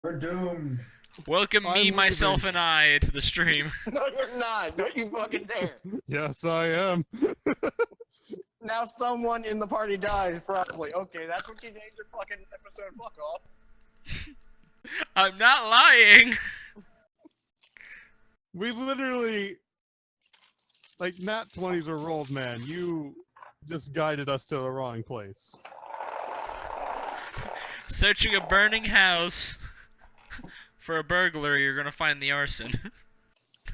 We're doomed. Welcome I'm me, leaving. myself, and I to the stream. No, you're not. Don't you fucking dare. Yes, I am. Now someone in the party dies, probably. Okay, that's what you named your fucking episode. Fuck off. I'm not lying. We literally, like, nat 20s are rolled, man. You just guided us to the wrong place. Searching a burning house for a burglar, you're gonna find the arson.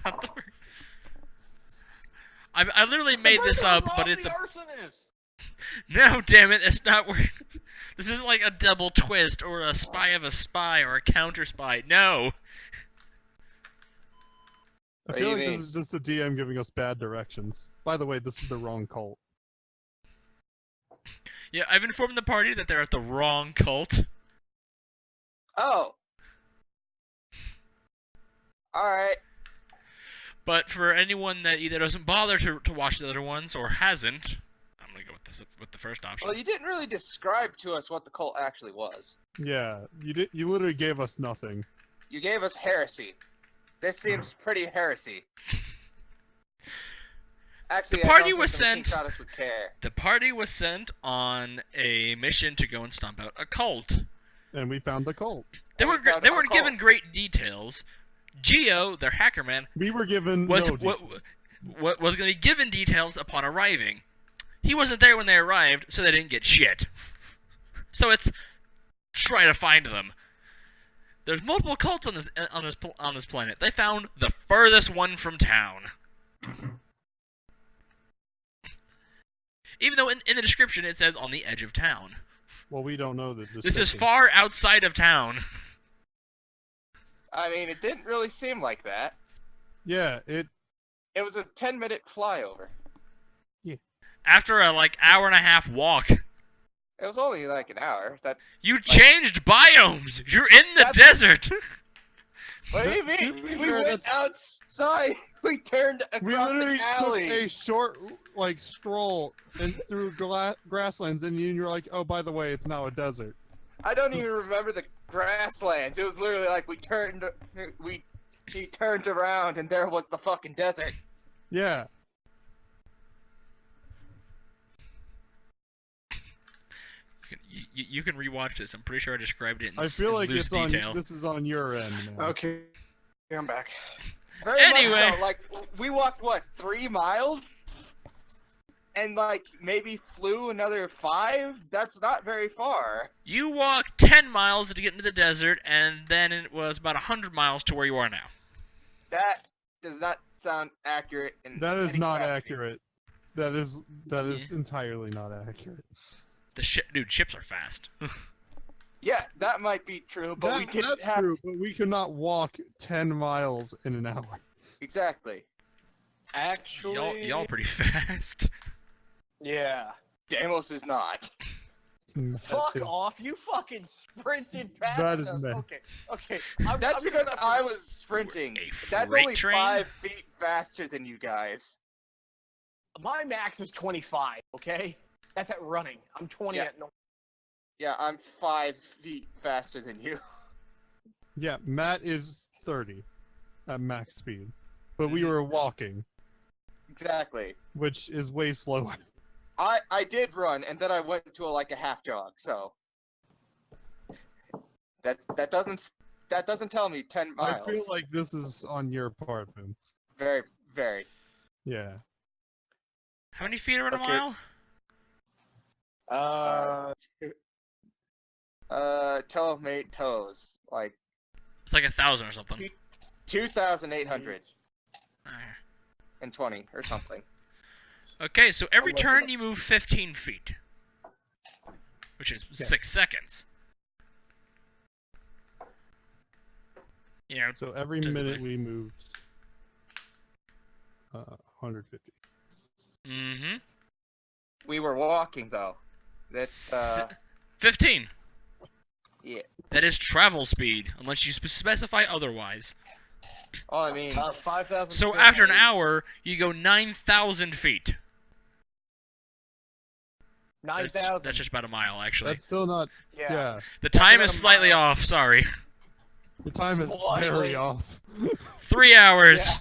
Not the I literally made this up, but it's a... arsonist. No, damn it, that's not where... This isn't like a double twist, or a spy of a spy, or a counter spy. No! I What feel do like you this is just the DM giving us bad directions. By the way, this is the wrong cult. Yeah, I've informed the party that they're at the wrong cult. Oh. Alright. But for anyone that either doesn't bother to watch the other ones, or hasn't... I'm gonna go with the first option. Well, you didn't really describe to us what the cult actually was. Yeah, you literally gave us nothing. You gave us heresy. This seems pretty heresy. Actually, The party I don't was think the sent- Goddess would care. The party was sent on a mission to go and stomp out a cult. And we found the cult. They And we weren't found they a weren't cult. given great details. Geo, their hacker man, We were given was no details. was going to be given details upon arriving. He wasn't there when they arrived, so they didn't get shit. So it's try to find them. There's multiple cults on this planet. They found the furthest one from town. Even though in the description it says on the edge of town. Well, we don't know that This is far outside of town. I mean, it didn't really seem like that. Yeah, it It was a 10-minute flyover. After a hour and a half walk. It was only like an hour. That's... You changed biomes! You're in the That's- desert! What do you To be mean? We fair, went that's- outside. We turned we across literally the alley. took a short stroll and through grasslands, and you're like, oh, by the way, it's now a desert. I don't even remember the grasslands. It was literally like he turned around and there was the fucking desert. Yeah. You can rewatch this. I'm pretty sure I described it in I feel like loose it's on. detail. This is on your end, man. Okay. I'm back. Very Anyway. much so. Like, we walked, what, 3 miles? And, like, maybe flew another 5? That's not very far. You walked 10 miles to get into the desert, and then it was about 100 miles to where you are now. That does not sound accurate. In That is any not capacity. accurate. That is entirely not accurate. Dude, ships are fast. Yeah, that might be true, but we didn't That's have... true, but we could not walk 10 miles in an hour. Exactly. Actually. y'all pretty fast. Yeah. Deimos is not. Fuck That is- off! You fucking sprinted past That is us. me. Okay. Okay. I'm That's because gonna- I was sprinting. A That's freight only train? 5 feet faster than you guys. My max is 25. Okay. That's at running. I'm 20 Yeah. at no. Yeah, I'm 5 feet faster than you. Yeah, Matt is 30 at max speed, but we were walking, Exactly. which is way slower. I did run, and then I went to a half jog. So that doesn't tell me 10 miles. I feel like this is on your part, man. very, very. Yeah. How many feet are in a Okay. mile? Toe of mate toes, like It's like 1,000 or something. 2,820 or something. Okay, so every I'll look it turn up. you move 15 feet. Which is Yeah. 6 seconds. You know, So every Just minute like- we moved 150. mm-hmm. We were walking though. That's 15. yeah. That is travel speed, unless you specify otherwise. Oh, I mean, 5,000. So after an hour, you go 9,000 feet. That's 9,000. just about a mile, actually. That's still not. Yeah. Yeah. The time about is a slightly mile. off, sorry. Your time is Slightly. very off. 3 hours.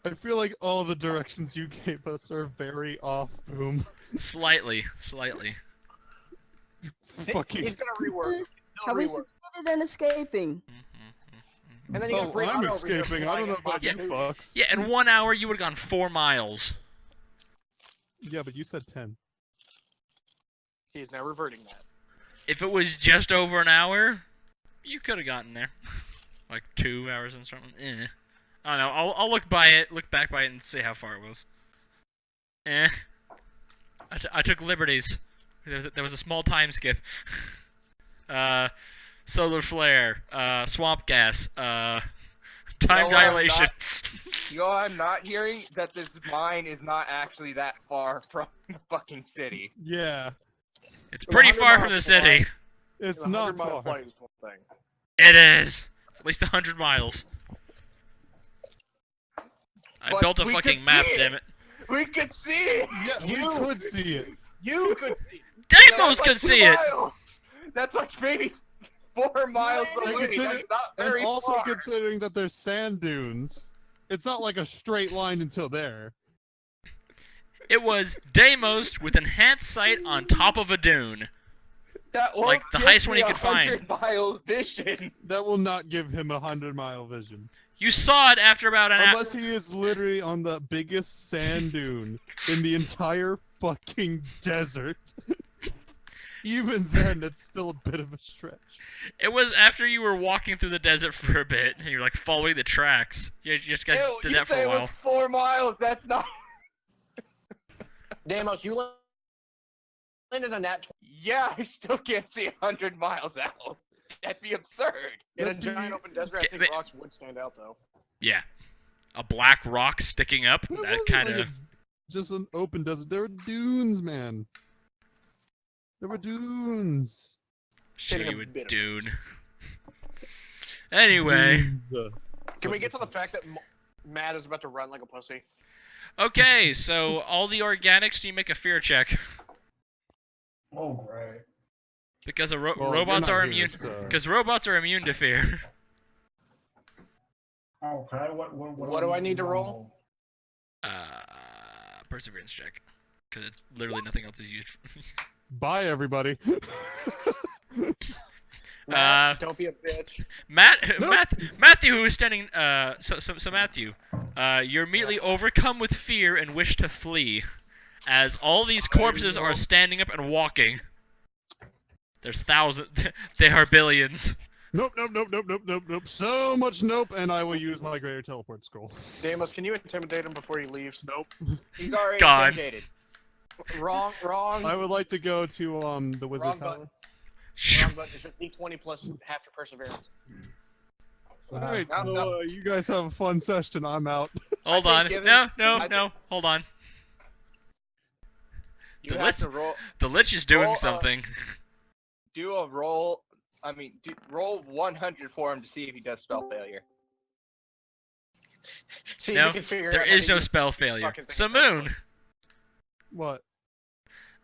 Yeah. I feel like all the directions you gave us are very off, Boom. Slightly. Fucking. He's gonna rework. Have we He'll rework. succeeded in escaping? And then you gotta Oh, bring I'm Otto over here escaping. I flying don't know in about you pocket. fucks. Yeah, in 1 hour you would have gone 4 miles. Yeah, but you said 10. He's now reverting that. If it was just over an hour, you could have gotten there. Like 2 hours and something. I don't know. I'll look back by it, and see how far it was. I took liberties. There was a small time skip. Solar flare. Swamp gas. Time what, dilation. I'm not hearing that this mine is not actually that far from the fucking city. Yeah, It's pretty 100 far from miles the city. it's A not 100-mile far. flight is one thing. It is. At least 100 miles. I But built a we fucking could map, see it. damn it. We could see it! Yeah, we could see it. You could. Deimos That's could like see 2 it! miles. That's like maybe 4 miles And away. consider- That's not very And also far. considering that there's sand dunes, it's not like a straight line until there. It was Deimos with enhanced sight on top of a dune. That won't like the give highest one me he could find. 100-mile vision. That will not give him 100-mile vision. You saw it after about an hour. Unless he is literally on the biggest sand dune in the entire fucking desert. Even then, it's still a bit of a stretch. It was after you were walking through the desert for a bit, and you're like following the tracks. You just guys Ew, did you that for say a it while. was 4 miles. That's not. Deimos, you landed on that Yeah, I still can't see 100 miles out. That'd be absurd. in a That'd be- giant open desert. I Okay, think but- rocks would stand out though. Yeah. A black rock sticking up. It That wasn't kind like of. just an open desert. There were dunes, man. There were dunes. Show Getting a you a bit of- dune. Anyway. Dunes. Can we get to the fact that Matt is about to run like a pussy? Okay, so all the organics, you make a fear check. Oh, great. Because Well, robots you're are not here, immune. so- Because robots are immune to fear. Okay, What do I need to roll? Perseverance check. Because it's literally nothing else is used. Bye, everybody. Matt, don't be a bitch. Nope. Matthew, who is standing. So Matthew, you're immediately overcome with fear and wish to flee, as all these corpses are standing up and walking. There's thousands. They are billions. Nope. So much nope, and I will use my greater teleport scroll. Deimos, can you intimidate him before he leaves? Nope. He's already God. intimidated. Wrong. I would like to go to the wizard Wrong tower. button. Wrong button. It's just D20 plus half your perseverance. All right, No, so no. you guys have a fun session. I'm out. Hold think on. given- No. Hold on. You The have list- to roll. The Lich is doing Roll, something. Do a roll. I mean, roll 100 for him to see if he does spell failure. See, No, you can figure There out how is to no use- spell failure. fucking thing So is so Moon, What?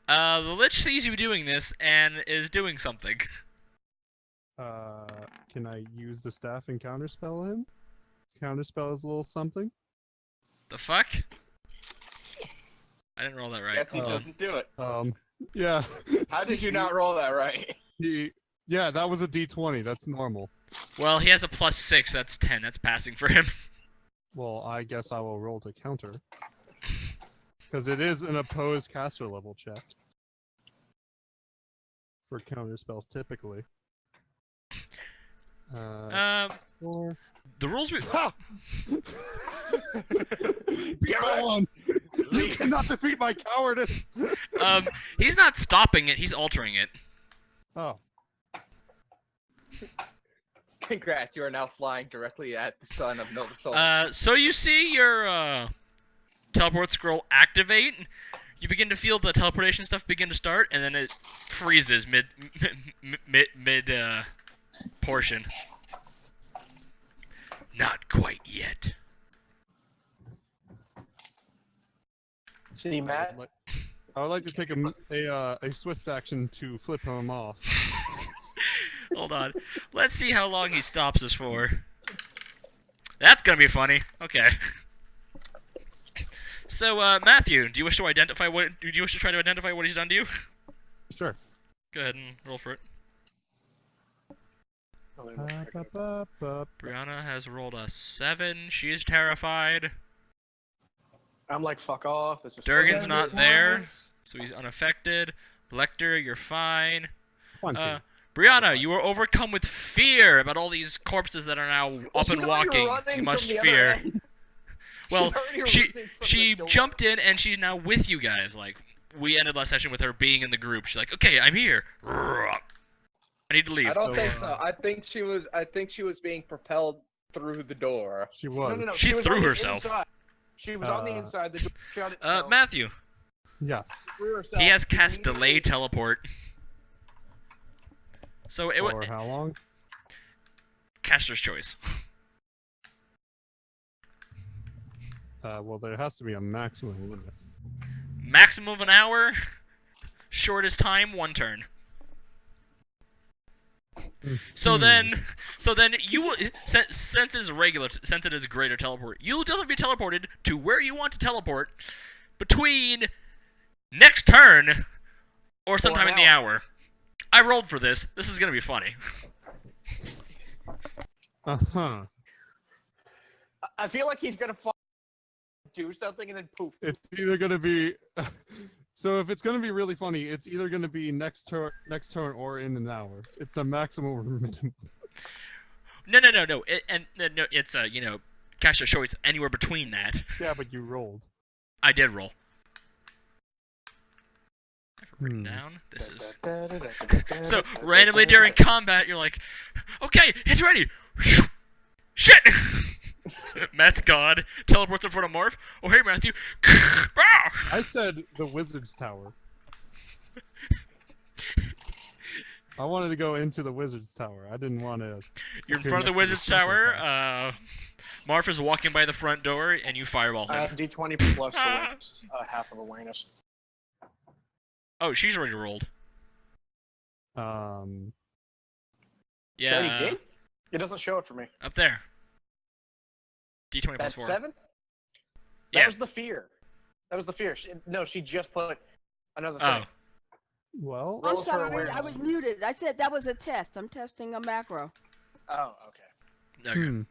the Lich sees you doing this and is doing something. Can I use the staff and counterspell him? Counterspell is a little something. The fuck? I didn't roll that right. Guess he Oh. doesn't do it. Yeah. How did you not roll that right? Yeah, that was a D20. That's normal. Well, he has a +6. That's 10. That's passing for him. Well, I guess I will roll to counter. Because it is an opposed caster level check. For counterspells, typically. Four. The rules we. Ha! Get Go on! You cannot defeat my cowardice! He's not stopping it. He's altering it. Oh. Congrats, you are now flying directly at the sun of Nova Sol. So you see your teleport scroll activate. You begin to feel the teleportation stuff begin to start, and then it freezes mid portion. Not quite yet. See, Matt. I would like to take a swift action to flip him off. on. Let's see how long he stops us for. That's gonna be funny. Okay. So, Matthew, do you wish to identify what? Do you wish to try to identify what he's done to you? Sure. Go ahead and roll for it. Brianna has rolled a 7. She is terrified. I'm like, fuck off. This is Durgan's so not there, so he's unaffected. Lecter, you're fine. Brianna, you are overcome with fear about all these corpses that are now up and walking. You must fear. Well, she jumped in and she's now with you guys. Like, we ended last session with her being in the group. She's like, okay, I'm here. I need to leave. I don't think so. I think she was being propelled through the door. She was. No. She was threw on the herself. inside. She was on the inside. The door shut itself. Matthew. Yes. She threw herself. He has cast delay teleport. So it For how long? Caster's choice. Well, there has to be a maximum limit. Maximum of an hour. Shortest time, 1 turn. So then you will, since it is greater teleport, you'll definitely be teleported to where you want to teleport between next turn or sometime in the hour. I rolled for this. This is gonna be funny. Uh-huh. I feel like he's gonna do something and then poof. It's either gonna be so if it's gonna be really funny, it's either gonna be next turn or in an hour. It's a maximum or minimum. No. No, it's Caster's choice anywhere between that. Yeah, but you rolled. I did roll. Written down. This is so randomly during combat. You're like, okay, it's ready. Shit. Matt's God teleports in front of Marv. Oh hey Matthew. I said the Wizard's Tower. I wanted to go into the Wizard's Tower. I didn't want to. You're in front of the Wizard's Tower. Marv is walking by the front door, and you fireball him. D20 plus awareness, half of awareness. Oh, she's already rolled. Yeah. She already did? It doesn't show it for me. Up there. D20 plus That's 4. 7? Yeah. That was the fear. She just put another thing. Oh. Well. Roll I'm for sorry, awareness. I was muted. I said that was a test. I'm testing a macro. Oh, okay. Okay.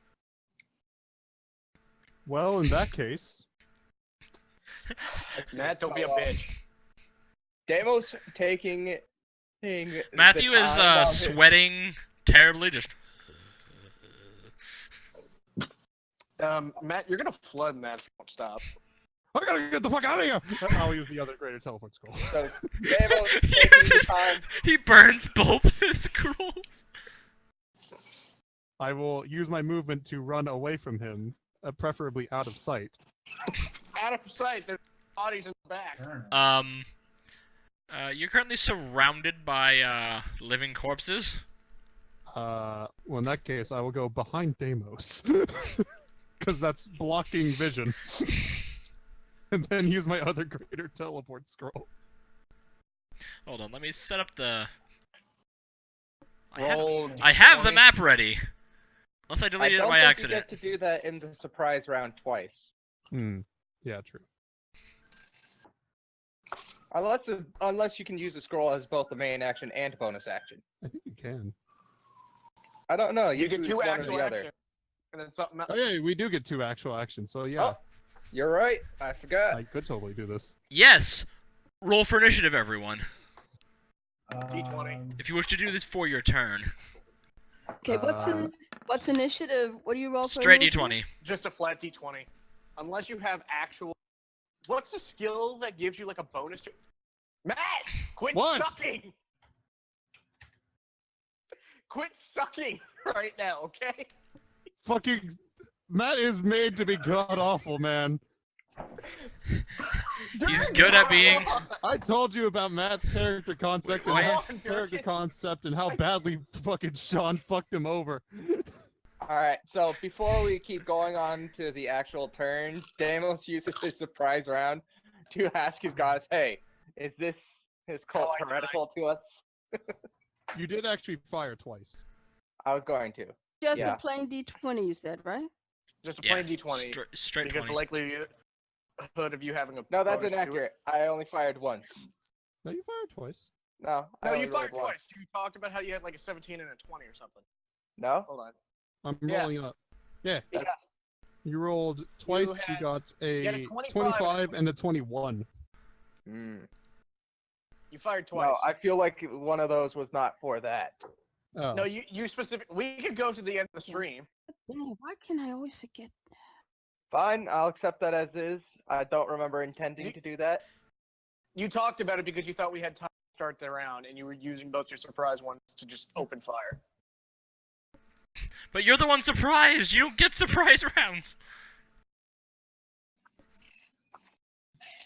Well, in that case. Matt, don't be a bitch. Demo's taking Matthew the is time of his- sweating terribly. Just. Matt, you're gonna flood Matt if you don't stop. I gotta get the fuck out of here! I'll use the other greater teleport scroll. So Demo's taking the time. He burns both of his scrolls. I will use my movement to run away from him, preferably out of sight. Out of sight, there's bodies in the back. You're currently surrounded by living corpses. Well, in that case, I will go behind Deimos. Because that's blocking vision. And then use my other greater teleport scroll. Hold on, let me set up the. Roll I have the 20. map ready. Unless I deleted it by accident. I don't think you get to do that in the surprise round twice. Yeah, true. Unless you can use the scroll as both the main action and bonus action. I think you can. I don't know. You get choose 2 one or actual the other. actions, and then something else. Oh yeah, we do get 2 actual actions, so yeah. Oh, you're right. I forgot. I could totally do this. Yes! Roll for initiative, everyone. D20. If you wish to do this for your turn. Okay, what's initiative? What do you roll for? Straight initiative? D20. Just a flat D20. Unless you have actual... What's the skill that gives you like a bonus to... Matt! Quit What? sucking! Quit sucking right now, okay? Fucking Matt is made to be god awful, man. He's good at being. I told you about Matt's character concept and Wait. his character concept and how badly fucking Sean fucked him over. Alright, so before we keep going on to the actual turns, Deimos uses his surprise round to ask his gods, hey, is this his cult Oh, I heretical to us? You did actually fire twice. I was going to. Just Yeah. a plain D20, you said, right? Just a Yeah, plain D20. straight Because 20. the likelihood of you having a No, that's bonus to it- inaccurate. I only fired once. No, you fired twice. No, I No, only you rolled fired twice. once. You talked about how you had like a 17 and a 20 or something. No? Hold on. I'm Yeah. rolling up. Yeah, That's, you rolled twice. You, had- got you had a a 25 25 and a 21. mm. You fired twice. No, I feel like one of those was not for that. Oh. No, you specific. We could go to the end of the stream. Dang, why can I always forget? Fine, I'll accept that as is. I don't remember intending to do that. You talked about it because you thought we had time to start the round, and you were using both your surprise ones to just open fire. But you're the one surprised. You don't get surprise rounds.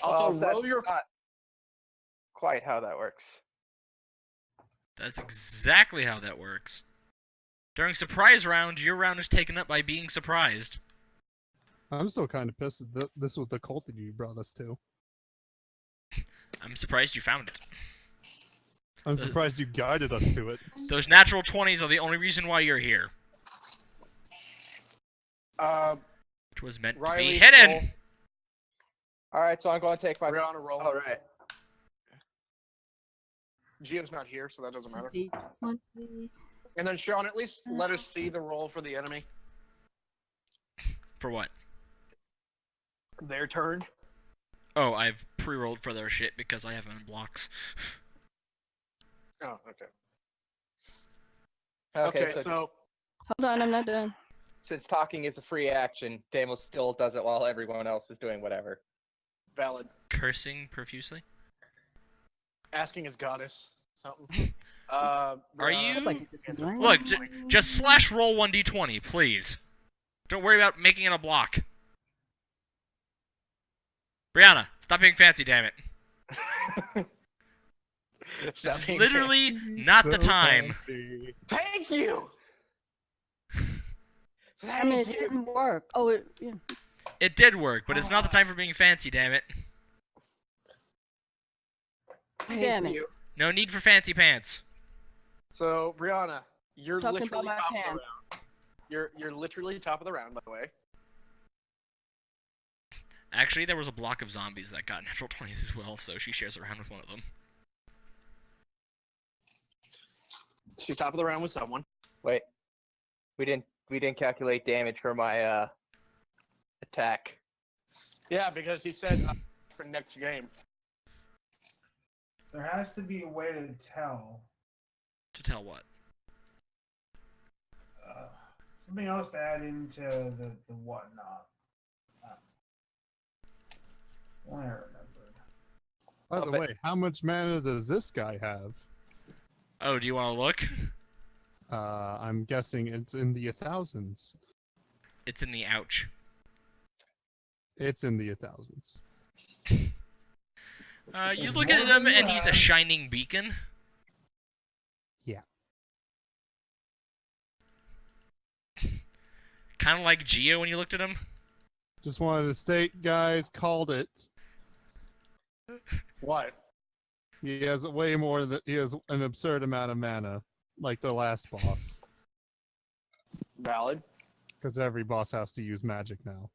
Also, Well, roll that's your. not quite how that works. That's exactly how that works. During surprise round, your round is taken up by being surprised. I'm still kind of pissed that this was the cult that you brought us to. I'm surprised you found it. I'm surprised you guided us to it. Those natural 20s are the only reason why you're here. Which was meant to Riley, be hidden. roll. Alright, so I'm going to take my... Brianna, roll. Alright. Gio's not here, so that doesn't matter. D20. And then Sean, at least let us see the roll for the enemy. For what? Their turn. Oh, I've pre-rolled for their shit because I have them in blocks. Oh, okay. Okay, so Hold on, I'm not done. since talking is a free action, Damos still does it while everyone else is doing whatever. valid. Cursing profusely? Asking his goddess something. Are you- Like it just ran. Look, just slash roll 1d20, please. Don't worry about making it a block. Brianna, stop being fancy, damn it. This is literally not the time. fancy. Thank you. I mean, it didn't work. Oh, yeah. It did work, but it's not the time for being fancy, damn it. Damn it. You. No need for fancy pants. So, Brianna, you're Talking literally about my top of the hand. round. You're literally top of the round, by the way. Actually, there was a block of zombies that got natural 20s as well, so she shares a round with one of them. She's top of the round with someone. Wait. We didn't calculate damage for my attack. Yeah, because he said for next game. There has to be a way to tell. To tell what? Something else to add into the whatnot. Only I remembered. By the Puppet. way, how much mana does this guy have? Oh, do you want to look? I'm guessing it's in the thousands. It's in the ouch. It's in the thousands. You look at him and he's a shining beacon. Yeah. Kind of like Geo when you looked at him. Just wanted to state, guys, called it. What? He has way more than he has an absurd amount of mana, like the last boss. Valid. Because every boss has to use magic now.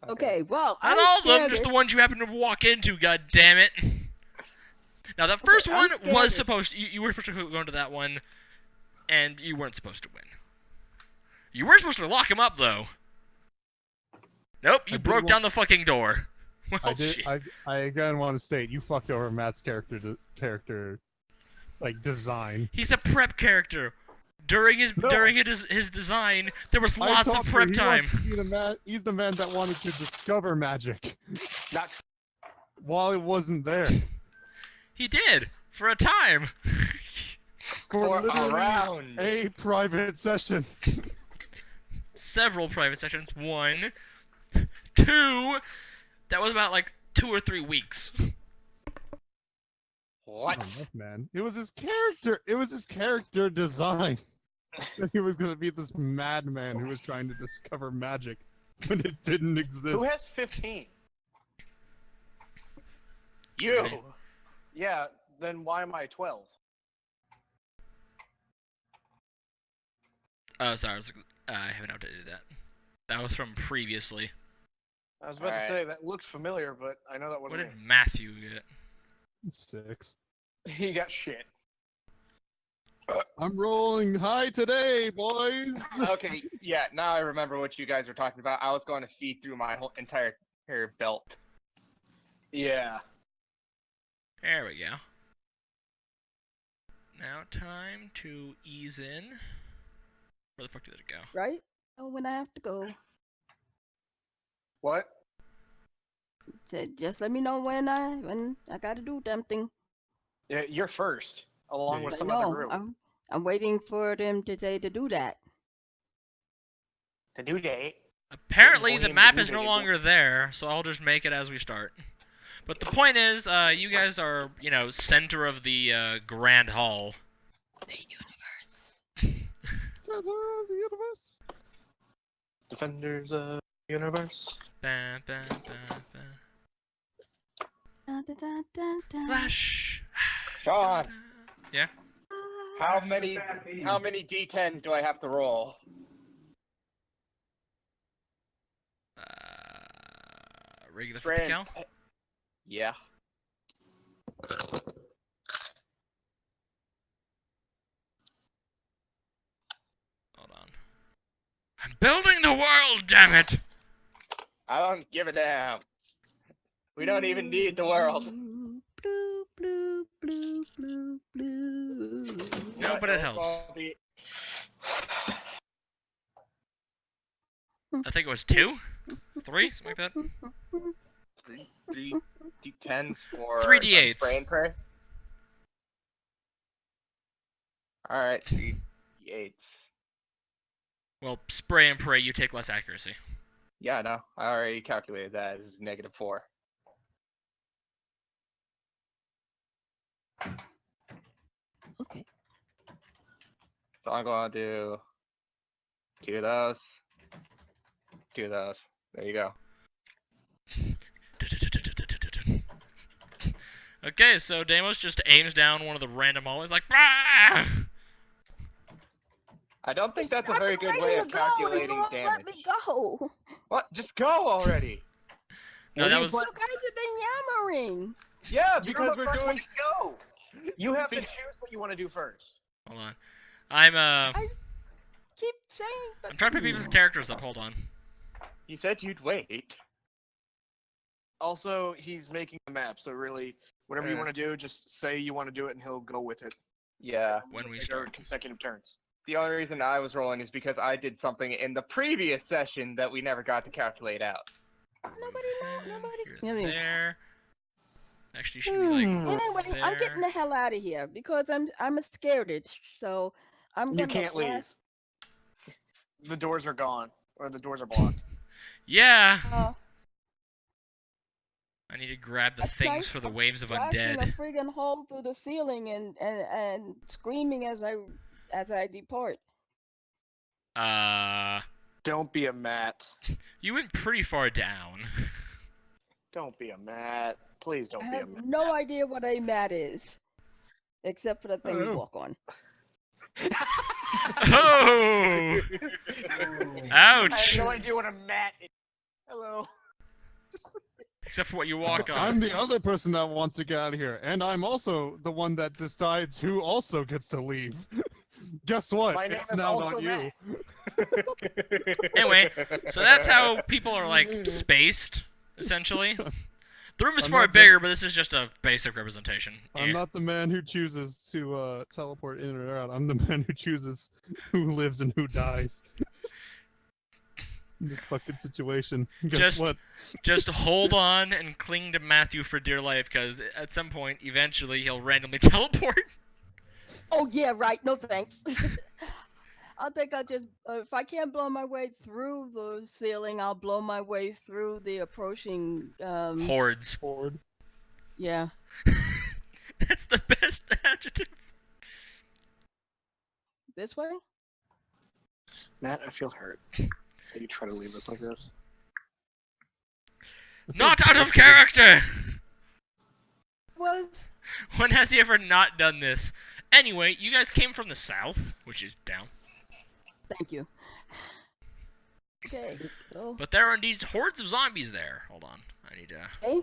Okay, well, Not I'm all of them, scared just the it- ones you happen to walk into, god damn it. Now that first I'm one scared was it- supposed you were supposed to go into that one, and you weren't supposed to win. You were supposed to lock him up though. Nope, you I did broke wa- down the fucking door. Well, I did. shit. I again want to state, you fucked over Matt's character, like design. He's a prep character. During his No. his design, there was I lots of told you, prep he time. wants to be the man. He's the man that wanted to discover magic Not. while it wasn't there. He did for a time. For a literally round. a private session. Several private sessions. 1, 2. That was about like 2 or 3 weeks. What? Oh, man, it was his character. It was his character design. That he was gonna be this madman who was trying to discover magic when it didn't exist. Who has 15? You! Okay. Yeah. Then why am I 12? Oh, sorry. I haven't updated that. That was from previously. I was about to Alright. say that looked familiar, but I know that What wasn't did Matthew get? 6. me. He got shit. I'm rolling high today, boys. Okay, yeah, now I remember what you guys were talking about. I was going to feed through my whole entire belt. Yeah. There we go. Now time to ease in. Where the fuck did it go? Right? Oh, when I have to go. What? Just let me know when I gotta do something. Yeah, you're first, along Yeah, with I some know. other group. I'm waiting for them to say to do that. To do date. Apparently, the William map the is no New longer there, so I'll just make it as we start. But the point is, you guys are, center of the Grand Hall. The universe. Center of the universe. Defenders of the universe. Ba, ba, ba, ba. Da, da, da, da, da. Flash. Sean, Yeah. how many D10s do I have to roll? Regular 50 Brand- cal. Yeah. Hold on. I'm building the world, damn it! I don't give a damn. We don't even need the world. Blue, blue, blue, blue, blue. No, but it helps. I think it was 2? 3? Something like that? Three D10s for 3 D8s. spray and pray. Alright, 3 D8s. Well, spray and pray, you take less accuracy. Yeah, I know. I already calculated that as -4. Okay. So I'm going to do 2 of those. 2 of those. There you go. Okay, so Deimos just aims down one of the random always like, "Rah!" I don't think that's a I'm very good ready way to of go, calculating you won't damage. Let me go. What? Just go already! No, that was You guys have been yammering. Yeah, You're because the we're first one doing. to go. You have to choose what you want to do first. hold on. I'm Keep saying. But I'm trying to pick people's characters up. Hold on. You said you'd wait. Also, he's making the map, so really, whatever you Yeah. want to do, just say you want to do it, and he'll go with it. Yeah. When we Like, start. consecutive turns. The only reason I was rolling is because I did something in the previous session that we never got to calculate out. Nobody know. Nobody. You're Yeah, there. Actually, you should be like. Anyway, I'm getting the hell out of here because I'm a scared. So I'm gonna. You can't leave. blast- The doors are gone, or the doors are blocked. Yeah. Uh, I need to grab the I things tried for the waves of blasting a undead. friggin' hole through the ceiling and screaming as I depart. Don't be a Matt. You went pretty far down. Don't be a Matt. Please don't I be a have Matt. no idea what a mat is, except for the thing you Oh. walk on. Oh! I have Ouch! no idea what a Matt is. Hello. Except for what you walk on. I'm the other person that wants to get out of here, and I'm also the one that decides who also gets to leave. Guess what? My name It's is now also not you. Matt. Anyway, so that's how people are like spaced, essentially. The room is I'm far not bigger, but this is just a basic representation. I'm Yeah. not the man who chooses to teleport in or out. I'm the man who chooses who lives and who dies. In this fucking situation. Guess Just- what? Just hold on and cling to Matthew for dear life, because at some point, eventually, he'll randomly teleport. Oh yeah, right. No thanks. I think I'll just if I can't blow my way through the ceiling, I'll blow my way through the approaching. Hordes. Forward. Yeah. That's the best adjective. This way. Matt, I feel hurt. That you try to leave us like this. Not out of character! Was When has he ever not done this? Anyway, you guys came from the south, which is down. Thank you. Okay, so But there are indeed hordes of zombies there. Hold on. I need to. hey,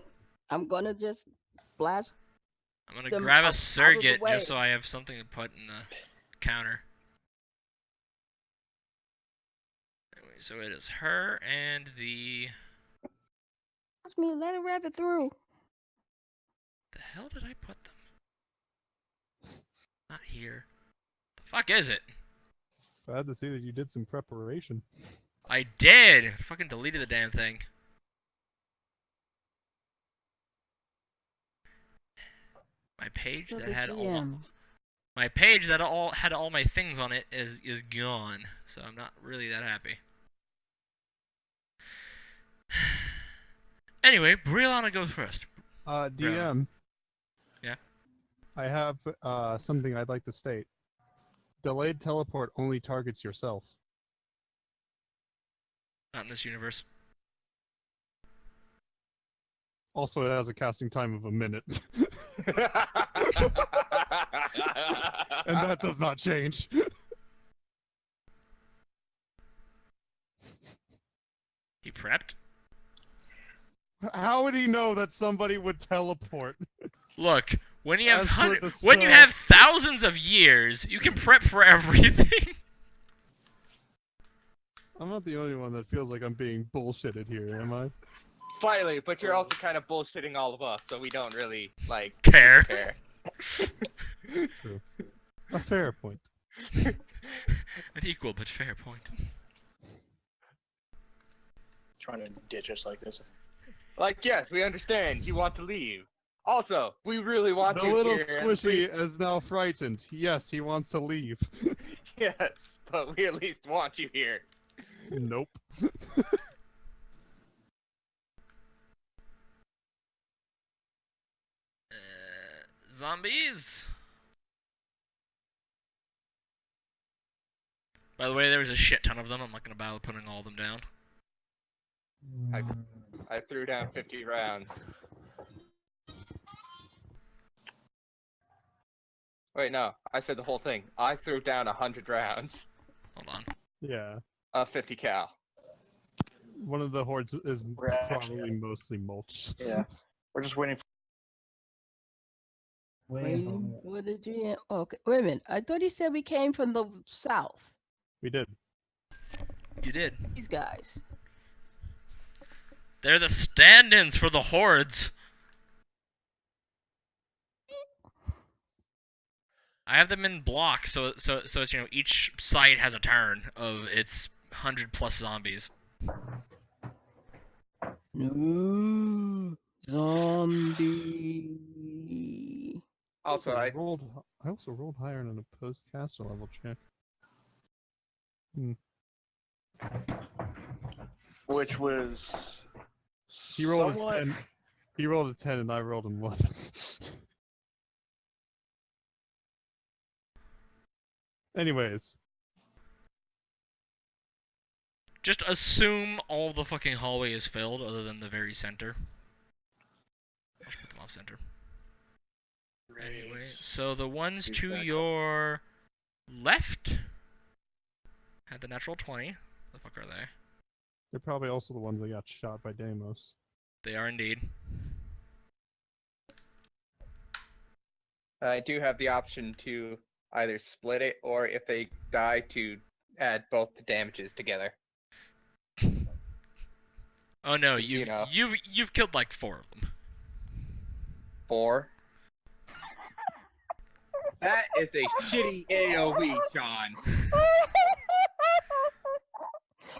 I'm gonna just blast. I'm gonna them grab out a of the surrogate way. just so I have something to put in the counter. Anyway, so it is her and the. Excuse me, let a rabbit through. The hell did I put them? Not here. The fuck is it? Glad to see that you did some preparation. I did. Fucking deleted the damn thing. My page Still that the had all GM. my page that had all my things on it is gone. So I'm not really that happy. Anyway, Brianna goes first. DM. Yeah? I have something I'd like to state. Delayed teleport only targets yourself. Not in this universe. Also, it has a casting time of a minute. And that does not change. He prepped? How would he know that somebody would teleport? Look, when you have As per the when you spell. have thousands of years, you can prep for everything. I'm not the only one that feels like I'm being bullshitted here, am I? Slightly, but you're also kind of bullshitting all of us, so we don't really, like, Care. care. True. A fair point. An equal but fair point. Trying to ditch us like this. Like, yes, we understand you want to leave. Also, we really want The you little here. and squishy is now frightened. Yes, he wants to leave. Yes, but we at least want you here. Nope. Zombies. By the way, there was a shit ton of them. I'm not gonna bother putting all of them down. I threw down 50 rounds. Wait, no, I said the whole thing. I threw down 100 rounds Hold on. Yeah. of 50 cal. One of the hordes is We're actually- probably mostly mulch. Yeah. We're just waiting for. Waiting for the GM. Okay, wait a minute. I thought he said we came from the south. We did. You did. These guys. They're the stand-ins for the hordes. I have them in blocks, so it's, you know, each side has a turn of its 100+ zombies. No. Zombie. Also, I I also rolled higher on an opposed caster level check. Which was. He rolled somewhat- a 10. He rolled a 10 and I rolled an 11. Anyways, Just assume all the fucking hallway is filled, other than the very center. I should put them off center. Anyway, so the ones Who's to back up? your left had the natural 20. The fuck are they? they're probably also the ones that got shot by Deimos. They are indeed. I do have the option to either split it or if they die to add both the damages together. Oh no, You know. you've killed like 4 of them. 4. That is a shitty AoE, John.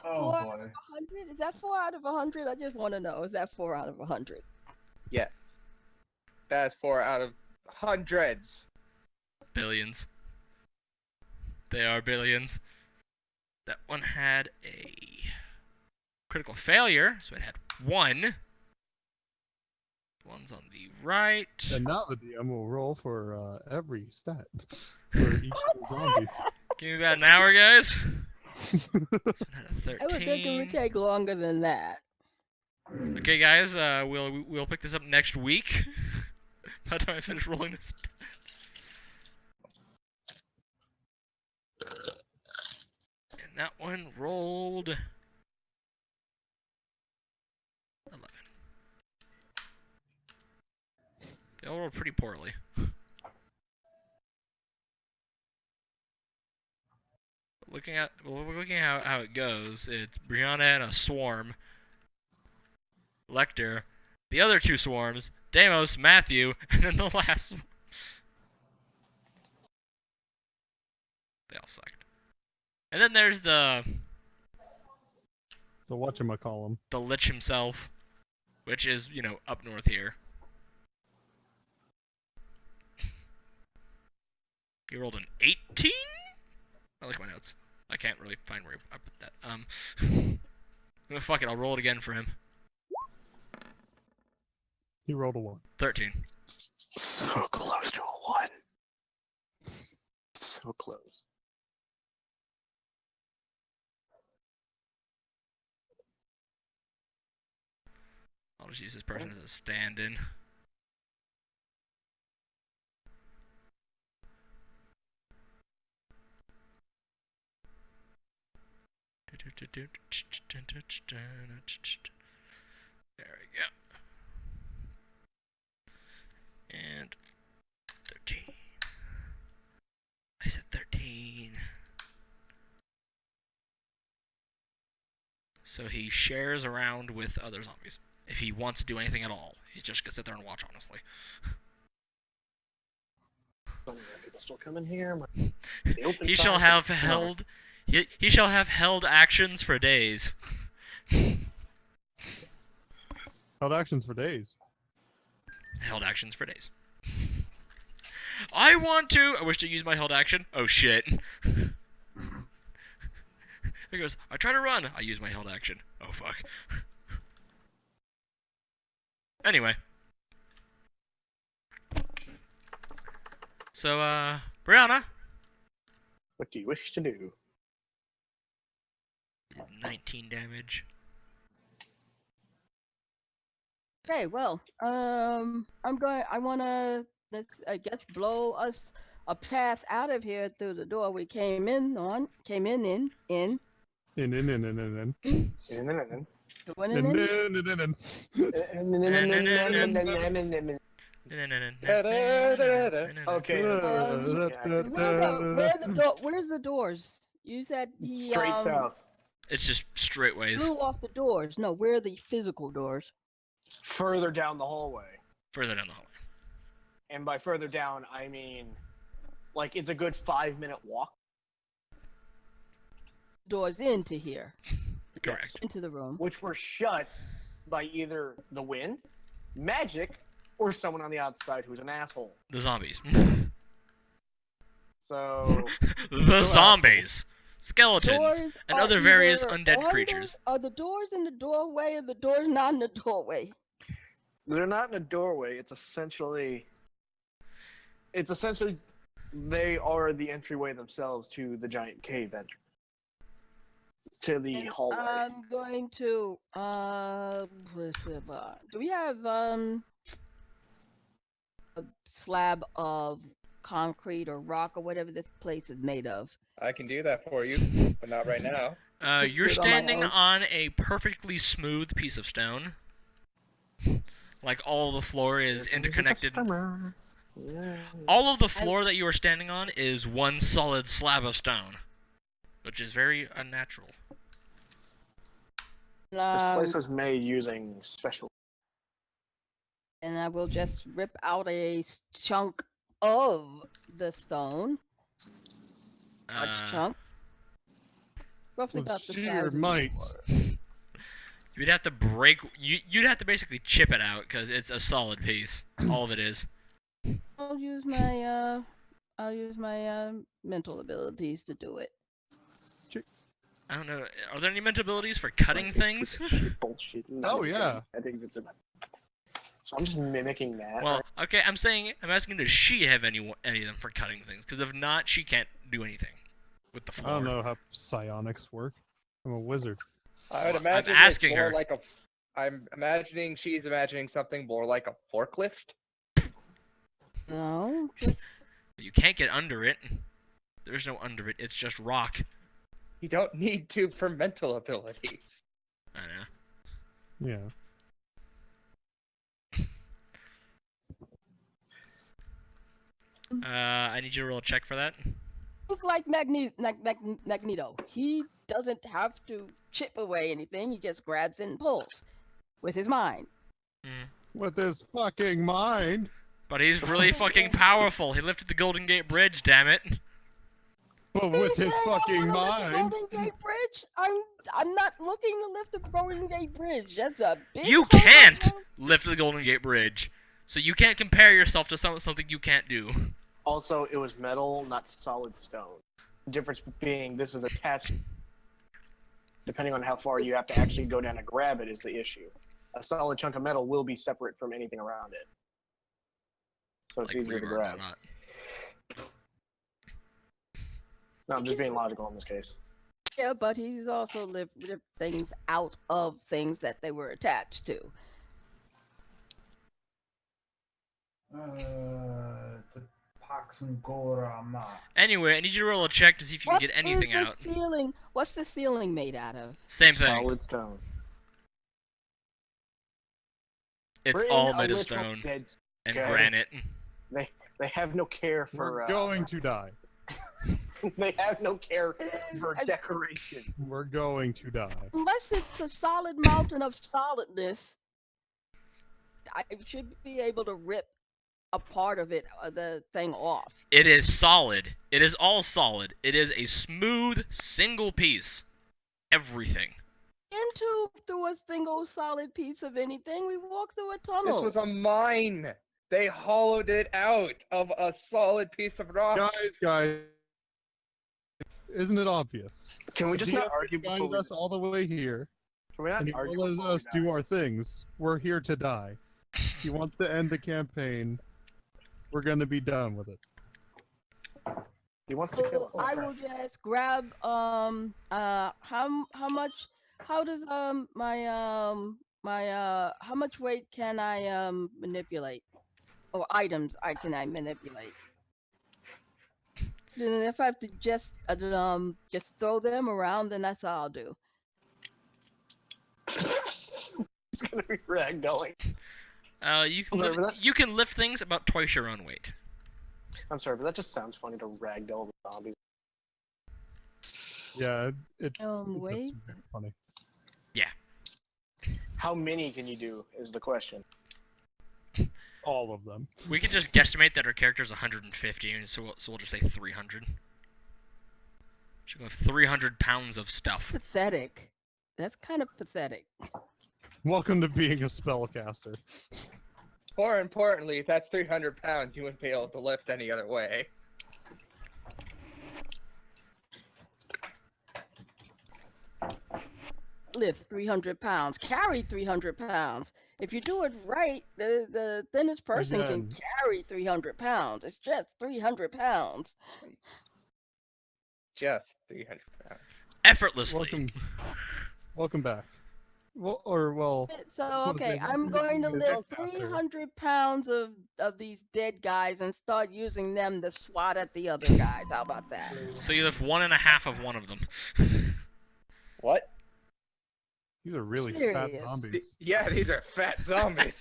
Oh 4 out boy. of 100? Is that 4 out of 100? I just want to know. Is that 4 out of 100? Yes. That is 4 out of hundreds. Billions. They are billions. That one had a critical failure, so it had 1. One's on the right. And now the DM will roll for every stat for each of the zombies. Give me about an hour, guys. This one had a I would think it 13. would take longer than that. Okay, guys, we'll pick this up next week. By the time I finish rolling this. And that one rolled 11. They all rolled pretty poorly. Looking at how it goes, it's Brianna and a swarm, Lecter, the other two swarms, Deimos, Matthew, and then the last one. They all sucked. And then there's the whatchamacallem. Lich himself, which is, you know, up north here. He rolled an 18? I like my notes. I can't really find where I put that. Fuck it, I'll roll it again for him. He rolled a 1. 13. So close to a 1. So close. I'll just use this person as a stand-in. There we go. And 13. I said 13. So he shares around with other zombies. If he wants to do anything at all, he's just gonna sit there and watch, honestly. It's still coming here. He shall have held. He shall have held actions for days. Held actions for days. Held actions for days. I wish to use my held action. Oh shit. He goes, I try to run. I use my held action. Oh fuck. Anyway. So, Brianna. What do you wish to do? 19 damage. Okay, well, I wanna, I guess, blow us a path out of here through the door we came in. In. Okay. Where's the doors? You said he Straight south. It's just straight ways. blew off the doors. No, where are the physical doors? Further down the hallway. Further down the hallway. And by further down, I mean, like, it's a good 5-minute walk. Doors into here, Correct. into the room. Which were shut by either the wind, magic, or someone on the outside who's an asshole. The zombies. So, The zombies. Skeletons. Doors and are other various either undead on creatures. Are the doors in the doorway or the doors not in the doorway? they're not in a doorway. It's essentially they are the entryway themselves to the giant cave entrance. To the hallway. I'm going to do we have a slab of concrete or rock or whatever this place is made of? I can do that for you, but not right now. You're Do it on my standing own. on a perfectly smooth piece of stone. Like all the floor is interconnected. All of the floor that you are standing on is one solid slab of stone, which is very unnatural. This place was made using special. And I will just rip out a chunk of the stone. Large chunk. Roughly With about the sheer size of might. You'd have to break. You'd have to basically chip it out because it's a solid piece. All of it is. I'll use my mental abilities to do it. I don't know. Are there any mental abilities for cutting things? Bullshit. Oh, yeah. I think it's about. So I'm just mimicking that. Well, okay. I'm asking, does she have any of them for cutting things? Because if not, she can't do anything with the I floor. don't know how psionics work. I'm a wizard. I would imagine asking it's more her. like a. I'm imagining she's imagining something more like a forklift. No, just You can't get under it. There's no under it. It's just rock. You don't need to for mental abilities. I know. Yeah. I need you to roll a check for that. It's like Magneto. He doesn't have to chip away anything. He just grabs and pulls with his mind. With his fucking mind. But he's really fucking powerful. He lifted the Golden Gate Bridge, damn it. But with He's his saying, "I fucking wanna lift the mind. Golden Gate Bridge. I'm not looking to lift the Golden Gate Bridge. That's a big. You hole right can't now. lift the Golden Gate Bridge. So you can't compare yourself to something you can't do. Also, it was metal, not solid stone. The difference being this is attached. Depending on how far you have to actually go down and grab it is the issue. A solid chunk of metal will be separate from anything around it. So it's Like easier to rebar, grab. not. No, I'm just being logical in this case. Yeah, but he's also lifted things out of things that they were attached to. The Paxum Gorama. Anyway, I need you to roll a check to see if you can get anything out. Ceiling? What's the ceiling made out of? Same thing. Solid stone. It's We're in all a made of literal stone dead. and okay. granite. They have no care for. We're going to die. They have no care for I- decoration. We're going to die. Unless it's a solid mountain of solidness, I should be able to rip a part of it, the thing off. It is solid. It is all solid. It is a smooth, single piece. Everything. Through a single solid piece of anything, we walk through a This tunnel. was a mine. They hollowed it out of a solid piece of rock. Guys, isn't it obvious? Can we just The not DM argue before guided we? us all the way here, Can we not and he argue let before we us die? do our things. We're here to die. He wants to end the campaign. We're gonna be done with it. He wants to kill So us. I will just grab how does how much weight can I manipulate, or items can I manipulate? Then if I have to just throw them around, then that's all I'll do. It's gonna be ragdolling. You you can lift things about twice your own weight. I'm sorry, but that just sounds funny to ragdoll the zombies. Yeah, it Wait. it's funny. How many can you do is the question. All of them. We could just guesstimate that our character's 150, and so we'll just say 300. Should go 300 pounds of stuff. Pathetic. That's kind of pathetic. Welcome to being a spellcaster. More importantly, if that's 300 pounds, you wouldn't be able to lift any other way. Lift 300 pounds, carry 300 pounds. If you do it right, the thinnest person can Again. carry 300 pounds. It's just 300 pounds. Just 300 pounds. Effortlessly. Welcome back. Well, So what okay, they- I'm going to they lift go faster. 300 pounds of these dead guys and start using them to swat at the other guys. How about that? So you lift 1.5 of one of them. What? these are really fat Serious. zombies. Yeah, these are fat zombies.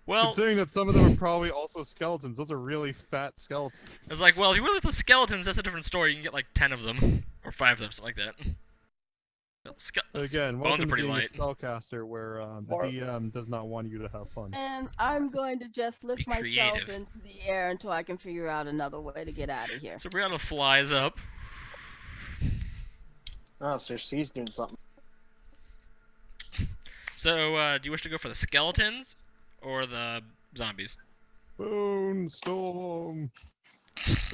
Well, Considering that some of them are probably also skeletons, those are really fat skeletons. it's like, well, if you really lift the skeletons, that's a different story. You can get like 10 of them, or 5 of them, something like that. Well, But again, bones welcome are to pretty being light. a spellcaster where the Or- DM does not want you to have fun. And I'm going to just lift Be myself creative. into the air until I can figure out another way to get out of here. So Brianna flies up. Oh, so she's doing something. So, do you wish to go for the skeletons or the zombies? Bone storm.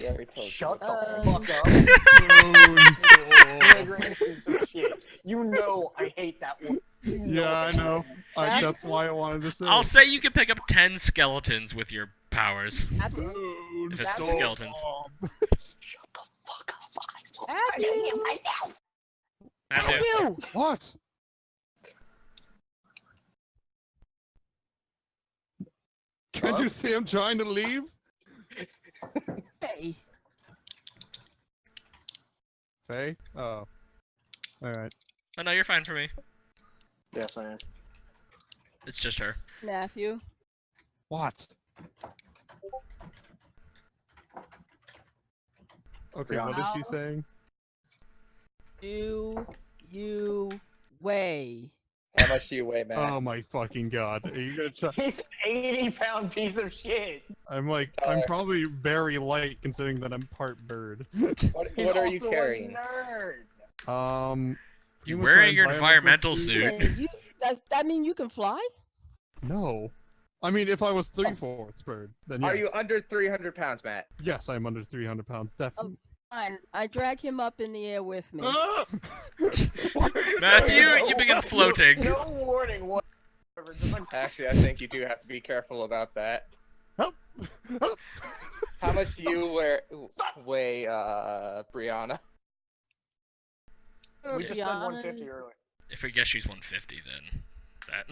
Yeah, we told you. Shut the Um, fuck up. Bone storm. Flagrant piece of shit. You know I hate that one. You know Yeah, I that. know. That's why I wanted to say. I'll say you can pick up 10 skeletons with your powers. Matthew? Bone If it's Matthew? skeletons. Shut the fuck up. Matthew! Matthew. Matthew! What? Can't Huh? you see I'm trying to leave? Hey. Faye? Oh. Alright. Oh no, you're fine for me. Yes, I am. It's just her. Matthew. What? Okay, what is she Brianna. saying? You weigh. How much do you weigh, Matt? Oh my fucking god. Are you gonna try? He's an 80-pound piece of shit. I'm like, I'm probably very light considering that I'm part bird. What He's are you also carrying? A nerd. You're with my wearing your environmental suit. Hey, that mean you can fly? No. I mean, if I was 3/4 bird, then yes. Are you under 300 pounds, Matt? Yes, I'm under 300 pounds, definitely. Fine. I drag him up in the air with me. Ah! Why are you Matthew, doing you begin floating. No warning whatsoever. Just like Actually, I think you do have to be careful about that. Help! Help! How much do you weigh, Brianna? we just said Brianna- 150 earlier. If we guess she's 150, then that.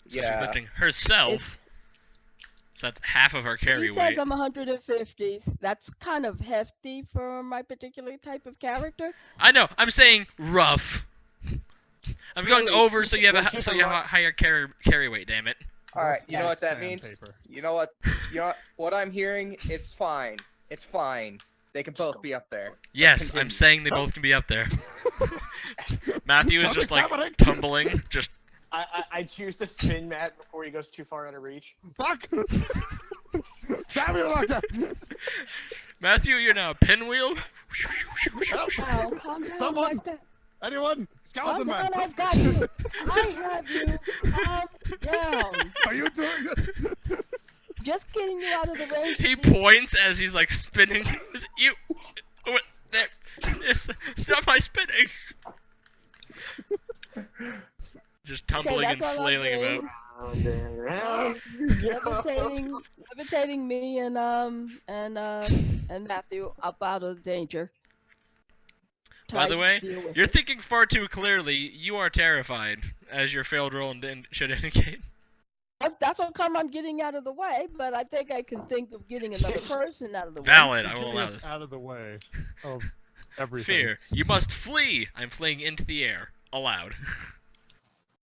So Yeah. she's lifting herself. So that's half of her carry He weight. says I'm 150. That's kind of hefty for my particular type of character. I know. I'm saying rough. I'm going Really? over so you have Well, a keep so in you have a mind- higher carry weight. Damn it. All right, you know what that Sandpaper. means? You know what? What I'm hearing? It's fine. It's fine. They can both be up there. Yes, continue. I'm saying they both can be up there. Matthew is just Something's like happening! tumbling. Just I choose to spin Matt before he goes too far out of reach. Fuck! Damn you, Doctor! Matthew, you're now a pinwheel. Help! Now, calm down. Someone! like that. Anyone! Calm Skeleton Man! down, I've got you. I have you. Calm down. Are you doing this? Just getting you out of the range. He of the- points as he's like spinning. You, what, there, stop my spinning. Just tumbling and that's all I'm flailing doing. about. Round and round. levitating me and Matthew up out of danger. By the Tries to way, deal with you're it. thinking far too clearly. You are terrified, as your failed roll should indicate. That's how come I'm getting out of the way, but I think I can think of getting another person out of the way. Valid. I will Get allow us this. out of the way of everything. Fear. You must flee. I'm fleeing into the air. Allowed.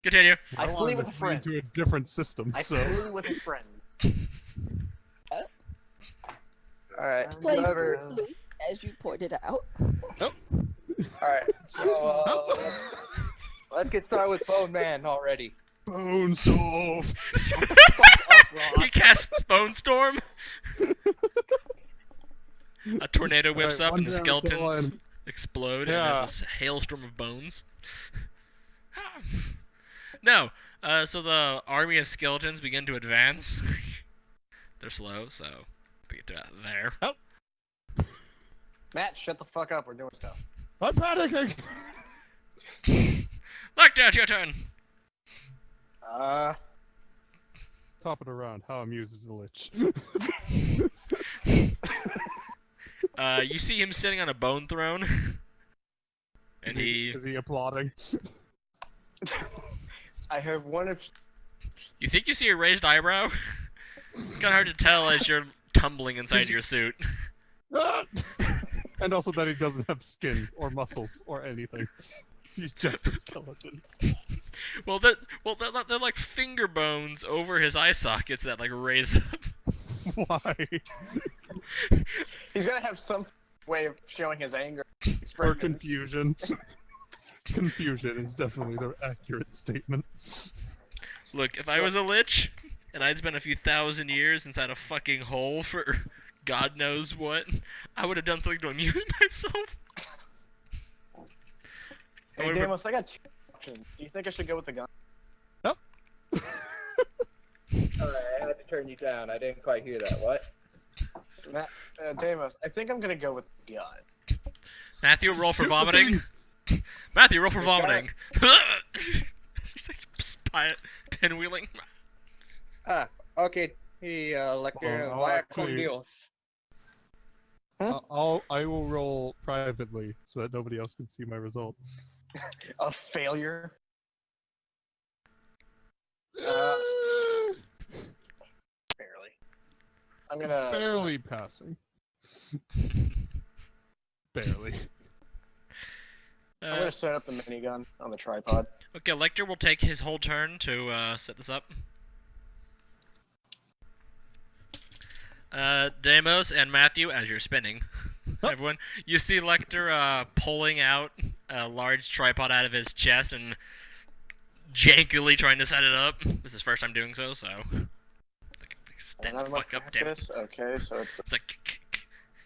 Continue. I wanted flee to with a friend. To a different system, I so. flew with a friend. All right. Place Whatever. blue, as you pointed out. All right. So let's get started with Bone Man already. Bone Stove! He casts Bone Storm. A tornado whips Alright, up one and the down, skeletons so explode Yeah. and there's a hailstorm of bones. No, so the army of skeletons begin to advance. They're slow, so they get to there. Matt, shut the fuck up. We're doing stuff. I'm panicking! Lockdown, your turn. Top it around. How amused is the Lich? You see him sitting on a bone throne, and Is he applauding? I have one. You think you see a raised eyebrow? It's kind of hard to tell as you're tumbling inside your suit. Ah! And also that he doesn't have skin or muscles or anything. He's just a skeleton. Well, they're like finger bones over his eye sockets that like raise up. Why? He's gonna have some way of showing his anger. Or expression. confusion. Confusion is definitely the accurate statement. Look, if I was a lich, and I'd spent a few thousand years inside a fucking hole for God knows what, I would have done something to amuse myself. Hey, would've- Damos, I got two options. Do you think I should go with the gun? Alright, I had to turn you down. I didn't quite hear that. What? Matt, Damos, I think I'm gonna go with the gun. Matthew, roll for Shoot the vomiting. things! Matthew, roll for You got vomiting. Just like pinwheeling. Okay. He lecture I'll why actually- con Dios. I will roll privately so that nobody else can see my result. A failure. Barely. I'm gonna. Barely passing. Barely. I'm gonna set up the minigun on the tripod. Okay, Lecter will take his whole turn to set this up. Deimos and Matthew, as you're spinning, everyone, you see Lecter pulling out a large tripod out of his chest and jankily trying to set it up. This is his first time doing so, so. Stand the fuck up, damn it. This. Okay, so it's It's like,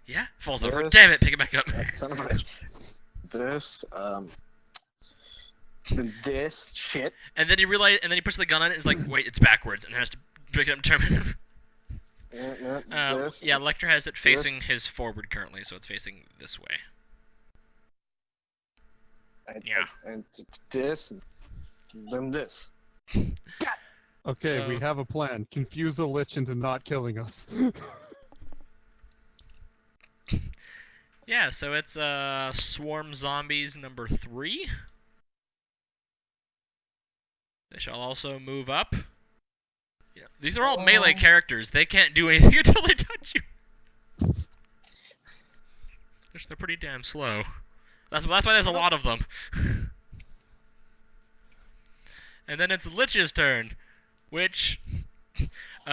yeah, falls over. This- Damn it, pick it back up. son of a bitch. This, then this shit. And then he realize, and then he puts the gun on it. And it's like, wait, it's backwards, and has to pick it up and turn it. This. Yeah, Lecter has it facing his forward currently, so it's facing this way. Yeah. And this, and then this. Okay, we So- have a plan. Confuse the Lich into not killing us. Yeah, so it's Swarm Zombies number 3. They shall also move up. Yeah, these are all melee characters. They can't do anything until they touch you. They're pretty damn slow. That's why there's a lot of them. And then it's Lich's turn, which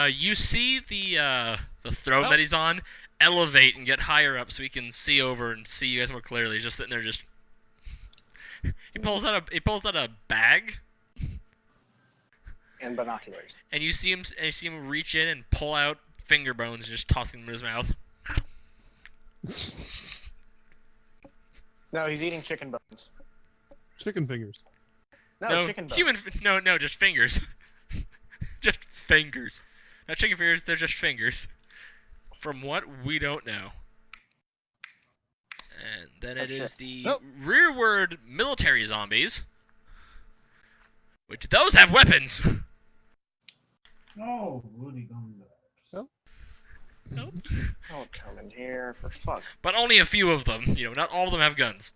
you see the throne that he's on elevate and get higher up so he can see over and see you guys more clearly. He's just sitting there, just he pulls out a bag, And binoculars. and you see him reach in and pull out finger bones and just toss them in his mouth. No, he's eating chicken bones. Chicken fingers. No, chicken bones. No, just fingers. Just fingers. Not chicken fingers, they're just fingers. From what we don't know. And then it is the Nope. rearward military zombies. Which those have weapons. No, Woody Gonzalez. Nope. Don't come in here for fuck. But only a few of them. You know, not all of them have guns.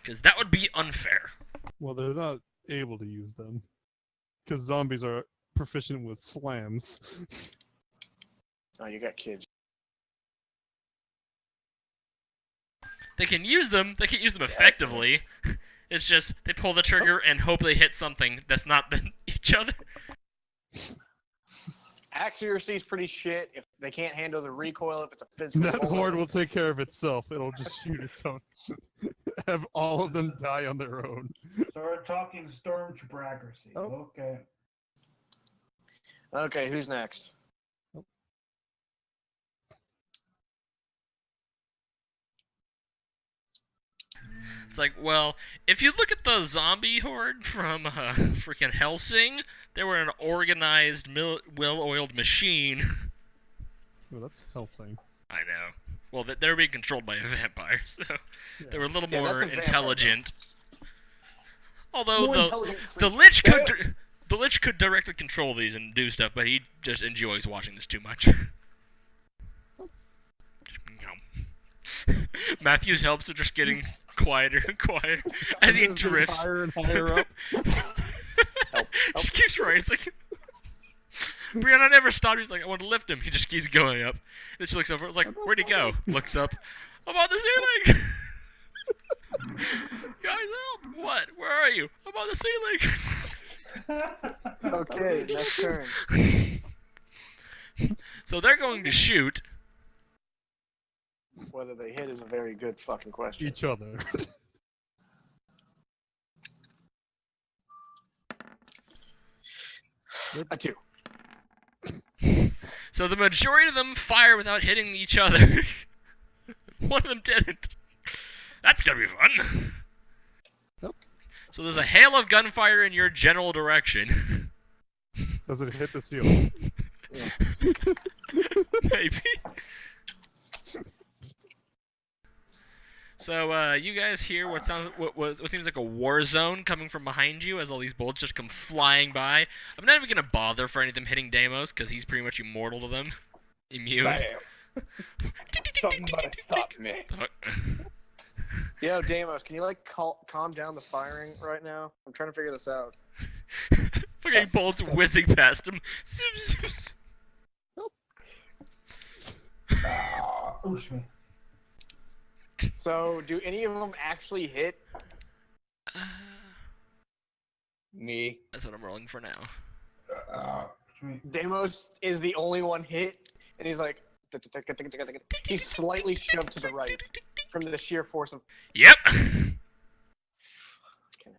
Because that would be unfair. Well, they're not able to use them. Because zombies are proficient with slams. Oh, you got kids. They can use them effectively. It's just they pull the trigger and hope they hit something that's not each other. Accuracy's pretty shit if they can't handle the recoil if it's a physical That bullet. horde will take care of itself. It'll just shoot its own. Have all of them die on their own. So we're talking stormtrooper accuracy. Oh. Okay. Okay, who's next? It's like, well, if you look at the zombie horde from freaking Helsing, they were an organized, well-oiled machine. Oh, that's Helsing. I know. Well, they're being controlled by a vampire, so they were a little Yeah, more that's a vampire, intelligent. Although More the intelligent Lich could the Lich could directly control these and do stuff, but he just enjoys watching this too much. Matthews helps are just getting quieter and quieter as he This is drifts. higher and higher up. Just keeps rising. Brianna never stopped. He's like, I want to lift him. He just keeps going up. Then she looks over. It's like, where'd he go? Looks up. I'm on the ceiling. Guys, help! What? Where are you? I'm on the ceiling. Okay, next turn. So they're going to shoot. Whether they hit is a very good fucking question. Each other. A 2. So the majority of them fire without hitting each other. One of them didn't. That's gonna be fun. Nope. So there's a hail of gunfire in your general direction. Does it hit the ceiling? Maybe. So you guys hear what seems like a war zone coming from behind you as all these bullets just come flying by. I'm not even gonna bother for any of them hitting Deimos because he's pretty much immortal to them, immune. Damn. Somebody stop me. Yo, Deimos, can you like calm down the firing right now? I'm trying to figure this out. Fucking bullets whizzing past him. Oosh me. So, do any of them actually hit Me. That's what I'm rolling for now. Deimos is the only one hit, and he's like, he's slightly shoved to the right from the sheer force of. Yep. Fucking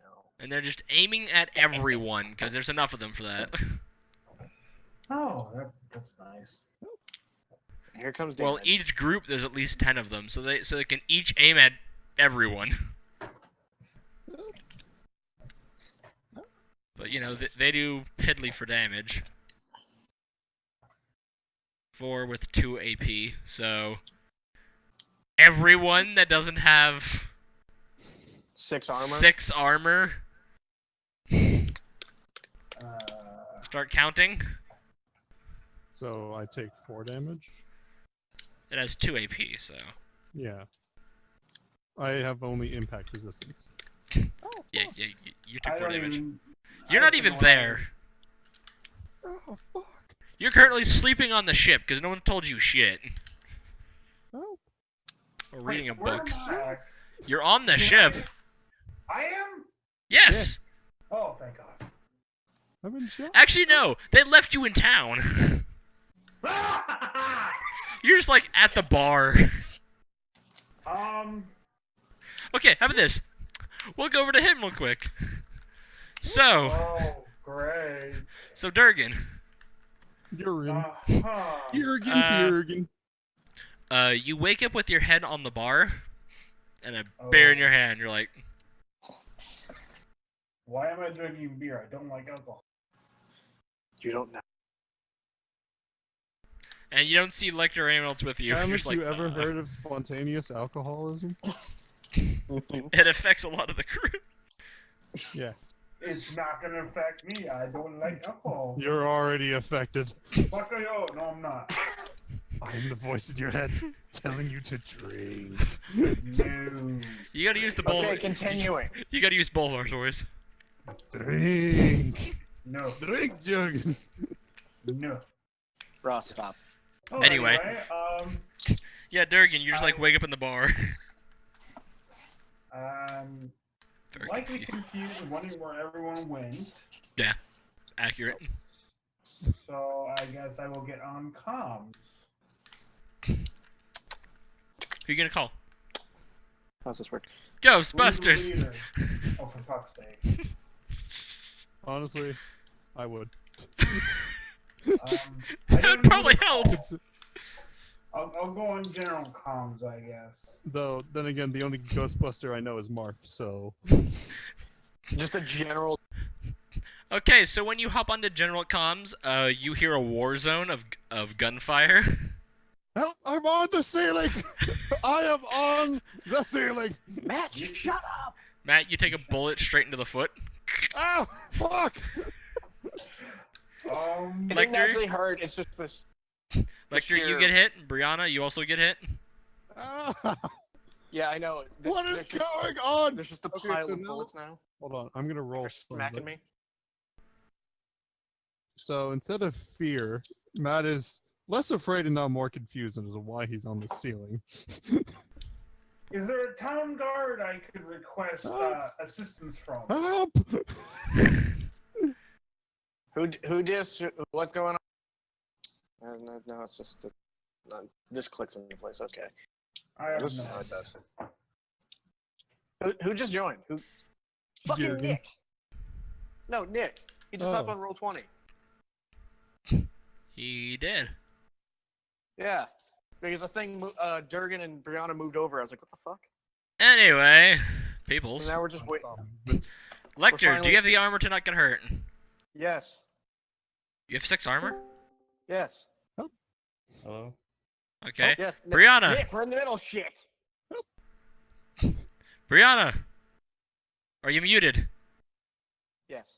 hell. And they're just aiming at everyone because there's enough of them for that. Oh, that's nice. Here comes Well, damage. each group there's at least 10 of them, so they can each aim at everyone. But you know they do piddly for damage. 4 with 2 AP, so everyone that doesn't have 6 armor. 6 armor, Uh, start counting. So I take 4 damage. It has 2 AP, so Yeah. I have only impact resistance. yeah, you took I 4 don't damage. even. You're I not don't even know there. Oh fuck. You're currently sleeping on the ship because no one told you shit. Oh. Or Wait, reading a where book. am I? You're on the ship. I am. Yes. Oh, thank God. I've been shot. Actually, no. They left you in town. You're just like at the bar. Okay, how about this? We'll go over to him real quick. So, Oh, great. Durgan, Jurgen. Uh-huh. Jurgen. you wake up with your head on the bar and a beer in your hand. You're like, Why am I drinking beer? I don't like alcohol. You don't know. and you don't see Lecter or anyone else with you. You're Haven't just like, you ever heard of spontaneous alcoholism? It affects a lot of the crew. Yeah. It's not gonna affect me. I don't like alcohol. You're already affected. Fuck you. No, I'm not. I'm the voice in your head telling you to drink. No. You gotta use the bowl. Okay, continuing. You gotta use Bulwar's. Drink. No. Drink, Jurgen. No. Ross, stop. Oh, Anyway. Yeah, Durgan, you just like wake up in the bar. Very Likely confused. confused and wondering where everyone went. Accurate. So I guess I will get on comms. Who you gonna call? How's this work? Who's the Ghostbusters. leader? Oh, for fuck's sake. Honestly, I would. That I would don't know probably who to help. call. It's, I'll go on general comms, I guess. though, then again, the only Ghostbuster I know is Mark, so. Just a general. Okay, so when you hop onto general comms, you hear a war zone of gunfire. Help! I'm on the ceiling! I am on the ceiling! Matt, shut up! Matt, you take a bullet straight into the foot. Ow! Fuck! It Lecter? didn't actually hurt. It's just this. Lecter, you sheer- get hit. Brianna, you also get hit. Ow! Yeah, I know. What is There's just- going on? There's just a Okay, pile so of now- bullets now. Hold on, I'm gonna roll. They're smacking me. So instead of fear, Matt is less afraid and now more confused as to why he's on the ceiling. Is there a town guard I could request assistance from? Help! Who dis? What's going on? No, it's just this clicks into place. Okay. I have This is no how it idea. does. Who just joined? Who? Fucking Jurgen. Nick. No, Nick. He just hopped Oh. on roll 20. He did. Yeah. Because the thing, Durgan and Brianna moved over. I was like, what the fuck? Anyway, peoples. So now we're just waiting. Lecter, do finally- you have the armor to not get hurt? Yes. You have 6 armor? Yes. Hello? Okay. Yes. Brianna. Nick, we're in the middle. Shit. Brianna! Are you muted? Yes.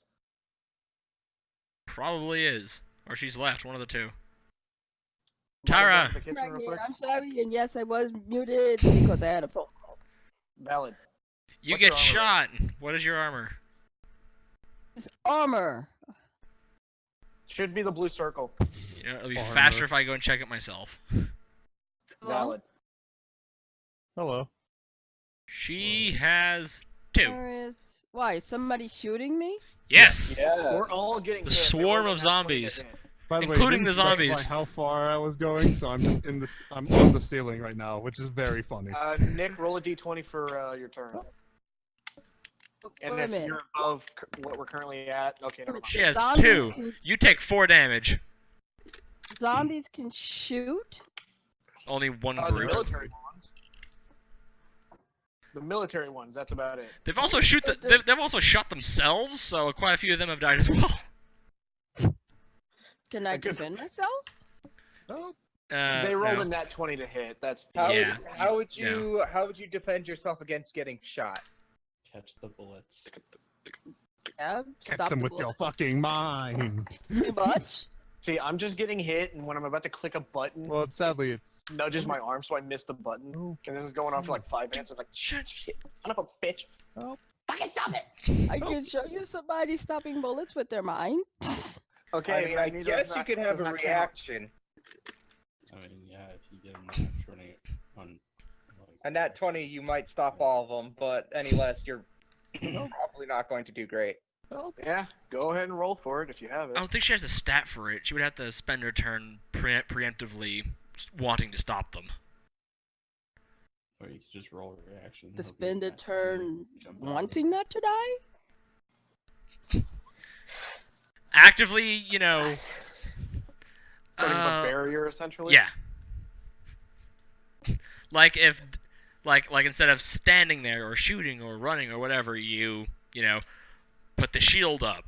Probably is. Or she's left, one of the two. Wanna Tara. go to the kitchen Right real here. quick? I'm sorry, and yes, I was muted because I had a phone call. Valid. You What's get your shot. What is your armor? It's armor. Should be the blue circle. You know, it'll be Armor. faster if I go and check it myself. Valid. Hello. She has 2. Where is Why? Is somebody shooting me? Yes. Yeah. We're all getting The hit. They swarm rolled of a nat 20 to zombies. hit. By the way, Including it didn't the specify zombies. how far I was going, so I'm just I'm on the ceiling right now, which is very funny. Nick, roll a d20 for your turn. And Wait a if minute. you're above what we're currently at, okay, never mind. She has Zombies 2. can- You take 4 damage. Zombies can shoot. Only one The group. military ones. The military ones. That's about it. They've also they've also shot themselves, so quite a few of them have died as well. Can I A good- defend myself? Oh, They rolled no. a nat 20 to hit. That's the Yeah. How would you defend yourself against getting shot? Catch the bullets. Yeah. catch stop them the with your bullet. fucking mind. Too much? See, I'm just getting hit, and when I'm about to click a button, Well, sadly, it's nudges my arm, so I miss the button. oh, And this is going on for like 5 minutes. I'm like, shit, son of a bitch. Oh. Fucking stop it! I can show you somebody stopping bullets with their mind. Okay, I mean, I Magneto guess does you not- could have does a not count. reaction. I mean, yeah, if you get them not turning it on. Like, And that 20, you might stop all of them, but any less, you're probably not going to do great. Yeah, go ahead and roll for it if you have it. I don't think she has a stat for it. She would have to spend her turn preemptively wanting to stop them. Or you could just roll a reaction. To hope you spend a get that turn jump out. wanting not to die? Actively, you know. Setting up a barrier, essentially. Yeah. Like if, like instead of standing there or shooting or running or whatever, you know, put the shield up,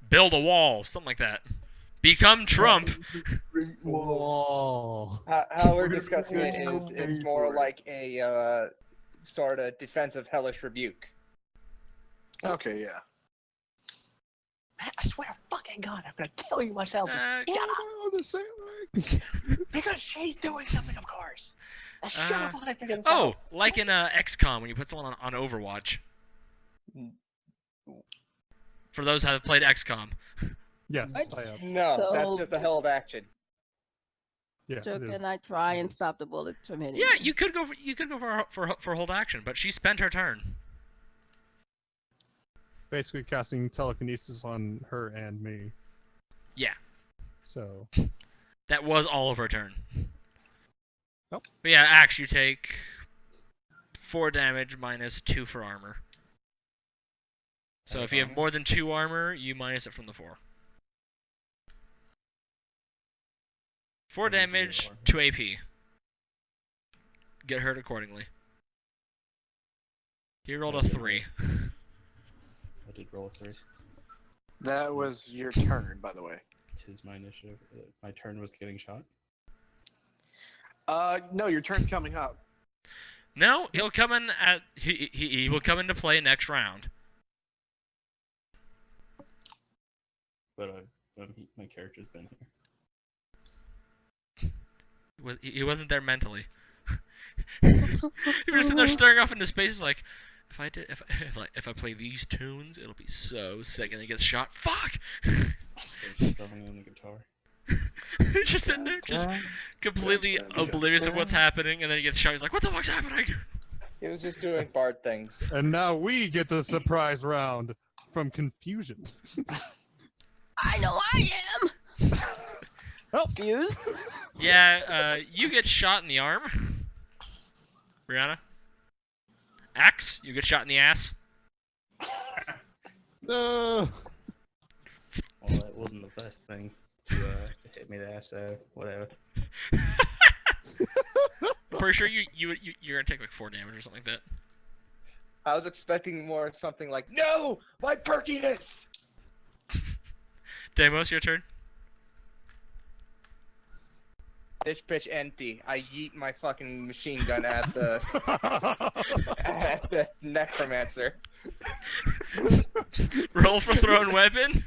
build a wall, something like that. Become Trump. whoa. How we're We're gonna discussing it all is it's pay more for it. like a sort of defensive hellish rebuke. Okay, yeah. I swear to fucking God, I'm gonna kill you myself. Uh, Oh, the sailing. Because she's doing something, of course. Shut up while I figure this oh, out. like in XCOM when you put someone on Overwatch. For those who have played XCOM. Yes, What? I have. No, that's So- just a hell of action. Yeah, So it is. can I try and stop the bullets from hitting Yeah, me? you could go for hold action, but she spent her turn. Basically casting telekinesis on her and me. Yeah. So, That was all of her turn. Nope. But yeah, Axe, you take 4 damage minus 2 for armor. So if you have more than 2 armor, you minus it from the 4. 4 That is damage, 0 armor. 2 AP. Get hurt accordingly. You rolled a Okay. 3. I did roll a 3. That was your turn, by the way. Tis my initiative. My turn was getting shot. No, your turn's coming up. No, he'll come in at he will come into play next round. But my character's been here. He wasn't there mentally. He was sitting there staring off into space, like, if I play these tunes, it'll be so sick. And he gets shot. Fuck! So strumming on the guitar. Just sitting there, just completely oblivious of what's happening, and then he gets shot. He's like, "What the fuck's happening?" He was just doing bard things. and now we get the surprise round from Confusion. I know I am! Oh. Fused? Yeah, you get shot in the arm. Brianna. Axe, you get shot in the ass. No. Well, that wasn't the best thing to hit me the ass. Whatever. Pretty sure you're gonna take like 4 damage or something like that. I was expecting more something like, no, my perkiness! Demos, your turn. This bitch empty. I yeet my fucking machine gun at the at the necromancer. Roll for thrown weapon.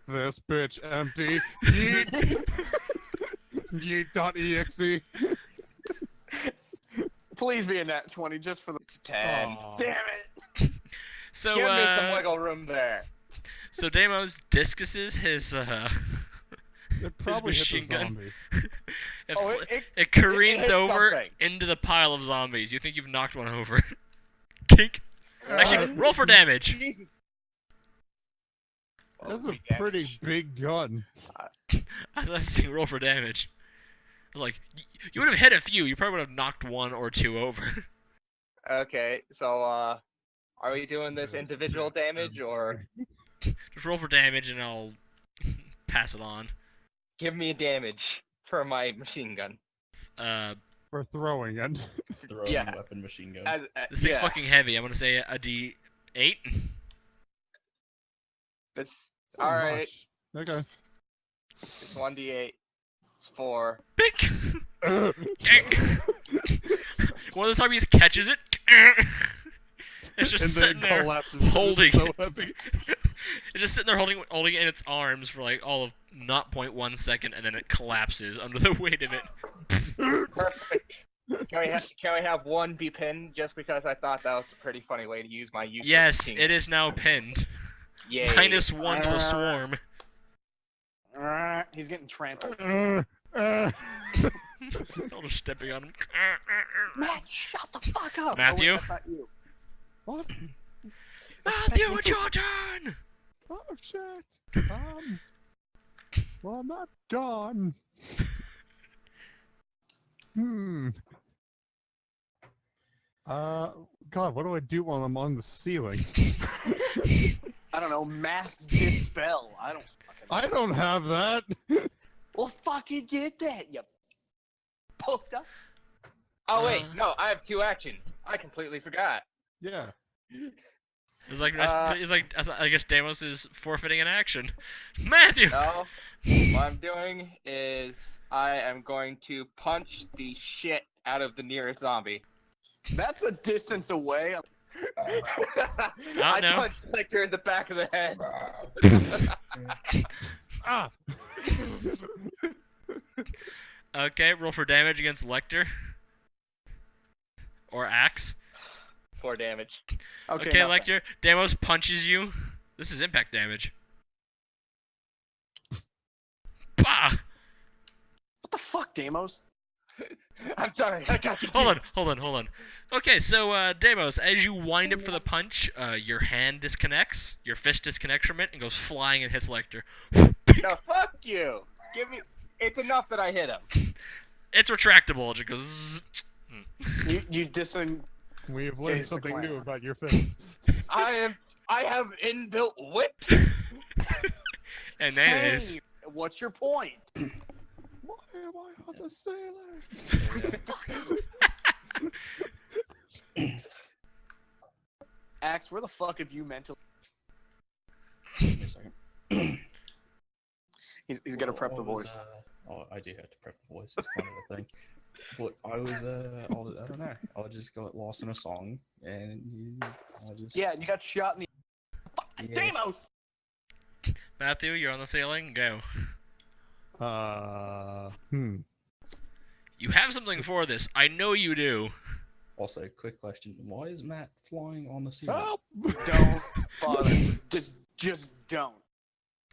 This bitch empty. Yeet. Yeet.exe. Please be a nat 20 just for the. 10. Aw. Damn it! So Give me some wiggle room there. so Demos discuses his It probably hits a machine gun. zombie. it, Oh, it careens hits over something. into the pile of zombies. You think you've knocked one over. Kink. Actually, roll for damage. Jesus. That's Oh, a pretty big gun. I was saying roll for damage. I was like, you would have hit a few. You probably would have knocked one or two over. Okay, so are we doing this individual damage or Just roll for damage and I'll pass it on. give me a damage for my machine gun? For throwing it. Throwing Yeah. weapon machine gun. This thing's yeah. fucking heavy. I'm gonna say a D8. It's So all right. much. Okay. It's 1d8. It's 4. Big. One of the time he just catches it. It's just And sitting then there collapses. 'cause holding it's so it. heavy. It's just sitting there holding it in its arms for like all of 0.1 second, and then it collapses under the weight of it. Perfect. Can we have one be pinned just because I thought that was a pretty funny way to use my useless Yes, machine it gun. is now pinned. Yay. -1 to the swarm. He's getting trampled. All just stepping on him. Matt, shut the fuck up. Matthew? Oh, wait, that's not you. What? Matthew, it's your turn! Oh shit. Well, I'm not gone. God, what do I do while I'm on the ceiling? I don't know. Mass dispel. I don't fucking. I don't have that. Well, fucking get that, you poked up. Oh wait, no, I have 2 actions. I completely forgot. Yeah. It's like, I guess Deimos is forfeiting an action. Matthew! No, what I'm doing is I am going to punch the shit out of the nearest zombie. That's a distance away. I no. punched Lecter in the back of the head. Ah. Okay, roll for damage against Lecter. Or Axe. 4 damage. Okay, nothing. Lecter, Deimos punches you. This is impact damage. Bah! What the fuck, Deimos? I'm sorry, I got confused. Hold on. Okay, so, Deimos, as you wind up for the punch, your hand disconnects, your fist disconnects from it, and goes flying and hits Lecter. No, fuck you. Give me. It's enough that I hit him. It's retractable, it just goes... zzz. You dissing. We have Change learned the something clan. new about your fist. I have inbuilt whips. And anyways, Say, what's your point? Why am I on the ceiling? Axe, where the fuck have you mentally? Give me a second. He's gonna prep the voice. I do have to prep the voice. It's kind of a thing. But I don't know. I just got lost in a song, and I just. Yeah, you got shot in the. Yeah. Deimos! Matthew, you're on the ceiling, go. You have something for this, I know you do. Also, quick question: why is Matt flying on the ceiling? Help! Don't bother. Just don't.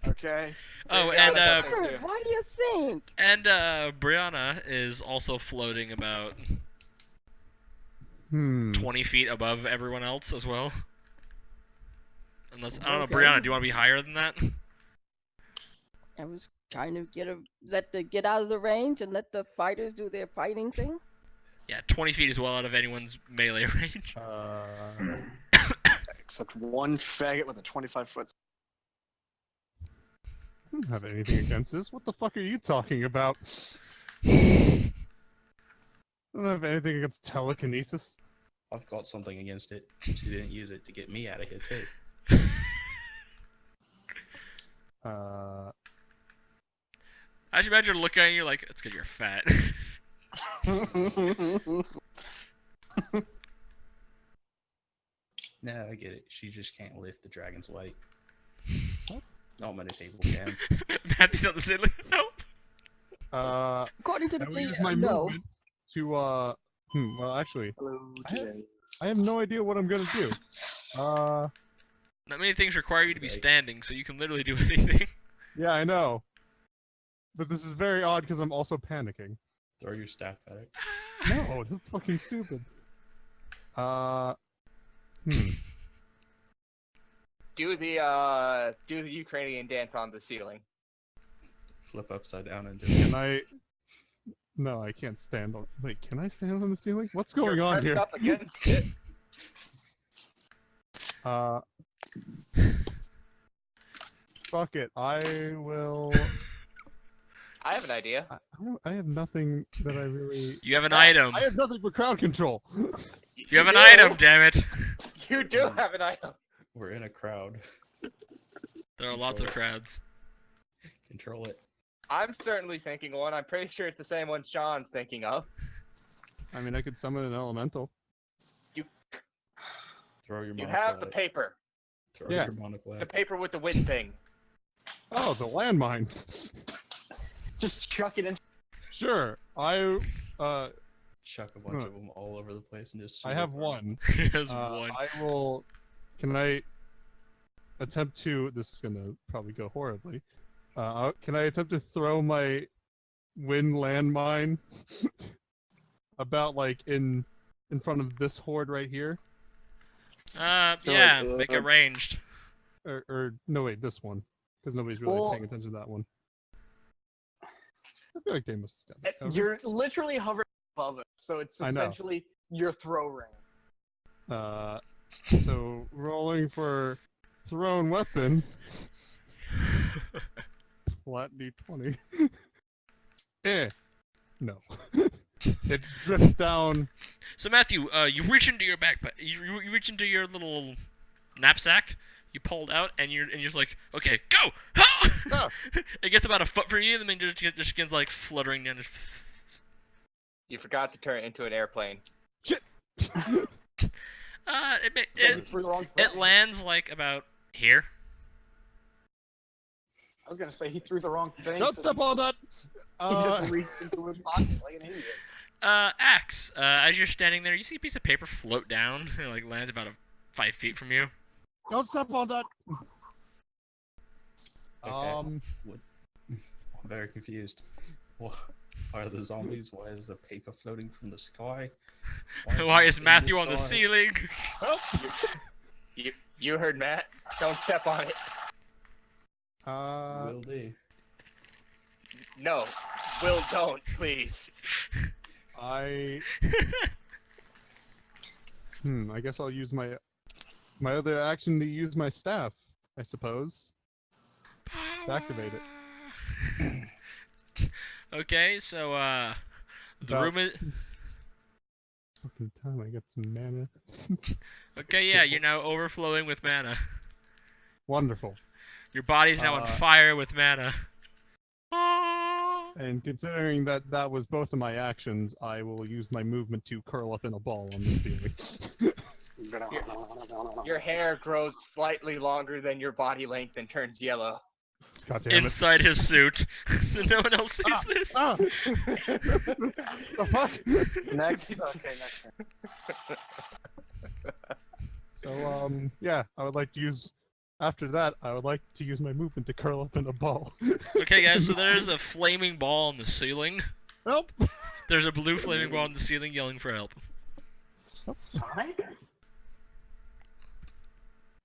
Okay? Oh, Yeah, and, that's what they do. What do you think? And Brianna is also floating about 20 feet above everyone else as well. Unless, I don't know, Okay. Brianna, do you want to be higher than that? I was trying to get out of the range and let the fighters do their fighting thing. Yeah, 20 feet is well out of anyone's melee range. Except one faggot with a 25-foot. I don't have anything against this. What the fuck are you talking about? I don't have anything against telekinesis. I've got something against it. She didn't use it to get me out of here too. I should imagine looking at you like, it's because you're fat. No, I get it. She just can't lift the dragon's weight. Not many people can. Matthew's on the ceiling. Help! According to the I will use GM, my no. movement to well actually Hello, I have no idea what I'm gonna do. Not many things require you to be standing, so you can literally do anything. Yeah, I know. But this is very odd because I'm also panicking. Throw your staff at it. No, that's fucking stupid. do the Ukrainian dance on the ceiling. Flip upside down and do Can I? No, I can't stand on. Wait, can I stand on the ceiling? What's going You're on pressed here? up against it. Fuck it. I will. I have an idea. I have nothing that I really. You have an item. I have nothing but crowd control. You have an do. item, damn it. You do have an item. We're in a crowd. There are lots of crowds. Control it. I'm certainly thinking one. I'm pretty sure it's the same one Sean's thinking of. I mean, I could summon an elemental. Throw your You monoflag. have the paper. Throw Yeah. your monoflag. The paper with the wind thing. Oh, the landmine. Just chuck it in. Sure. Chuck a bunch of them all over the place and just. I have one. He has one. I will. Can I attempt to? This is gonna probably go horribly. Can I attempt to throw my wind landmine about like in front of this horde right here? Yeah, make it ranged. Or no, wait, this one, because nobody's really Well- paying attention to that one. I feel like Deimos has got that covered. You're literally hovering above it, so it's I know. essentially your throw ring. So rolling for thrown weapon. Flat D20. No. It drifts down. So Matthew, you reach into your backpack. You reach into your little knapsack. You pull it out, and you're just like, okay, go! Ah! It gets about a foot from you, and then just begins like fluttering down. You forgot to turn it into an airplane. It So you threw the wrong thing. it lands like about here. I was gonna say he threw the wrong thing. Don't so step on that! He just reached into his pocket like an idiot. Axe. As you're standing there, you see a piece of paper float down. It like lands about 5 feet from you. Don't step on that! Okay. What? I'm very confused. What are the zombies? Why is the paper floating from the sky? Why is in Matthew on the sky? ceiling? You heard Matt. Don't step on it. Will do. No. Will don't, please. I guess I'll use my other action to use my staff, I suppose. To activate it. Okay, so the About- room is Fucking time I get some mana. okay. Yeah, you're now overflowing with mana. Wonderful. Your body's now on fire with mana. And considering that that was both of my actions, I will use my movement to curl up in a ball on the ceiling. Your hair grows slightly longer than your body length and turns yellow. God damn it. Inside his suit, so no one else sees this. Ah! The fuck? Next. Okay, next turn. So, yeah, I would like to use... After that, I would like to use my movement to curl up in a ball. Okay, guys, so there's a flaming ball on the ceiling. Help! There's a blue flaming ball on the ceiling yelling for help. Sonic?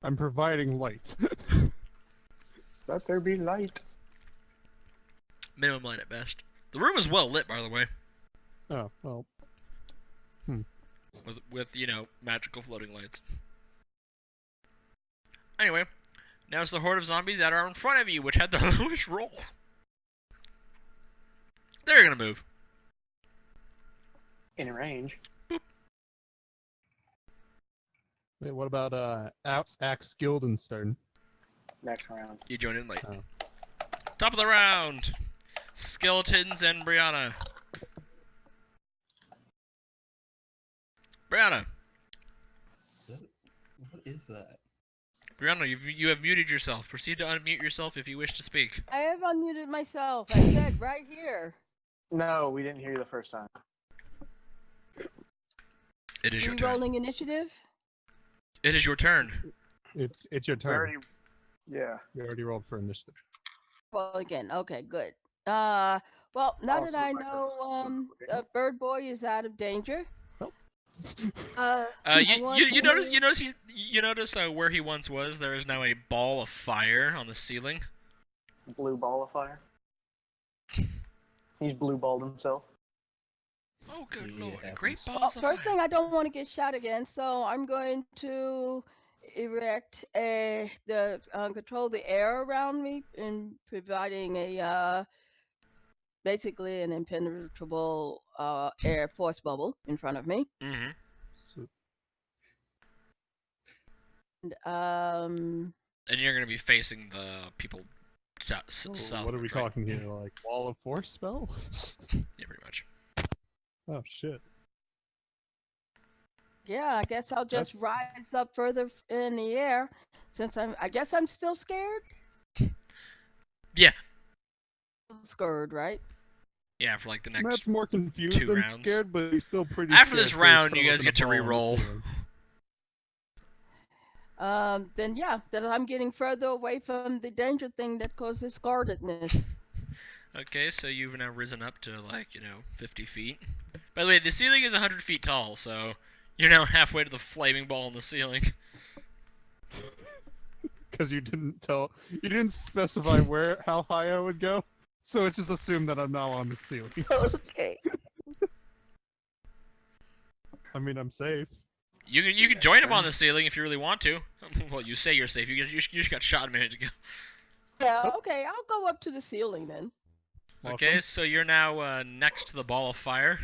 I'm providing light. Let there be light. Minimum light at best. The room is well lit, by the way, Oh, well. with you know, magical floating lights. Anyway, now it's the horde of zombies that are in front of you, which had the lowest roll. They're gonna move. In range. Wait, what about, Axe Guildenstern? Next round. You join in late. Oh. Top of the round. Skeletons and Brianna. Brianna. What is that? Brianna, you have muted yourself. Proceed to unmute yourself if you wish to speak. I have unmuted myself. I said right here. No, we didn't hear you the first time. It is your turn. Rolling initiative. It is your turn. It's your We turn. already. Yeah. You already rolled for initiative. Well, again. Okay, good. Well, now that Also I my know turn. Bird Boy is out of danger. Oh. You notice you notice where he once was, there is now a ball of fire on the ceiling? Blue ball of fire. He's blue balled himself. Oh, good Yeah, lord. it Great happens. balls of First fire. thing, I don't want to get shot again, so I'm going to erect control the air around me and providing a basically an impenetrable air force bubble in front of me. Mm-hmm. So, And And you're going to be facing the people south. what are we talking here? Like wall of force spell? Yeah, pretty much. Oh shit. yeah, I guess I'll just That's- rise up further in the air since I guess I'm still scared. Yeah. Scared, right? Yeah, for like the next. Matt's more confused 2 than rounds. scared, but he's still pretty After scared, this so he's round, curled you guys up in a get to ball on the re-roll. ceiling. Then yeah, then I'm getting further away from the danger thing that causes guardedness. Okay, so you've now risen up to, 50 feet. By the way, the ceiling is 100 feet tall, so you're now halfway to the flaming ball in the ceiling. Because you didn't specify how high I would go, so it's just assumed that I'm now on the ceiling. Okay. I mean, I'm safe. You can join him on the ceiling if you really want to. Well, you say you're safe. You just got shot a minute ago. Yeah, okay, I'll go up to the ceiling then. Okay, Welcome. so you're now next to the ball of fire.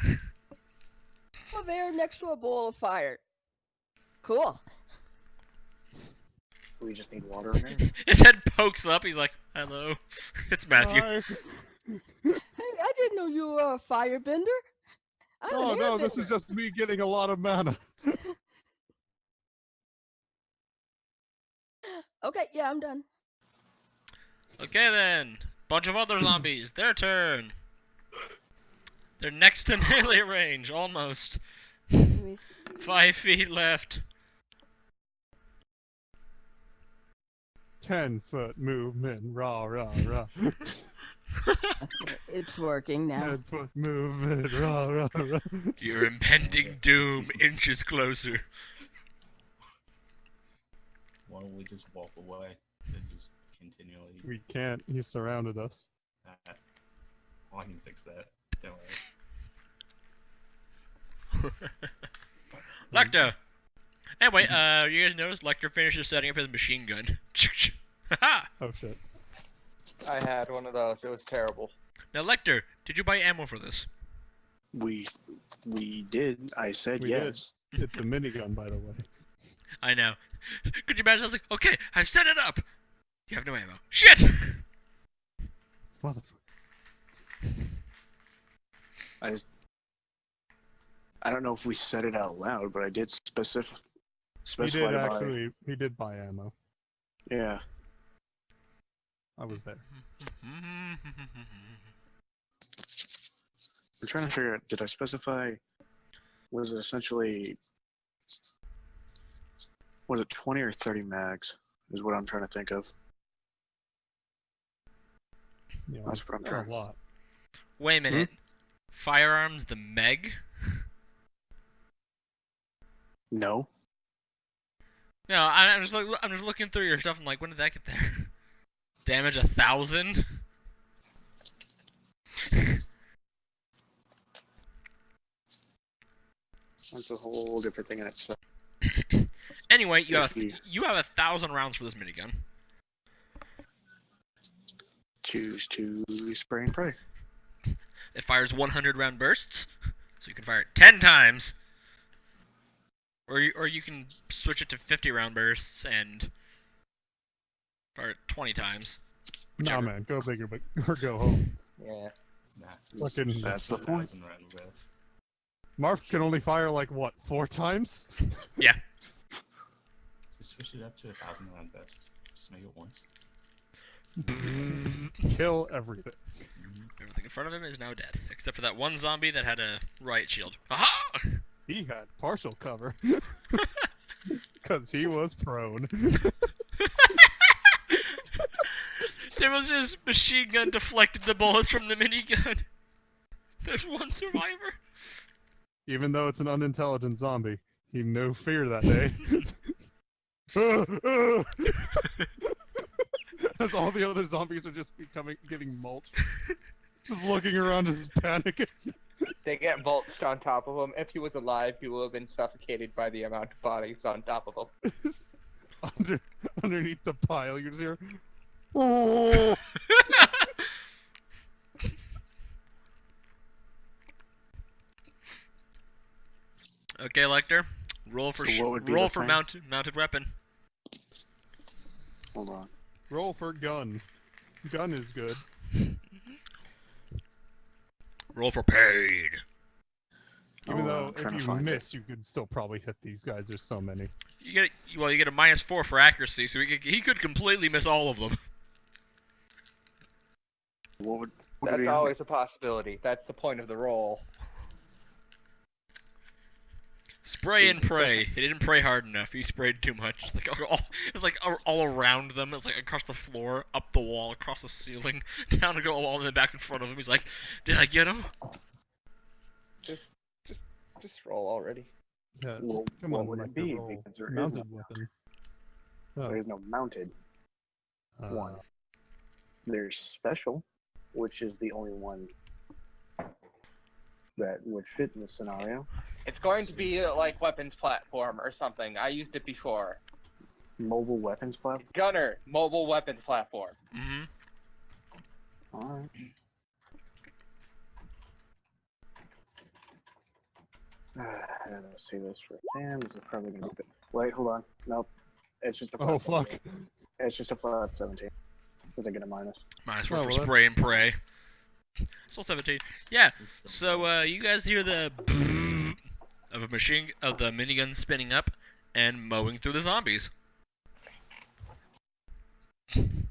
Over there next to a ball of fire. Cool. We just need water in there. His head pokes up. He's like, "Hello, it's Matthew." Hi. Hey, I didn't know you were a firebender. I'm Oh an no, this airbender. is just me getting a lot of mana. Okay, yeah, I'm done. Okay then, bunch of other zombies. Their turn. They're next to melee range, almost. Let me see. 5 feet left. 10-foot movement, rah rah rah. It's working now. 10-foot movement, rah rah rah. Your impending doom inches closer. Why don't we just walk away and just continually? We can't. He surrounded us. Well, I can fix that. Don't worry. Lecter. Anyway, you guys noticed Lecter finishes setting up his machine gun. Haha. Oh shit. I had one of those. It was terrible. Now, Lecter, did you buy ammo for this? We did. I said We yes. It's a minigun, by the way. I know. Could you imagine? I was like, okay, I've set it up. You have no ammo. Shit! Motherfucker. I don't know if we said it out loud, but I did specify. He did actually. He did buy ammo. Yeah. I was there. I'm trying to figure out. Did I specify? Was it essentially? Was it 20 or 30 mags? Is what I'm trying to think of. Yeah, That's what I'm a trying. lot. Wait a minute. Firearms, the Meg? No. No, I'm just looking through your stuff. I'm like, when did that get there? Damage 1,000. That's a whole different thing in itself. Anyway, you have Thank you. you have 1,000 rounds for this minigun. Choose to spray and pray. It fires 100 round bursts, so you can fire it 10 times. Or you can switch it to 50 round bursts and fire it 20 times. Nah, Whichever. man, go bigger, but or go home. Yeah. Nah, Fucking- That's the point. 1,000 round vest. Marv can only fire like what, 4 times? Just switch it up to 1,000 round vest. Just make it once. Kill everything. Everything in front of him is now dead, except for that one zombie that had a riot shield. Aha! He had partial cover. Because he was prone. There was his machine gun deflected the bullets from the minigun. There's one survivor. Even though it's an unintelligent zombie, he no fear that day. As all the other zombies are just getting mulched. Just looking around, just panicking. They get mulched on top of him. If he was alive, he would have been suffocated by the amount of bodies on top of him. Underneath the pile, you're just here. Oh! Okay, Lecter. Roll for So what would be roll the for thing? mounted weapon. Hold on. Roll for gun. Gun is good. Roll for paid. Even Oh, though I'm trying to if you find it. miss, you could still probably hit these guys. There's so many. You get you get a -4 for accuracy, so he could completely miss all of them. What would That's be always a possibility. That's the point of the roll. Spray and pray. He didn't pray hard enough. He sprayed too much. It's like all around them. It's like across the floor, up the wall, across the ceiling, down to go all in the back in front of him. He's like, "Did I get him?" Just roll already. Yeah. Well, Come what on, would Lecter, it be? roll. Because there is Mounted no weapon. Oh, There's no mounted one. There's special, which is the only one that would fit in the scenario. It's going to be like weapons platform or something. I used it before. Mobile weapons platform. Gunner, mobile weapons platform. Mm-hmm. Alright. Let's see this for damn. This is probably gonna be. Wait, hold on. Nope. It's just a. Oh flat fuck. 17. It's just a flat 17. Does I get a minus? -4 Oh, for well, that's- spray and pray. Still 17. Yeah. So you guys hear the of a machine of the minigun spinning up and mowing through the zombies. Can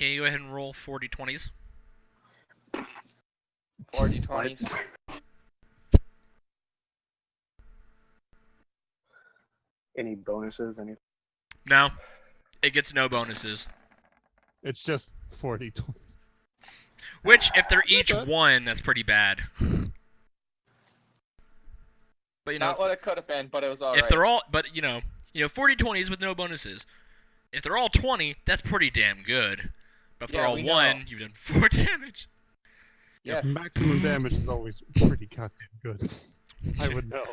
you go ahead and roll 40 20s? 40 20. Any bonuses? Anything? No, it gets no bonuses. It's just 40 20s. Which, if they're each bad. 1, that's pretty bad. But you know, Not what it could have been, but it was alright. if they're all, but you know, 40 20s with no bonuses. If they're all 20, that's pretty damn good. But if they're Yeah, all we 1, know. you've done 4 damage. Yeah. Maximum damage is always pretty goddamn good. I would know.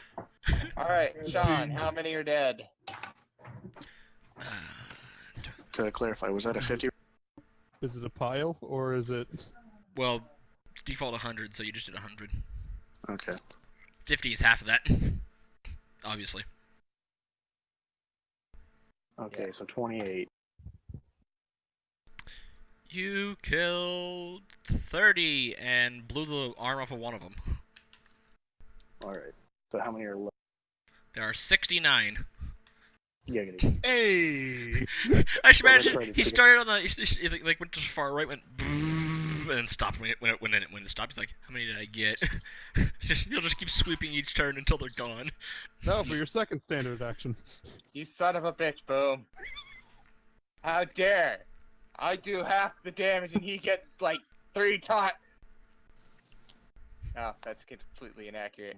Alright, Sean, how many are dead? To clarify, was that a 50? Is it a pile or is it? Well, it's default 100, so you just did 100. Okay. 50 is half of that. Obviously. Okay, so 28. You killed 30 and blew the arm off of one of them. Alright. So how many are left? There are 69. Giggity. Hey! I should Well, that's imagine right, it's he like- started on the he like went to the far right, went and then stopped when it stopped. He's like, how many did I get? He'll just keep sweeping each turn until they're gone. Now for your second standard action. You son of a bitch, Boom. How dare! I do half the damage and he gets like 3 times. Oh, that's completely inaccurate.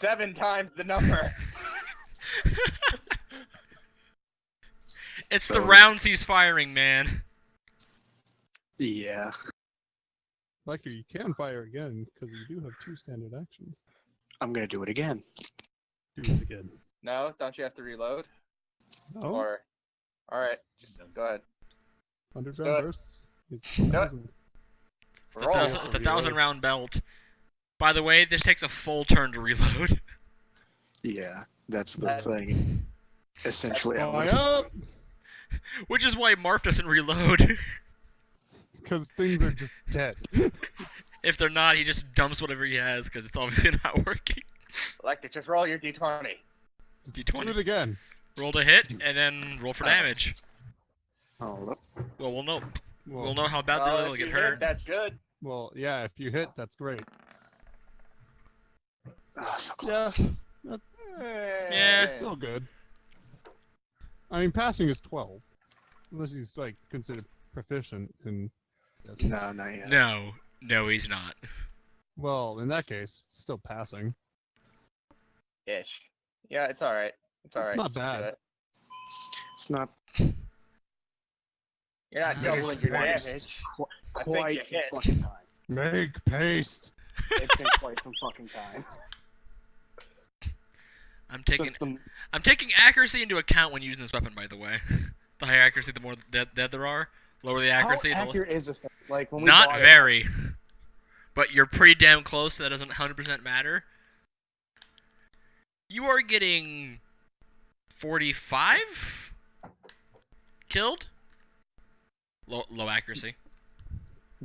7 times the number. It's the So- rounds he's firing, man. Yeah. Like you can fire again because you do have 2 standard actions. I'm gonna do it again. Do it again. No, don't you have to reload? No. Or, alright, just go ahead. Underground Do it. bursts. Is Do it. 1,000. It's a Roll. 1,000 round belt. By the way, this takes a full turn to reload. Yeah, that's the That- thing. Essentially, I'm Fire looking- up! Which is why Marf doesn't reload. Because things are just dead. If they're not, he just dumps whatever he has because it's obviously not working. Like to just roll your d20. Just D20. do it again. Roll to hit and then roll for damage. Hold up. Well, we'll know. Well, We'll know how bad Well, they'll if get you hurt. hit, that's good. well, yeah, if you hit, that's great. Oh, so close. Yeah, Yeah. it's still good. I mean, passing is 12. Unless he's, like, considered proficient in... No, not yet. No, he's not. Well, in that case, it's still passing. Ish. Yeah, it's alright. It's alright. not bad. It's not You're not doubling your Twice. damage. quite you some hit. fucking time. Make paste. It's been quite some fucking time. I'm taking Since the, I'm taking accuracy into account when using this weapon, by the way. The higher accuracy, the more dead there are. Lower the accuracy, how the accurate is this thing? Like when we not bought very. But you're pretty damn close, so that doesn't 100% matter. You are getting 45 killed. Low accuracy.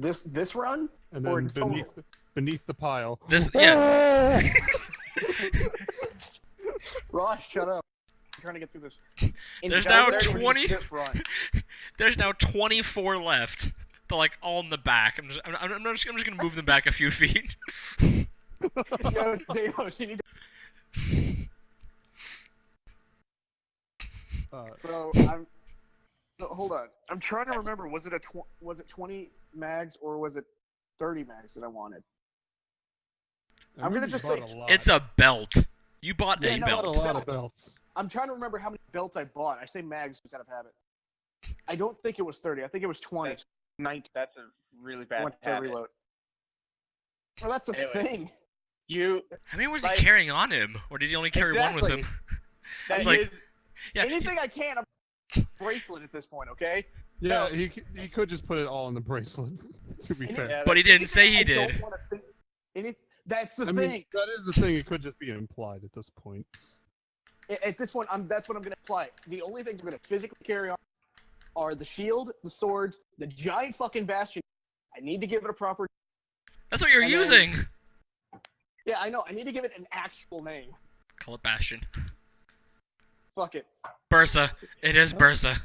it, this run, And Or then total. beneath the pile. This yeah. Ross, shut up. I'm trying to get through this. There's Intel now 30 20 This run. There's now 24 left. They're like all in the back. I'm just gonna move them back a few feet. Yo, Deimos, you need to. So hold on. I'm trying to remember. Was it 20 mags or was it 30 mags that I wanted? I'm gonna just say It's a belt. You bought Yeah, a no, Not a belt. lot of belts. I'm trying to remember how many belts I bought. I say mags just out of habit. I don't think it was 30. I think it was 20. 19. That's a really bad Went to habit. reload. Well, that's a Anyway. thing. You How many was Like- he carrying on him, or did he only carry one with him? that like- is- Yeah, Anything I can. I'm bracelet at this point. Okay. Yeah, he could just put it all in the bracelet. To be Any- fair. yeah, but he didn't say he I did. don't wanna think- That's the I thing. mean, that is the thing. It could just be implied at this point. At this point, that's what I'm going to apply. The only things I'm going to physically carry on are the shield, the swords, the giant fucking bastion. I need to give it a proper. That's what you're And then- using. Yeah, I know. I need to give it an actual name. Call it Bastion. Fuck it. Bursa. It is Bursa.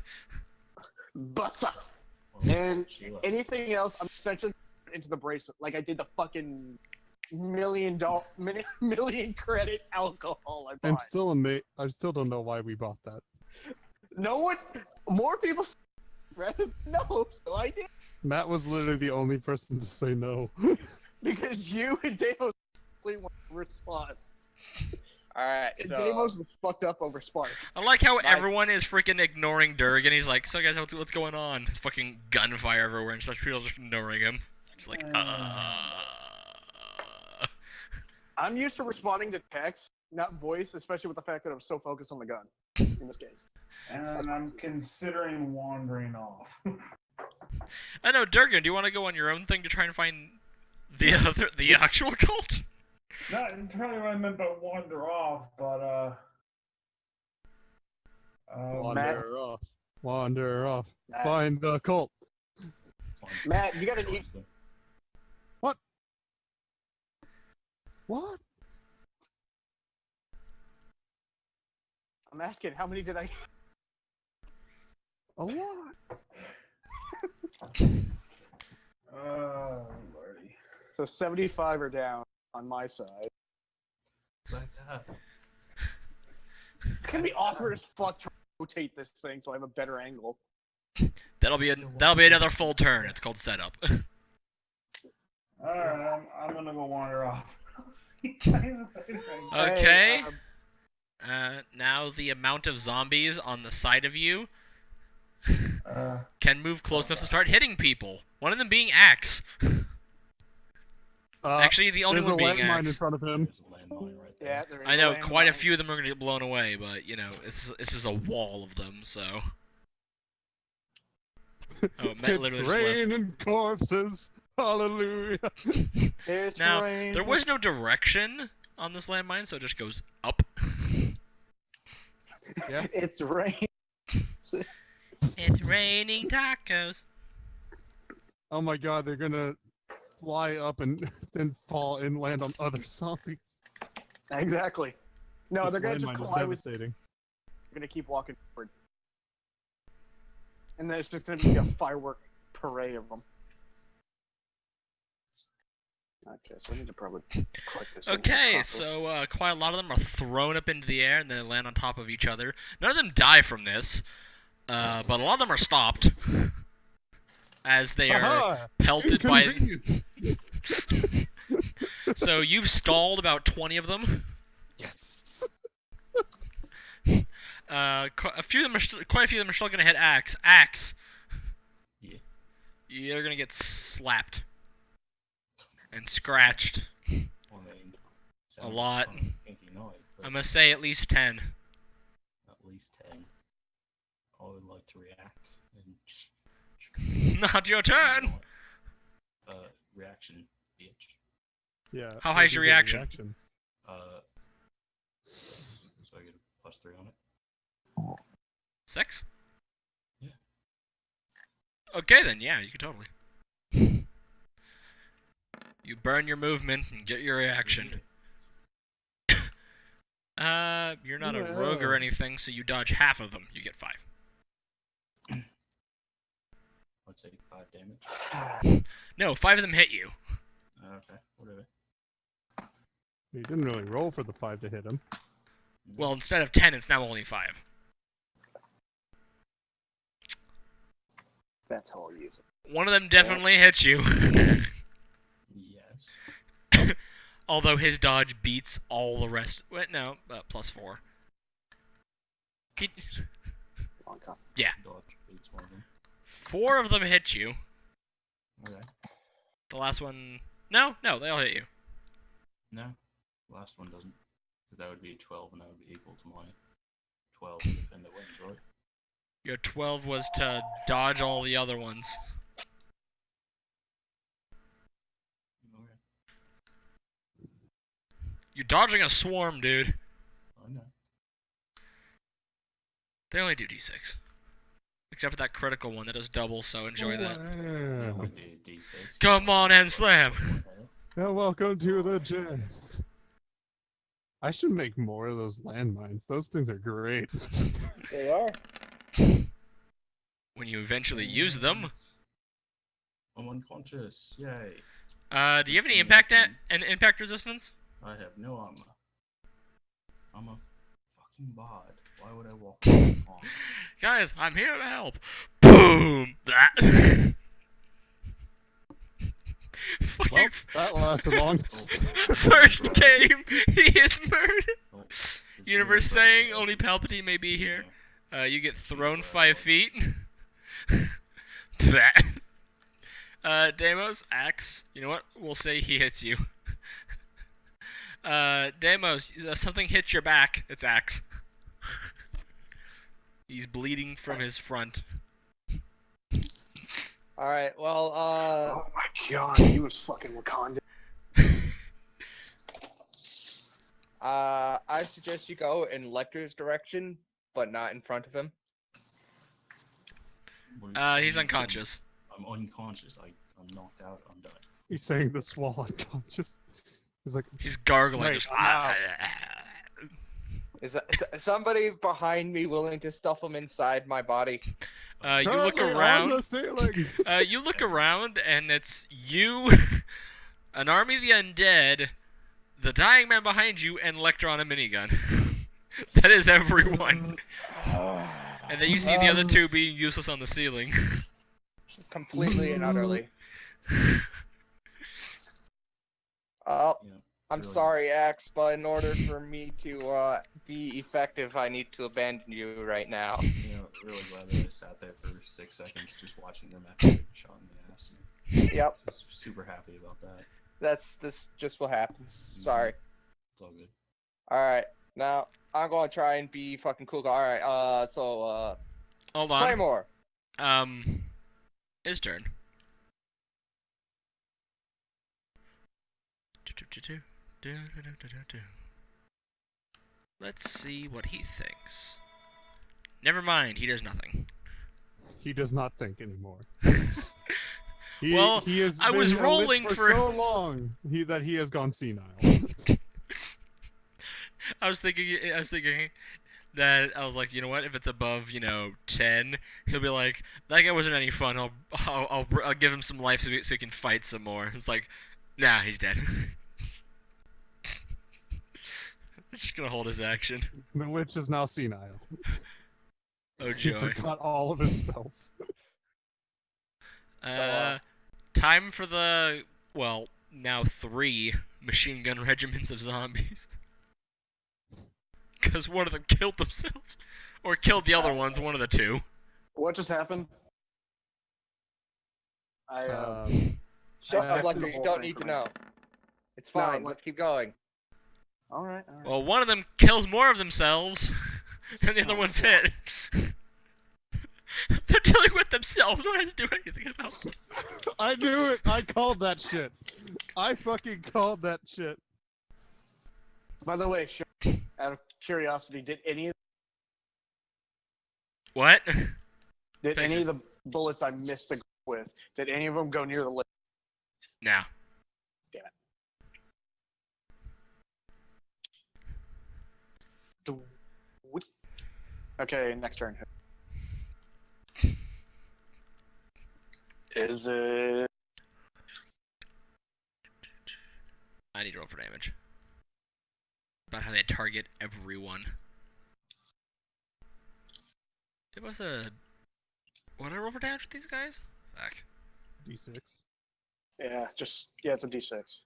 Bussa. And anything else, I'm essentially into the bracelet, like I did the fucking million credit alcohol I I'm bought. still amazed. I still don't know why we bought that. No one, more people rather than no, so I did. Matt was literally the only person to say no. Because you and Deimos really want to respond. Alright, And so Deimos was fucked up over Spark. I like how Nice. everyone is freaking ignoring Durg, and he's like, "So guys, what's going on?" Fucking gunfire everywhere, and such people just ignoring him. It's like, I'm used to responding to text, not voice, especially with the fact that I'm so focused on the gun in this case. And I'm considering wandering off. I know, Durgan. Do you want to go on your own thing to try and find the actual cult? Not entirely what I meant by wander off, but Wander off. Wander off. Matt, Find the cult. Matt, you gotta eat. What? I'm asking, how many did I? A lot. lordy. So 75 are down on my side. It's gonna be awkward as fuck to rotate this thing so I have a better angle. That'll be another full turn. It's called setup. Alright, I'm gonna go wander off. Okay. Hey, Now the amount of zombies on the side of you uh, can move close enough to start hitting people. One of them being Axe. Actually, the only there's a one being landmine in Axe. front of him. There's a landmine right there. yeah, there is I know a quite a landmine. few of them are gonna get blown away, but you know, this is a wall of them. So. Oh, Matt It's literally just left. raining corpses. Hallelujah. It's Now, raining. there was no direction on this landmine, so it just goes up. Yeah. It's raining. It's raining tacos. Oh my god, they're gonna fly up and then fall and land on other zombies. Exactly. No, This they're gonna just landmine is collide with. devastating. They're gonna keep walking forward. And then it's just gonna be a firework parade of them. Okay, so I need to probably click this. in here Okay, properly. so quite a lot of them are thrown up into the air and then land on top of each other. None of them die from this, but a lot of them are stopped as they are Aha! pelted by. Inconvenience. So you've stalled about 20 of them. Yes. quite a few of them are still gonna hit Axe. Axe. Yeah. You're gonna get slapped and scratched I mean, a lot. kind of kinky night, but I'm gonna say at least 10. at least 10. I would like to react and just Not your turn. Reaction, bitch. Yeah. How we high's can your get reaction? reactions. 6, so I get a +3 on it. 6? Yeah. Okay then, yeah, you can totally. You burn your movement and get your reaction. You're not a rogue or Yeah. anything, so you dodge half of them. You get 5. I'll take 5 damage. No, 5 of them hit you. Okay, whatever. You didn't really roll for the 5 to hit him. Well, instead of 10, it's now only 5. That's how I'll use it. One of them definitely hits you. Yes. Although his dodge beats all the rest. Wait, no, +4. He... Long con. Dodge beats one of them. 4 of them hit you. Okay. The last one... No, they all hit you. No, last one doesn't. Because that would be a 12 and that would be equal to my 12 to defend the wins, right? Your 12 was to dodge all the other ones. Okay. You're dodging a swarm, dude. I know. They only do d6. Except for that critical one that does double, so enjoy that. That Wow. would be a D6. Come on and slam! And welcome to the gym. I should make more of those landmines. Those things are great. They are. When you eventually use them. I'm unconscious. Yay. Do you have any impact resistance? I have no armor. I'm a fucking bard. Why would I walk around on? Guys, I'm here to help. Boom! That. Well, that lasted long. First game, he is murdered. Oh, it's Universe really saying bad. only Palpatine may be here. You get thrown Yeah. 5 feet. Deimos, Axe. You know what? We'll say he hits you. Deimos, something hits your back. It's Axe. He's bleeding from his front. Alright, well, Oh my god, he was fucking Wakanda. I suggest you go in Lecter's direction, but not in front of him. What are you He's doing? unconscious. I'm unconscious. I'm knocked out. I'm done. He's saying this while unconscious. He's like, He's gargling. Right, Just, I'm Is somebody behind me willing to stuff him inside my body? you look "Currently on around. the ceiling." You look around, and it's you, an army of the undead, the dying man behind you, and Lecter on a minigun. That is everyone. And then you see the other two being useless on the ceiling. Completely and utterly. Oh, Yeah, I'm really. sorry, Axe, but in order for me to be effective, I need to abandon you right now. You know, really glad that I sat there for 6 seconds just watching them after getting shot in the ass. Yep, Just super happy about that. that's just what happens. Sorry. It's all good. Alright, now I'm gonna try and be fucking cool. Alright, so, Hold on. Claymore. His turn. Let's see what he thinks. Never mind, he does nothing. He does not think anymore. Well, he has I was been a lich rolling for- so long that he has gone senile. I was thinking that I was like, you know what? If it's above, 10, he'll be like, that guy wasn't any fun. I'll give him some life so he can fight some more. It's like, nah, he's dead. I'm just gonna hold his action. The lich is now senile. Oh He joy. forgot all of his spells. Time for the now 3 machine gun regiments of zombies. because one of them killed themselves. Or killed the other ones, one of the two. What just happened? I Shut I up, have Lecter. the You whole don't need to know. information. It's No, fine. what- Let's keep going. all right. Well, one of them kills more of themselves, and the other one's hit. They're dealing with themselves. Don't have to do anything about it. I knew it. I called that shit. I fucking called that shit. By the way, out of curiosity, did any of What? the bullets I missed the with, did any of them go near the lip? No. Okay, next turn. Is it? I need to roll for damage. About how they target everyone. It was a... What did I roll for damage with these guys? Fuck. D6. Yeah, it's a D6.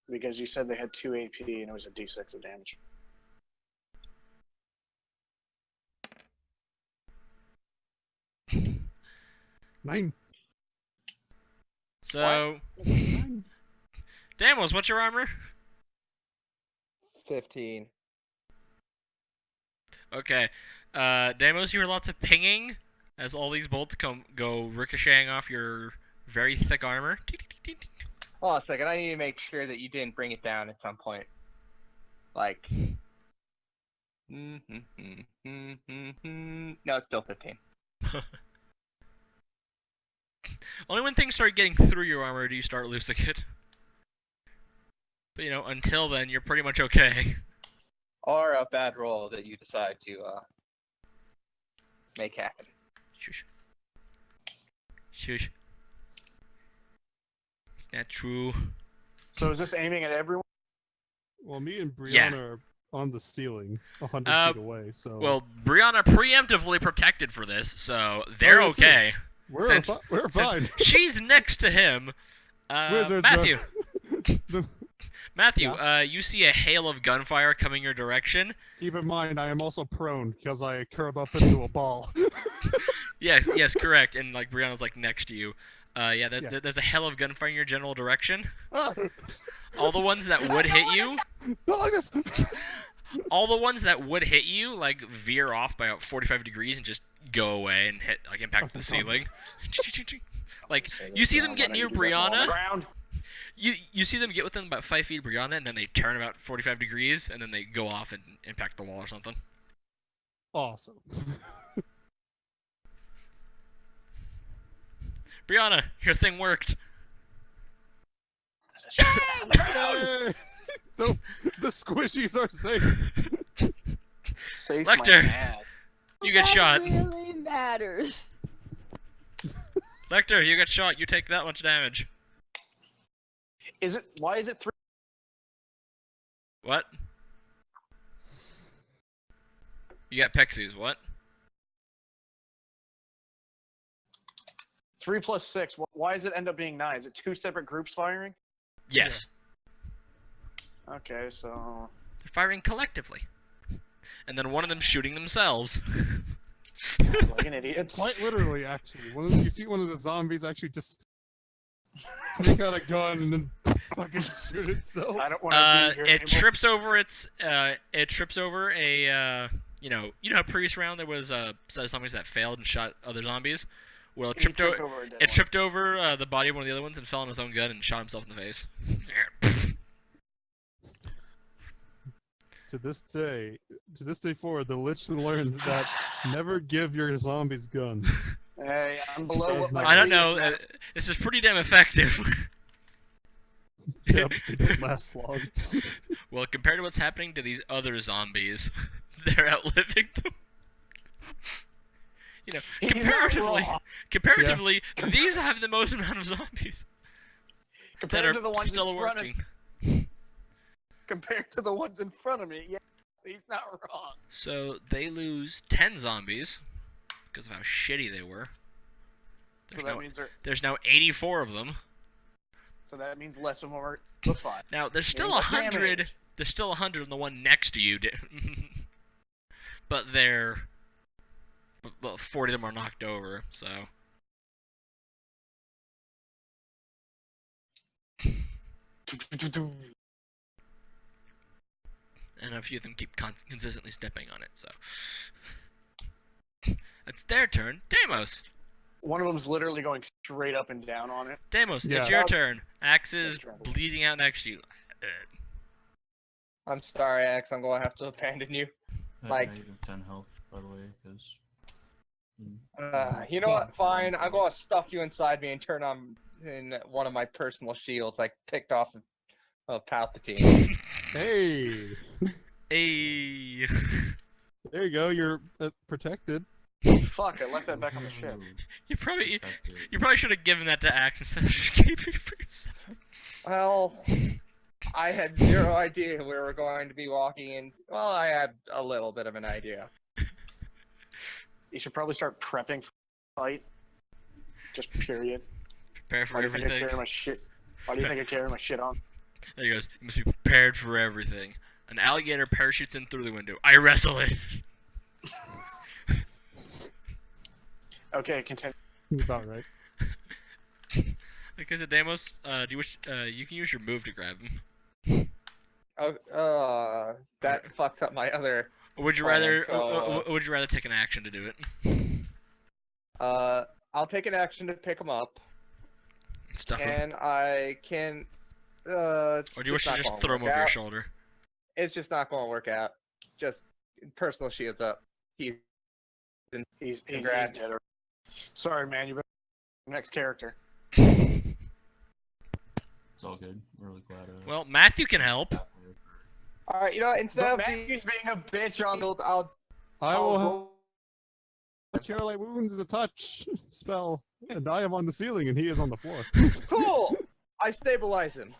Because you said they had 2 AP and it was a D6 of damage. Nine. So... Nine. Damos, what's your armor? 15. Okay. Damos, you hear lots of pinging as all these bolts go ricocheting off your very thick armor. Hold on a second. I need to make sure that you didn't bring it down at some point. Like... No, it's still 15. Only when things start getting through your armor do you start losing it. But, you know, until then, you're pretty much okay. Or a bad roll that you decide to make happen. Shush. Shush. It's not true. So is this aiming at everyone? Well, me and Brianna Yeah. are on the ceiling, 100 feet away. So Well, Brianna preemptively protected for this, so they're Oh, that's okay. we're since- we're Since fine. she's next to him. Wizards Matthew. The- Matthew, you see a hail of gunfire coming your direction. Keep in mind, I am also prone because I curve up into a ball. Yes, correct. And like Brianna's like next to you. Yeah. There's a hail of gunfire in your general direction. Ah! All the ones that would hit you, Not like this. all the ones that would hit you, like veer off by about 45 degrees and just go away and hit, like impact the ceiling. Like you see them get near Brianna. Ground. You see them get within about 5 feet of Brianna, and then they turn about 45 degrees, and then they go off and impact the wall or something. Awesome. Brianna, your thing worked. Yay! The squishies are safe. Safe Lecter. my ass. You get That shot. really matters. Lecter, you get shot. You take that much damage. Is it? Why is it 3? What? You got Pixies. What? 3 plus 6. Why does it end up being 9? Is it 2 separate groups firing? Yes. Okay, so They're firing collectively. And then one of them shooting themselves. like an idiot. Quite literally, actually. You see one of the zombies actually just take out a gun and then fucking shoot itself. I don't want to be here It anymore. trips over its. It trips over a. You know how previous round there was a set of zombies that failed and shot other zombies. Well, it He tripped over. over a dead It one. tripped over the body of one of the other ones and fell on his own gun and shot himself in the face. To this day forward, the Lich learned that never give your zombies guns. Hey, I'm below what my I don't previous know. max- This is pretty damn effective. Yep, they don't last long. Well, compared to what's happening to these other zombies, they're outliving them. You know, He's not wrong. comparatively, these have the most amount of zombies that Compared are to the ones still in front of working. compared to the ones in front of me, yeah, he's not wrong. So they lose 10 zombies because of how shitty they were. So that means There's now 84 of them. less of them are the 5. Now there's still less 100. damage. There's still 100 on the one next to you. but 40 of them are knocked over, so. And a few of them keep consistently stepping on it, so. It's their turn. Deimos! One of them's literally going straight up and down on it. Deimos, Yeah. it's your turn. Axe is Trouble. bleeding out next to you. I'm sorry, Axe. I'm gonna have to abandon you. Like- negative 10 health, by the way, because. You know what? Fine. I'm gonna stuff you inside me and turn on in one of my personal shields I picked off of Palpatine. Hey, Hey! there you go. You're protected. Fuck, I left that back on the ship. You probably should have given that to Axe instead of just keeping it for yourself. Well, I had zero idea we were going to be walking in. Well, I had a little bit of an idea. You should probably start prepping for the fight. Just period. Prepare for Why do you think I everything. carry my shit? Why do you think I carry my shit on? There he goes. You must be prepared for everything. An alligator parachutes in through the window. I wrestle it. Okay, continue. About right. Like I said, Deimos, do you wish? You can use your move to grab him. Oh, that fucks up my other. Or would you Fine, rather? so, would you rather take an action to do it? I'll take an action to pick him up, Stuff him. and I can. Or do you wish to just throw him over your shoulder? It's just not going to work out. Just personal shields up. He's Congrats. dead. Sorry, man. You better next character. It's all good. We're really glad. Well, Matthew can help. All right, you know what, instead of Matthew's being a bitch on the. shield, I'll. I I'll will go- have Cure Light Wounds is a touch spell, and I am on the ceiling and he is on the floor. Cool. I stabilize him.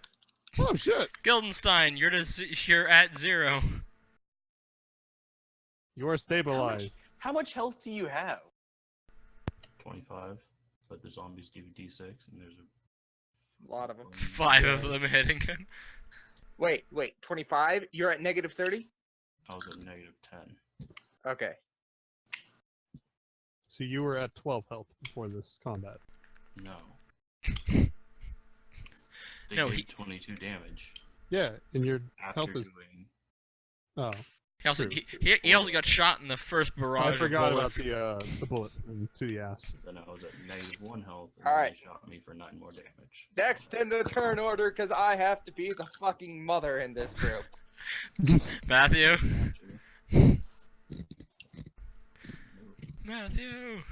Oh shit! Gildenstein, you're at 0. You are stabilized. How much health do you have? 25, but the zombies do D6, and there's A lot of them. 5 of them hitting him. Wait, 25? You're at negative 30? I was at negative 10. Okay. So you were at 12 health before this combat. No. They No, did he- 22 damage Yeah, and your after health is. doing. Oh, He also True. he also got shot in the first barrage. I forgot of about bullets. the bullet to the ass. Then I was at negative 1 health, and Alright. they shot me for 9 more damage. Next in the turn order, because I have to be the fucking mother in this group. Matthew. After. Matthew.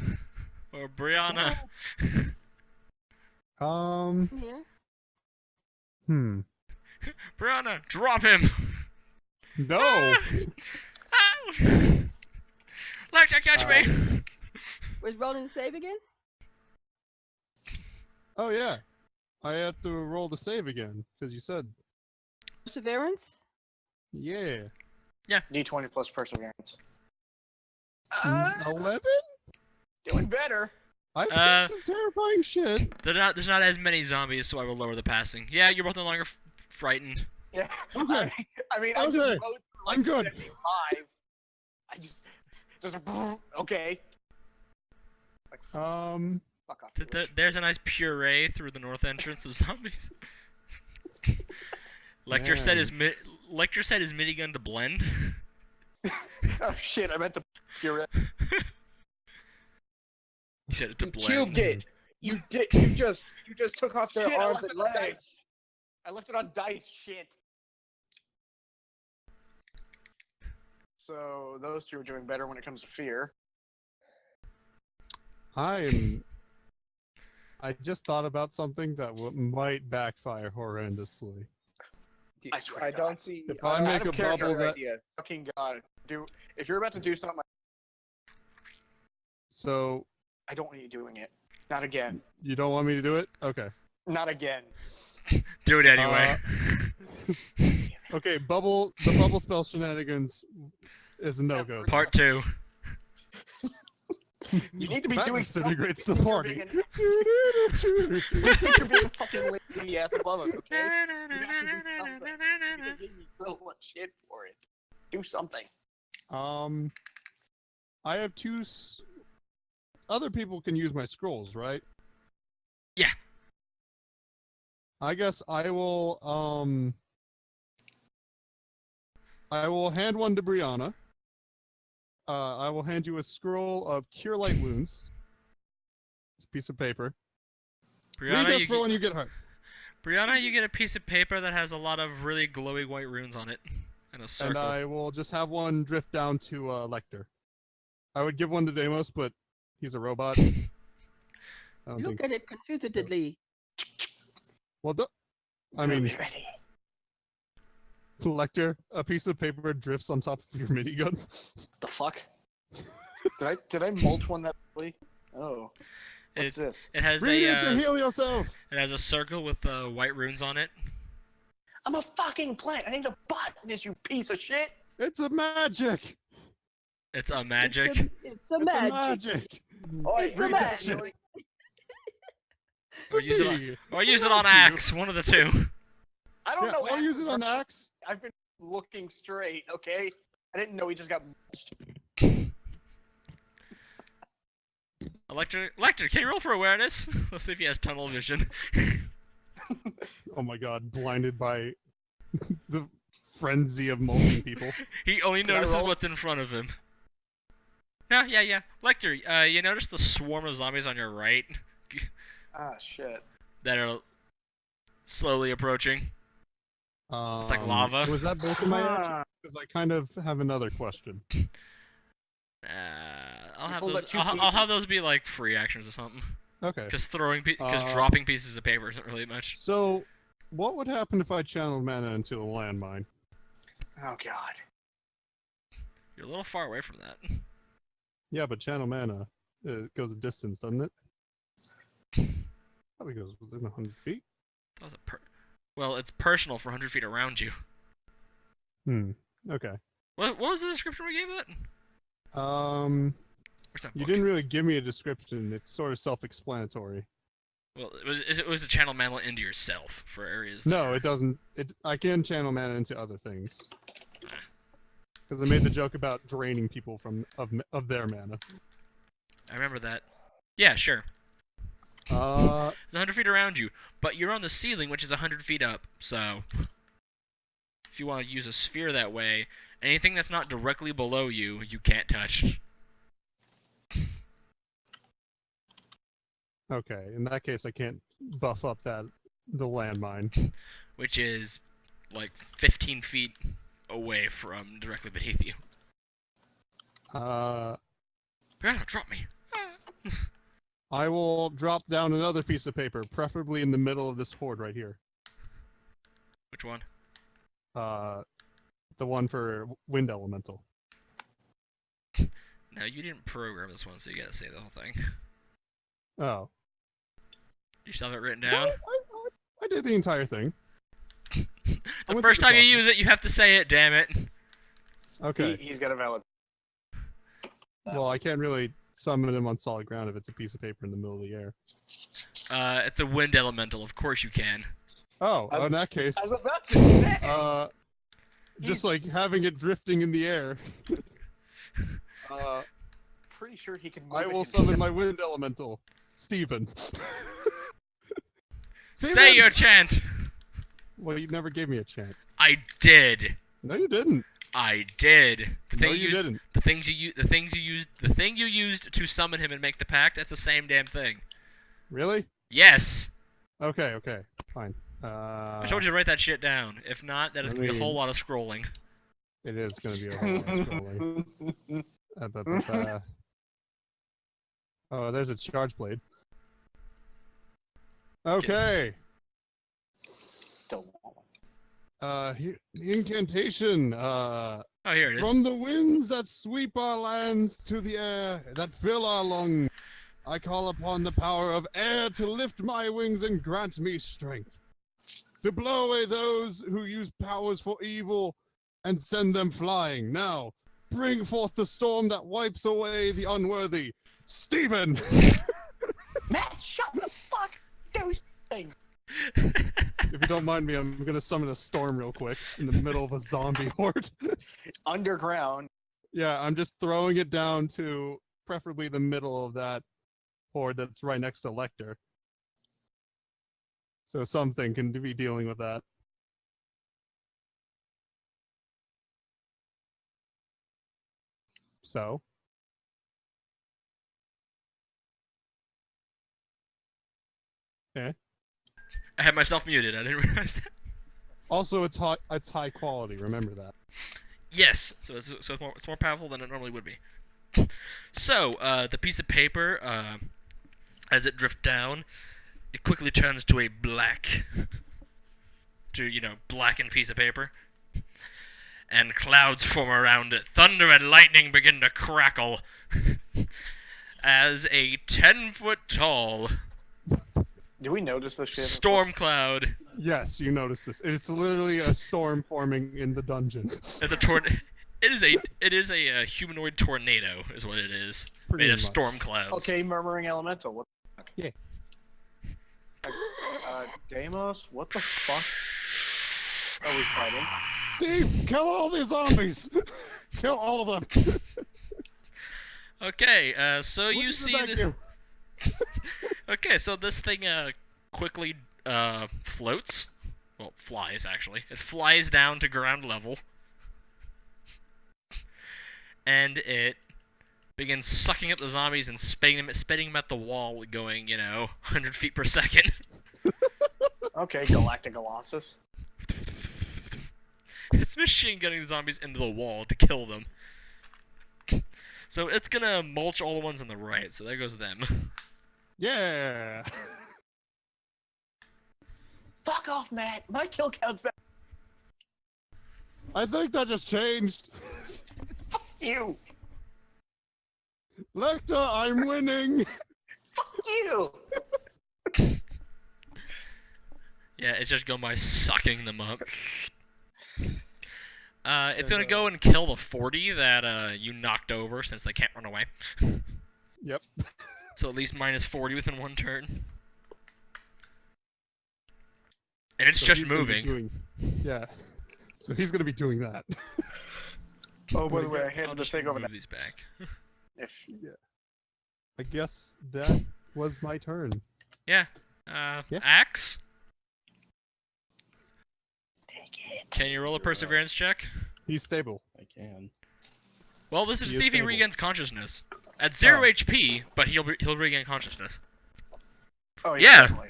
Or Brianna. Here. Brianna, drop him. No. Ow! Lecter, catch me. Was rolling the save again? Oh yeah. I have to roll the save again because you said Perseverance? yeah. D20 plus perseverance. 11. Doing better. I've Uh, seen some terrifying shit. There's not as many zombies, so I will lower the passing. Yeah, you're both no longer frightened. Yeah. Okay. I mean, I Okay. just rode through like I'm good. 75. I just okay. Like fuck off. There's a nice puree through the north entrance of zombies. Lecter said his minigun to blend. Oh shit! I meant to. You're right. He said it to You blend. cubed it. You just took off their Shit, I arms left and it on legs. dice. I left it on dice. Shit. So those two are doing better when it comes to fear. I just thought about something that might backfire horrendously. I swear to I God. don't see. If I make out of a character bubble that, ideas. Fucking God, if you're about to do something, so I don't want you doing it. Not again. you don't want me to do it? Okay. Not again. Do it anyway. Okay, the bubble spell shenanigans is a no-go. Part 2. You need to be That doing disintegrates something. the party. You think you're being a fucking lazy ass above us, okay? You have to do something. You're gonna give me so much shit for it. Do something. I have other people can use my scrolls, right? Yeah. I guess I will hand one to Brianna. I will hand you a scroll of Cure Light Wounds. It's a piece of paper. Read this for when you get hurt. Brianna, you get a piece of paper that has a lot of really glowy white runes on it. And a circle. And I will just have one drift down to Lecter. I would give one to Deimos, but he's a robot. I don't Look think... at it confusedly. Well, I mean, ready. Lecter, a piece of paper drifts on top of your minigun. The fuck? Did I mulch one that way? Oh. What's this? It has Read it to heal yourself! It has a circle with white runes on it. I'm a fucking plant. I need a botanist, you piece of shit. It's a magic! It's a magic. It's a magic. Oh, It's a magic. It's a Or use it on Axe, one of the two. I don't know. Or use it on Axe. I've been looking straight, okay? I didn't know he just got mulched. Lecter, can you roll for awareness? Let's see if he has tunnel vision. Oh my god, blinded by the frenzy of mulching people. He only notices what's in front of him. No, yeah. Lecter, you notice the swarm of zombies on your right? Ah, shit. That are slowly approaching. It's like lava. Was that both of my actions? Because I kind of have another question. I'll have those be like free actions or something. Okay. Because dropping pieces of paper isn't really much. So, what would happen if I channeled mana into a landmine? Oh god. You're a little far away from that. Yeah, but channel mana goes a distance, doesn't it? Probably goes within 100 feet. That was well, it's personal for 100 feet around you. Okay. What was the description we gave that? Where's that You book? didn't really give me a description. It's sort of self-explanatory. Well, it was a channel mana into yourself for areas. No, it doesn't. I can channel mana into other things. Because I made the joke about draining people of their mana. I remember that. Yeah, sure. It's 100 feet around you, but you're on the ceiling, which is 100 feet up. So, if you want to use a sphere that way, anything that's not directly below you, you can't touch. Okay, in that case, I can't buff up the landmine. Which is like 15 feet away from directly beneath you. Brianna, drop me. I will drop down another piece of paper, preferably in the middle of this horde right here. Which one? The one for Wind Elemental. No, you didn't program this one, so you gotta say the whole thing. Oh. You still have it written down? I did the entire thing. The first time you use it, you have to say it, damn it. Okay. He's got a valid. Well, I can't really summon him on solid ground if it's a piece of paper in the middle of the air. It's a wind elemental, of course you can. Oh, in that case, I was about to say. just like having it drifting in the air. Pretty sure he can move I it will himself. summon my wind elemental, Steven. Say your chant! Well, you never gave me a chant. I did. No, you didn't. I did. No, you didn't. The thing you used to summon him and make the pact, that's the same damn thing. Really? Yes. Okay, fine. I told you to write that shit down. If not, that is gonna be a whole lot of scrolling. It is gonna be a whole lot of scrolling. Oh, there's a charge blade. Okay. Here, the incantation. Oh, here it is. From the winds that sweep our lands to the air that fill our lungs, I call upon the power of air to lift my wings and grant me strength. To blow away those who use powers for evil and send them flying. Now, bring forth the storm that wipes away the unworthy. Steven! Matt, shut the fuck! Do things. If you don't mind me, I'm gonna summon a storm real quick in the middle of a zombie horde. Underground. Yeah, I'm just throwing it down to preferably the middle of that horde that's right next to Lecter. So something can be dealing with that. So. Eh. I had myself muted. I didn't realize that. Also, it's high quality. Remember that. Yes, so it's more powerful than it normally would be. So the piece of paper, as it drifts down, it quickly turns to a blackened piece of paper, and clouds form around it. Thunder and lightning begin to crackle as a 10-foot tall Do we notice this shit? storm cloud. Yes, you noticed this. It's literally a storm forming in the dungeon. It's it is a humanoid tornado, is what it is, Pretty made of much. storm clouds. Okay, murmuring elemental. What the fuck? Yeah. Deimos, what the fuck are we fighting? Steve, kill all the zombies! Kill all of them! Okay, so you Look see at the. you. Okay, so this thing quickly floats. Well, flies actually. It flies down to ground level, and it begins sucking up the zombies and spitting them at the wall, going 100 feet per second. Okay, Galactic Colossus. It's machine gunning the zombies into the wall to kill them. So it's gonna mulch all the ones on the right. So there goes them. Yeah! Fuck off, Matt. My kill count's back. I think that just changed. Fuck you. Lecter, I'm winning! Fuck you. Yeah, it's just going by sucking them up. It's gonna go and kill the 40 that you knocked over since they can't run away. Yep. So at least minus 40 within one turn. And it's So just he's gonna be moving. Yeah. So he's gonna be doing that. Oh, by the way, I I'll handed the just thing over move now. these back. If I guess that was my turn. Yeah. Yeah. Axe? take it. Can you roll a perseverance check? He's stable. I can. Well, this is He to is see if he stable. regains consciousness. At 0 Oh. HP, but he'll regain consciousness. Oh Yeah. Definitely.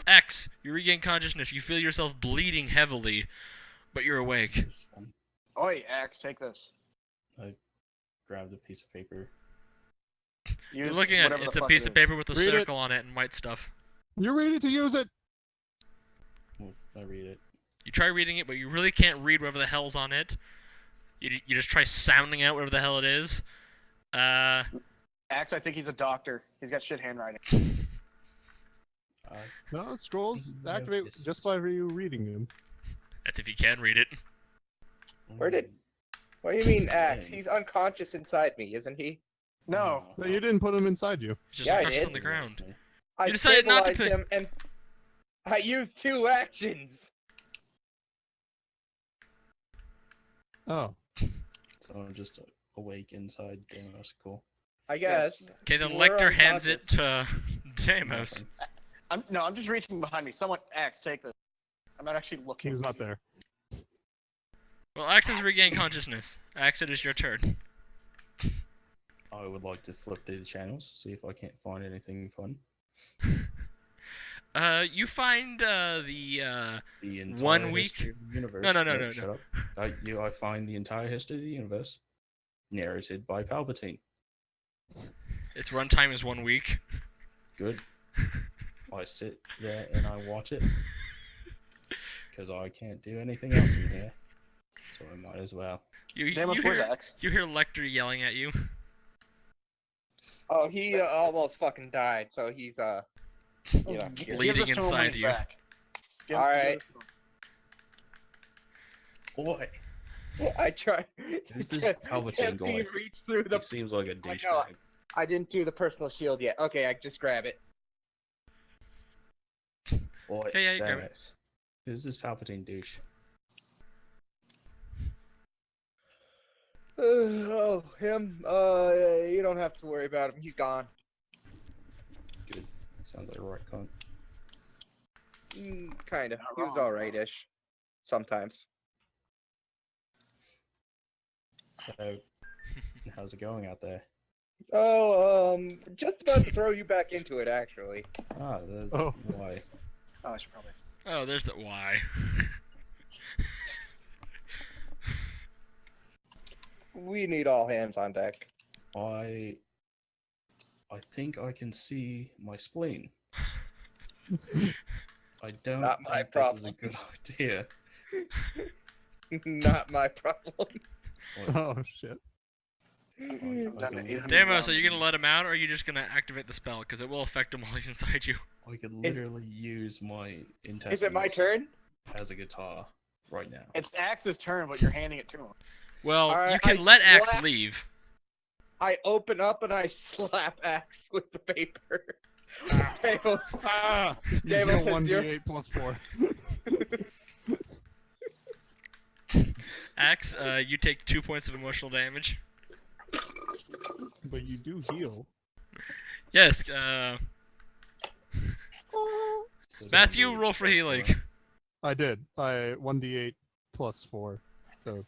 X, you regain consciousness. You feel yourself bleeding heavily, but you're awake. It's fun. Oi, Axe, take this. Grab the piece of paper. You're Use looking at whatever the it's a fuck piece it of is. paper with a Read it. circle on it and white stuff. You're ready to use it! Well, I read it. You try reading it, but you really can't read whatever the hell's on it. You just try sounding out whatever the hell it is. Axe, I think he's a doctor. He's got shit handwriting. No, scrolls Yeah, activate yes. just by you reading them. That's if you can read it. Where did- What do you mean, Axe? He's unconscious inside me, isn't he? No. No, you didn't put them inside you. It's just Yeah, I unconscious did. on the ground. I You decided not to stabilized him, and I used 2 actions. Oh. So I'm just awake inside Deimos. Cool. I guess. Okay, then You Lecter were hands it unconscious. to Deimos. Nothing. I'm just reaching behind me. Someone, Axe, take this. I'm not actually looking. He's not there. Well, Axe has regained consciousness. Axe, it is your turn. I would like to flip through the channels, see if I can't find anything fun. You find the The entire 1 week. history of the universe. No. Shut up. I find the entire history of the universe narrated by Palpatine. its runtime is 1 week. Good. I sit there and I watch it because I can't do anything else in here, so I might as well. You Deimos, where's hear Axe? you hear Lecter yelling at you. Oh, he almost fucking died, so he's you know. Give bleeding this to him when inside he's you. back. Give Alright. this to him. Boy, I tried. who's this Can't Palpatine me going? reach through the. He seems like a I know. douchebag. I didn't do the personal shield yet. Okay, I just grab it. Boy, Yeah, you grab damn it. it. Who's this Palpatine douche? Oh, him? You don't have to worry about him. He's gone. Good. Sounds like a right cunt. Kinda. Not He was wrong. alright-ish. Sometimes. So, how's it going out there? Oh, just about to throw you back into it, actually. Ah, that's Oh. why. Oh, I should probably. Oh, there's the why. We need all hands on deck. I think I can see my spleen. I don't Not my think this is a problem. good idea. Not my problem. Like, Oh shit. I'm down to 800 Damos, are you rounds. gonna let him out, or are you just gonna activate the spell? Because it will affect him while he's inside you. I could literally use my intestines Is it my turn? as a guitar right now. It's Axe's turn, but you're handing it to him. Well, you Alright, can I let Axe slap- leave. I open up and I slap Axe with the paper. Damos, Ah! You Damos, deal it's your- 1d8 plus 4. Axe, you take 2 points of emotional damage. But you do heal. Yes, So Matthew, that's roll for healing. I did. I 1d8 plus 4. So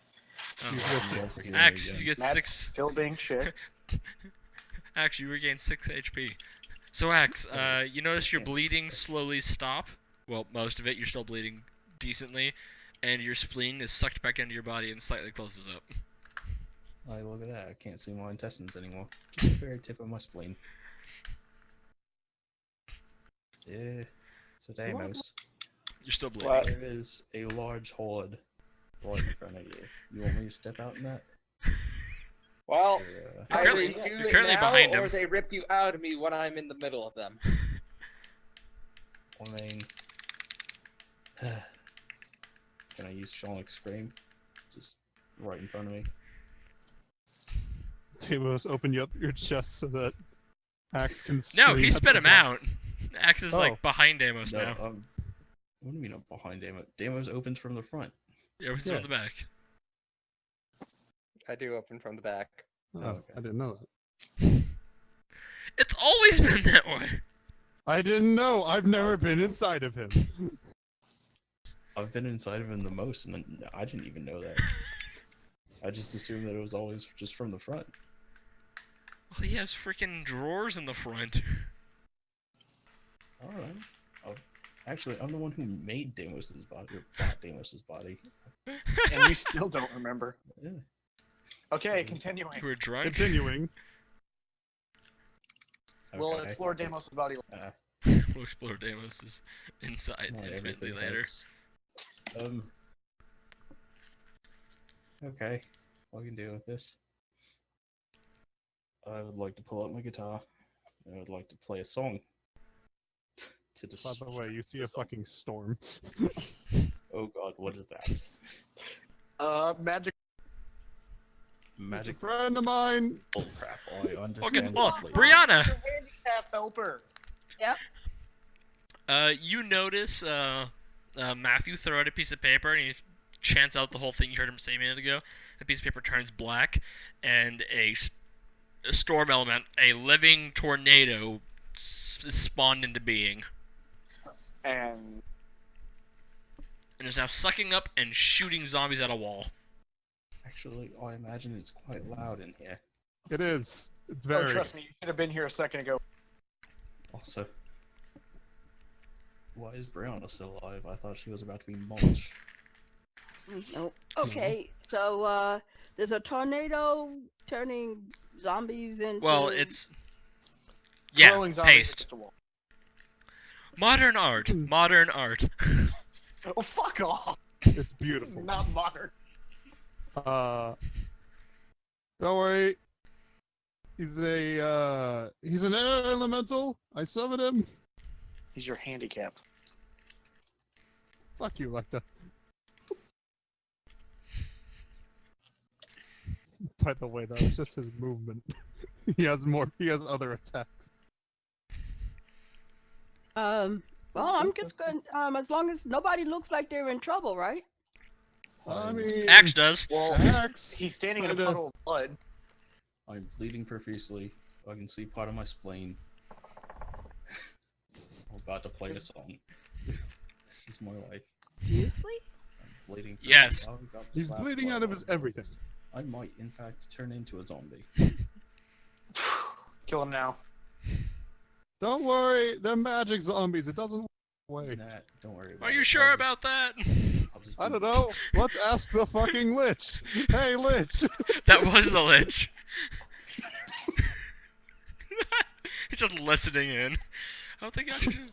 Oh. you heal Roll for 6. healing Axe, again. you get Matt's 6. still being shit. Axe, you regain 6 HP. So Axe, you notice your Yes. bleeding slowly stop. Well, most of it. You're still bleeding decently, and your spleen is sucked back into your body and slightly closes up. Like, look at that. I can't see my intestines anymore. Just the very tip of my spleen. Yeah. So, Damos, You're still bleeding. What? there is a large horde right in front of you. You want me to step out in that? well, Or, You're either currently- you do you're it currently now, behind or him. they rip you out of me when I'm in the middle of them. I mean... Can I use Sonic Scream? Just right in front of me. Deimos, open you up your chest so that Axe can No, scream he at spit the him zombie. out. Axe is Oh. like behind Damos No, now. what do you mean I'm behind Damos? Damos opens from the front. Yeah, he's yes. on the back. I do open from the back. Oh, okay. I didn't know that. It's always been that way. I didn't know. I've never been inside of him. I've been inside of him the most, and I didn't even know that. I just assumed that it was always just from the front. Well, he has freaking drawers in the front. Alright. Actually, I'm the one who made Damos's body, or bought Damos's body. And you still don't remember. Yeah. Okay, continuing. You were drunk. Continuing. We'll Okay. explore Deimos' body. We'll explore Damos's insides Not infinitely everything later. hurts. Okay. I can deal with this. I would like to pull out my guitar. And I would like to play a song. To By the way, you see a fucking storm. Oh god, what is that? Magic. Magic Friend of mine. bull crap. I Okay, understand. well, completely. Brianna, Handicap helper. you notice Matthew throw out a piece of paper and he chants out the whole thing you heard him say a minute ago. The piece of paper turns black, and a storm element, a living tornado, is spawned into being, And and is now sucking up and shooting zombies at a wall. Actually, I imagine it's quite loud in here. It is. It's oh, very. trust me, you should have been here a second ago. Also, why is Brianna still alive? I thought she was about to be mulch. No. Okay, so there's a tornado turning zombies into. Well, it's yeah, Throwing zombies paste. against the wall. Modern art, modern art. Oh, fuck off! It's beautiful. Not modern. Don't worry. He's an air elemental. I summoned him. He's your handicap. Fuck you, Lecta. By the way, that was just his movement. He has other attacks. Well, I'm just going. As long as nobody looks like they're in trouble, right? I mean, Axe does. Well, Axe. he's standing in a kinda- puddle of blood. I'm bleeding profusely. I can see part of my spleen. I'm about to play a song. This is my life. Seriously? I'm bleeding. Yes. profusely. I got He's slapped bleeding by out of one. his everything. I might, in fact, turn into a zombie. Kill him now. Don't worry, they're magic zombies. It doesn't work away. Nah, don't worry about Are it. you sure about that? I'll just I be- don't know. Let's ask the fucking Lich. Hey, Lich. That was the Lich. He's just listening in. I don't think I should.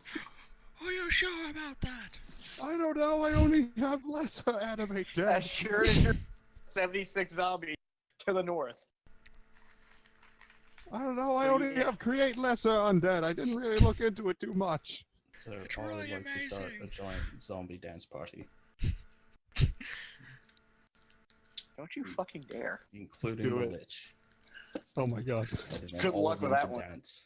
Are you sure about that? I don't know. I only have lesser animate As death. sure as you're 76 zombies to the north. I don't know. I So only have create lesser undead. I didn't really look into it too much. So It's I would really like to start a amazing. giant zombie dance party, Don't you fucking dare. including Do the it. Lich. Oh my god. And then Good all luck of with them that to one. Dance.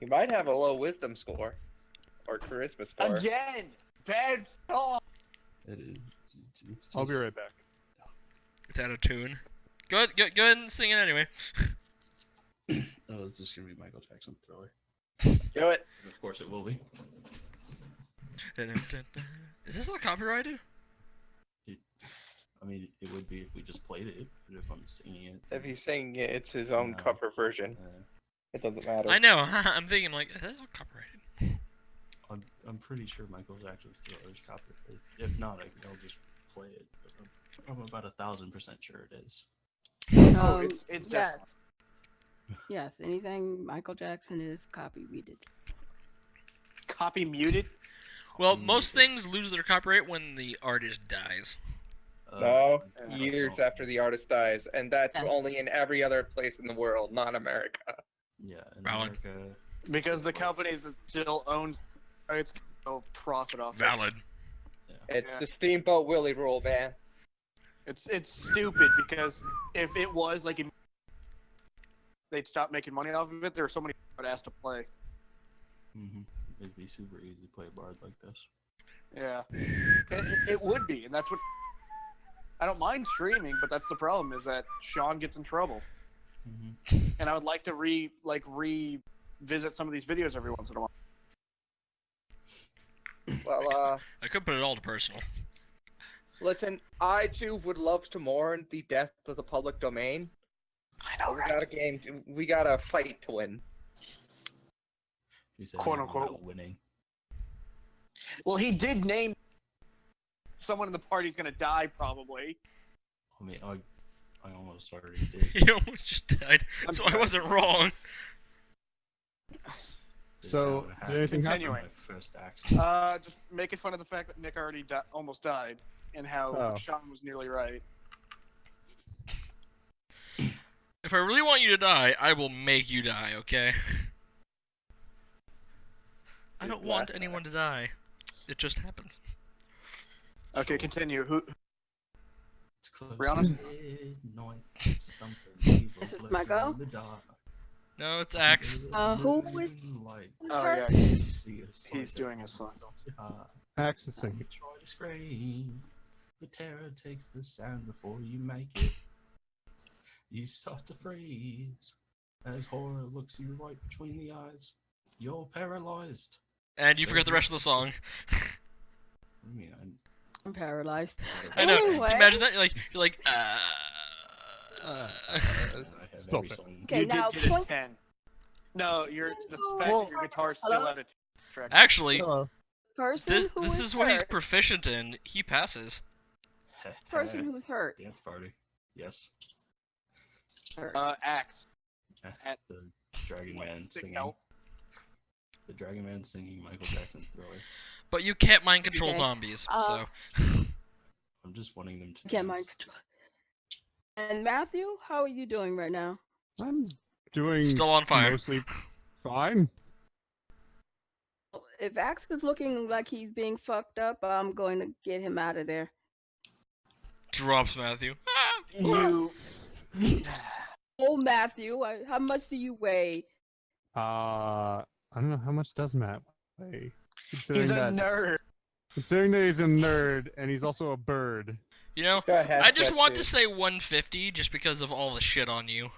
You might have a low wisdom score. Or charisma score. Again! Bad song! It is. It's just, I'll be right back. It's out of tune. Go ahead and sing it anyway. Oh, it's just gonna be Michael Jackson Thriller. Do it. Of course it will be. Is this all copyrighted? I mean, it would be if we just played it, but if I'm singing it, If he's singing it, it's his own No. cover version. It doesn't matter. I know. I'm thinking like, is this all copyrighted? I'm pretty sure Michael Jackson's Thriller is copyrighted. If not, I'll just play it. But I'm about 1,000% sure it is. Oh, it's yes. definitely. Yes, anything Michael Jackson is copy muted. Copy muted? Well, most things lose their copyright when the artist dies. No, I years don't know. after the artist dies, and that's Yeah. only in every other place in the world, not America. Yeah, in Valid. America. Because the company that still owns it's gonna profit off it. Valid. It's Yeah. the Steamboat Willie rule, man. It's stupid because if it was like they'd stop making money off of it, there are so many people that asked to play. It'd be super easy to play a bard like this. Yeah, it would be, and that's what. I don't mind streaming, but that's the problem is that Sean gets in trouble, and I would like to revisit some of these videos every once in a while. Well, I could put it all to personal. listen, I too would love to mourn the death of the public domain. I know, We got a game. We got a fight to win. You said Quote, anything unquote. about winning. Well, he did name someone in the party's gonna die, probably. I mean, I almost already did. He almost just died, I'm so I sorry. wasn't wrong. So, did anything happen? Continuing. My first action. Just making fun of the fact that Nick already almost died, and how Oh. Sean was nearly right. If I really want you to die, I will make you die, okay? I don't want That's anyone to die. It just happens. Okay, continue. Who? It's close Brianna? to midnight, something evil This is my lurking go? in the dark. No, it's Axe. Who is- Light. Oh her? yeah, See us he's like doing a his song. heart. Axe is singing. You try to scream, but terror takes the sound before you make it. You start to freeze as horror looks you right between the eyes. You're paralyzed. And you forgot the rest of the song. What do you mean? I'm paralyzed. I know. Can Anyway. you imagine that? You're like, I have Stop every it. song. Okay, you now did get a point- 10. No, the Hello? fact that your guitar's still Hello? at a 10 track. Actually, Hello. Person who this is what he's hurt. proficient in. He passes. Person who's hurt. Dance party. Yes. Axe. At The Dragon Man 6 singing. health. The Dragon Man singing Michael Jackson's Thriller. But you can't mind control Okay. zombies, Uh, so. I'm just wanting them to. Can't dance. mind control. And Matthew, how are you doing right now? I'm doing Still on fire. mostly fine. If Axe is looking like he's being fucked up, I'm going to get him out of there. Drops Matthew. You. Oh, Matthew, how much do you weigh? I don't know how much does Matt weigh. Considering He's a that nerd. Considering that he's a nerd and he's also a bird. You know, Go ahead, I just that's want it. to say 150 just because of all the shit on you.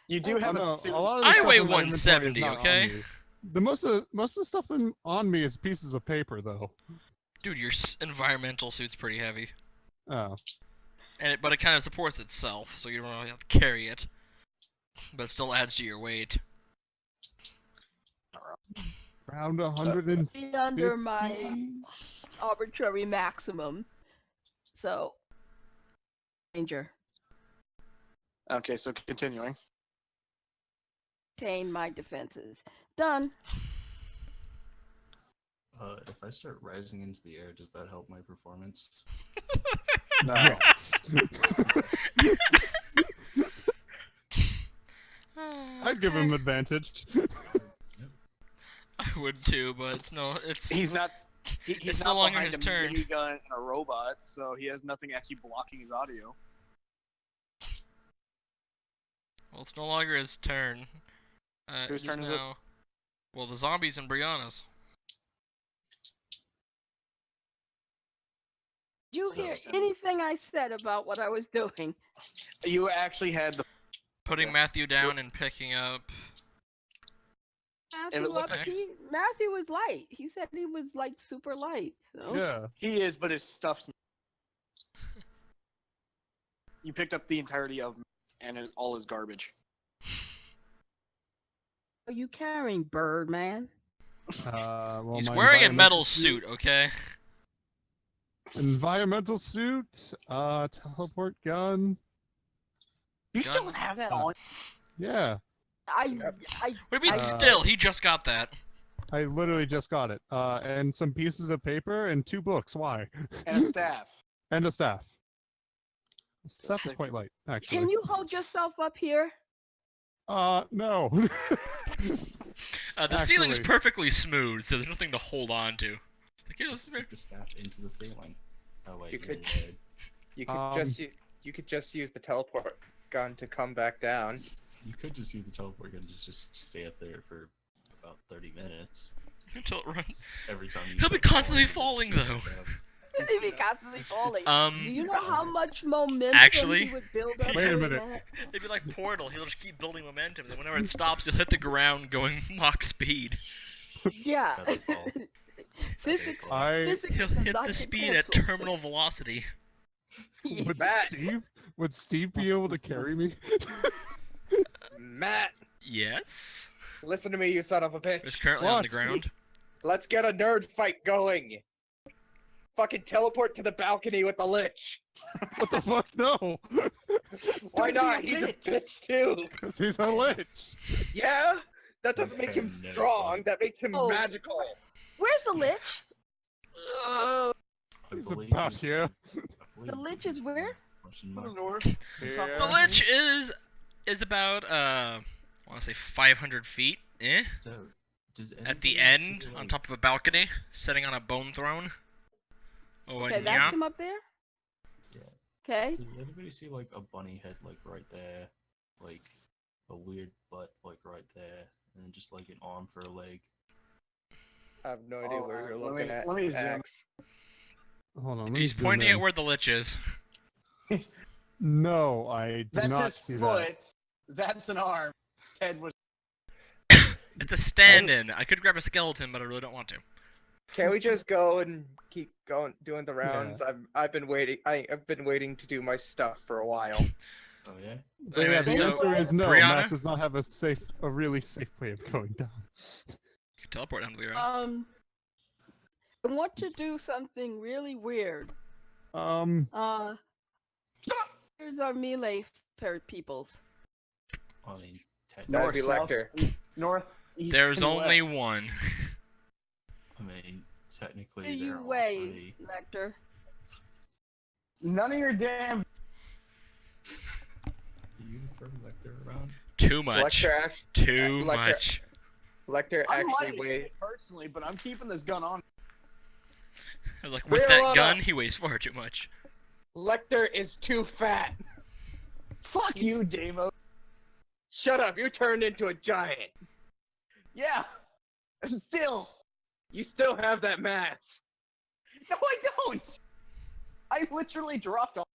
You do have Oh, a no, suit. a lot of the I stuff weigh in my inventory is 170, not on okay? me. The most of the stuff on me is pieces of paper, though. Dude, your environmental suit's pretty heavy. Oh. But it kind of supports itself, so you don't really have to carry it. But it still adds to your weight. Around 150. Be under my arbitrary maximum. So, danger. Okay, so continuing. Maintain my defenses. Done. If I start rising into the air, does that help my performance? No. Yes. I'd give him advantage. I would too, but it's He's not. He's It's not no longer behind his a turn. minigun and a robot, so he has nothing actually blocking his audio. well, it's no longer his turn. Whose just turn is it? now. Well, the zombies and Brianna's. Did you So- hear anything I said about what I was doing? You actually had the. Putting Matthew down and picking up. If it looks like- Matthew was light. He said he was like super light. So Yeah. He is, but his stuff's. You picked up the entirety of, all his garbage. are you carrying, Birdman? Well, He's my wearing a metal environmental suit, okay? Environmental suit, teleport gun. You Gun. still have that on? Yeah, What do you mean Uh, still? He just got that. I literally just got it. And some pieces of paper and 2 books. Why? And a staff. And a staff. The staff is quite light, actually. Can you hold yourself up here? No. The ceiling's Actually- perfectly smooth, so there's nothing to hold on to. Like, Just stick the staff into the ceiling. Oh wait, You you're could- in bed. You could you could just use the teleport gun to come back down. You could just use the teleport gun to just stay up there for about 30 minutes. Until it runs. Every time you He'll be start constantly you falling, just though. grab. He'd be constantly falling. Do you know how much momentum Actually- he would build up? Wait a doing minute. that? It'd be like Portal. He'll just keep building momentum, and then whenever it stops, he'll hit the ground going Mach speed. Yeah. Feather fall. Physics. I Physics He'll does hit not the get speed at canceled. terminal velocity. Matt! would Steve be able to carry me? Matt, Yes. listen to me, you son of a It's bitch. currently on the What? ground. Let's get a nerd fight going. Fucking teleport to the balcony with the Lich. What the fuck? No. Why Don't not? be a He's a bitch. bitch too. 'Cause he's a lich. Yeah? That doesn't make him Okay, nerd strong. fight. That makes him Oh. magical. Where's the Lich? I He's believe about he's- here. I believe The Lich is where? Question mark. The Lich is about I want to say 500 feet. So, does At the anybody end, see, on like- top of a balcony, sitting on a bone throne. Oh, Okay, and that's yeah. him up there? Yeah. Okay. Does anybody see like a bunny head like right there, like a weird butt like right there, and then just like an arm for a leg? I have no idea where you're let looking me- at. let me zoom. Axe. Hold on. let me He's zoom pointing in. at where the Lich is. No, I do That's not his see foot. That's an arm. Ted was. It's a stand-in. I could grab a skeleton, but I really don't want to. Can we just go and keep going doing the rounds? I've been waiting. I've been waiting to do my stuff for a while. Oh yeah. that. But yeah, the So, answer is no. Brianna? Matt does not have a really safe way of going down. You can teleport down to the ground. I want to do something really weird. Here's our melee peoples. I mean, That'd North, be south, Lecter. north, east, There's and only west. one. I mean, technically Do they're you all weigh, pretty. Lecter? None of your damn. Do you throw Lecter around? Too much. Lecter, act- Too Lecter- much. Lecter I'm actually lighting weighs. it personally, but I'm keeping this gun on. I was like, with Real that on gun, up. he weighs far too much. Lecter is too fat. Fuck you, Davo. Shut up! You turned into a giant. Yeah. Still. You still have that mass. No, I don't. I literally dropped all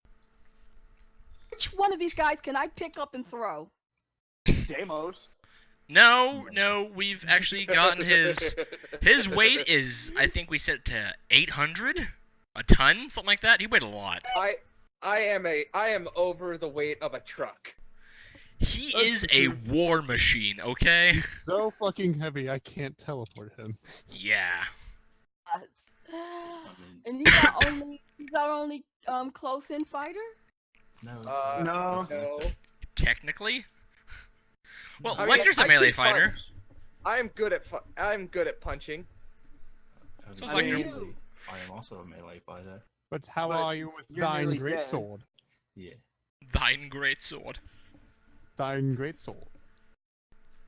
Which one of these guys can I pick up and throw? Deimos. No, we've actually gotten his weight is, I think we set to 800, a ton, something like that. He weighed a lot. I am over the weight of a truck. He is a war machine, okay? He's so fucking heavy, I can't teleport him. Yeah. And he's our only close-in fighter? No. No. Technically. Well, I mean, Lecter's a I melee can fighter. punch. I'm good at punching. So I it's like you. am also a melee fighter. But how But are you with you're thine nearly great dead. sword? Yeah. Thine great sword. Thine great sword.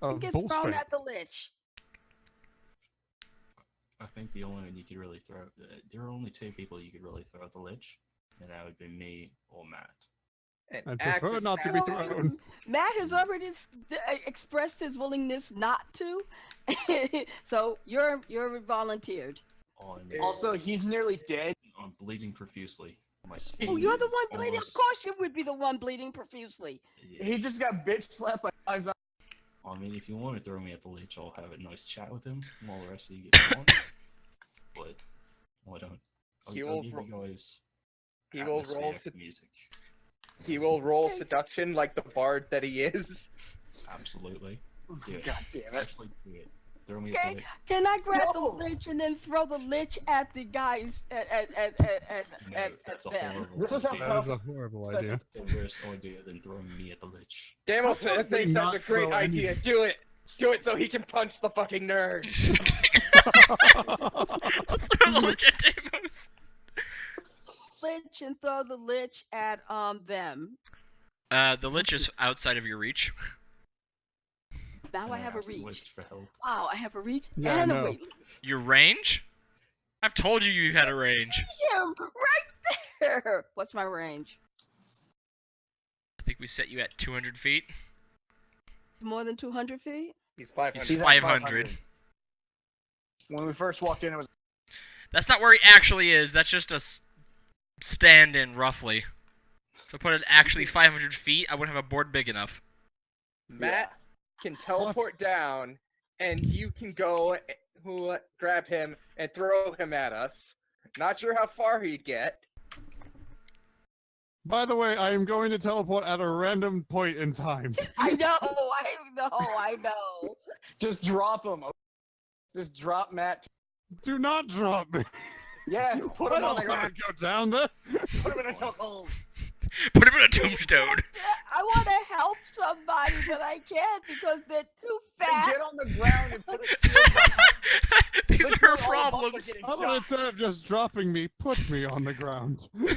He gets Bull thrown strength. at the Lich. I think the only one you could really throw. There are only two people you could really throw at the Lich, and that would be me or Matt. And I Axe prefer is not to be powerful. thrown. Matt has already expressed his willingness not to, so you're volunteered. Also, he's nearly dead. I'm bleeding profusely. My Oh, spleen you're the is one bleeding. Of almost- course, you would be the one bleeding profusely. Yeah. He just got bitch slapped by 5 zombies. I mean, if you want to throw me at the Lich, I'll have a nice chat with him while the rest of you get on. But I don't. He I'll will give ro- you guys. He will roll. atmospheric music. He will roll seduction like the bard that he is. Absolutely. Do it. God damn it. Actually, do it. Throw me Okay, at the can I grab No. the Lich and then throw the Lich at the guys at No, that's a them? horrible This is how idea. That is a horrible Second. idea. It's a worse idea than throwing me at the Lich. Damos How about thinks they that's a not great throw any- idea. Do it. Do it so he can punch the fucking nerd. Throw the Lich at Deimos. Lich and throw the Lich at them. The Lich is outside of your reach. Now And I have a ask the reach. Lich for help. Wow, I have a reach Yeah, and I a know. weight. Your range? I've told you you've had a range. Him right there. What's my range? I think we set you at 200 feet. More than 200 feet? He's 500. He's He's at 500. When we first walked in, it was That's not where he actually is. That's just a stand-in, roughly. To put it actually 500 feet, I wouldn't have a board big enough. Matt can teleport down, and you can go grab him and throw him at us. Not sure how far he'd get. By the way, I am going to teleport at a random point in time. I know, I know. just drop him. Just drop Matt. Do not drop me. Yeah, put I him on don't the want ground. to go down there. Put him in a chokehold. Put him in a tombstone. I want to help somebody, but I can't because they're too Then fat. get on the ground and put a shield behind. These Let's are her say all of us are problems. getting How about shot. instead of just dropping me, put me on the ground? No,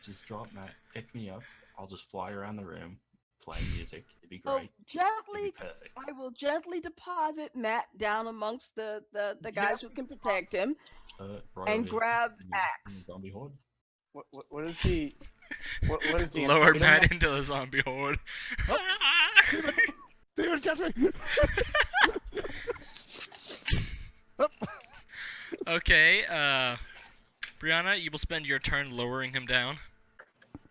just drop Matt. Pick me up. I'll just fly around the room, play music. It'd be So great. It'd be gently, perfect. I will gently deposit Matt down amongst the guys who can protect him Right and over here. grab In the Axe. Zombie horde. What is he? What is the Lower inflated Matt one? into the zombie horde. Steven, catch me! Okay, Brianna, you will spend your turn lowering him down.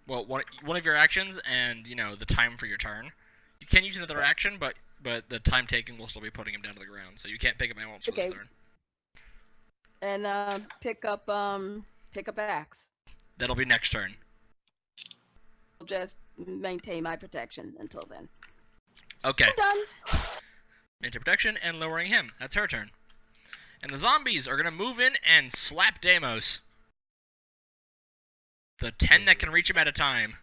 Well, one of your actions, and the time for your turn. You can use another action, but the time taken will still be putting him down to the ground, so you can't pick up my once for this Okay. turn. and pick up Axe. That'll be next turn. I'll just maintain my protection until then. Okay. I'm done. Maintain protection and lowering him. That's her turn. And the zombies are gonna move in and slap Deimos. The 10 that can reach him at a time.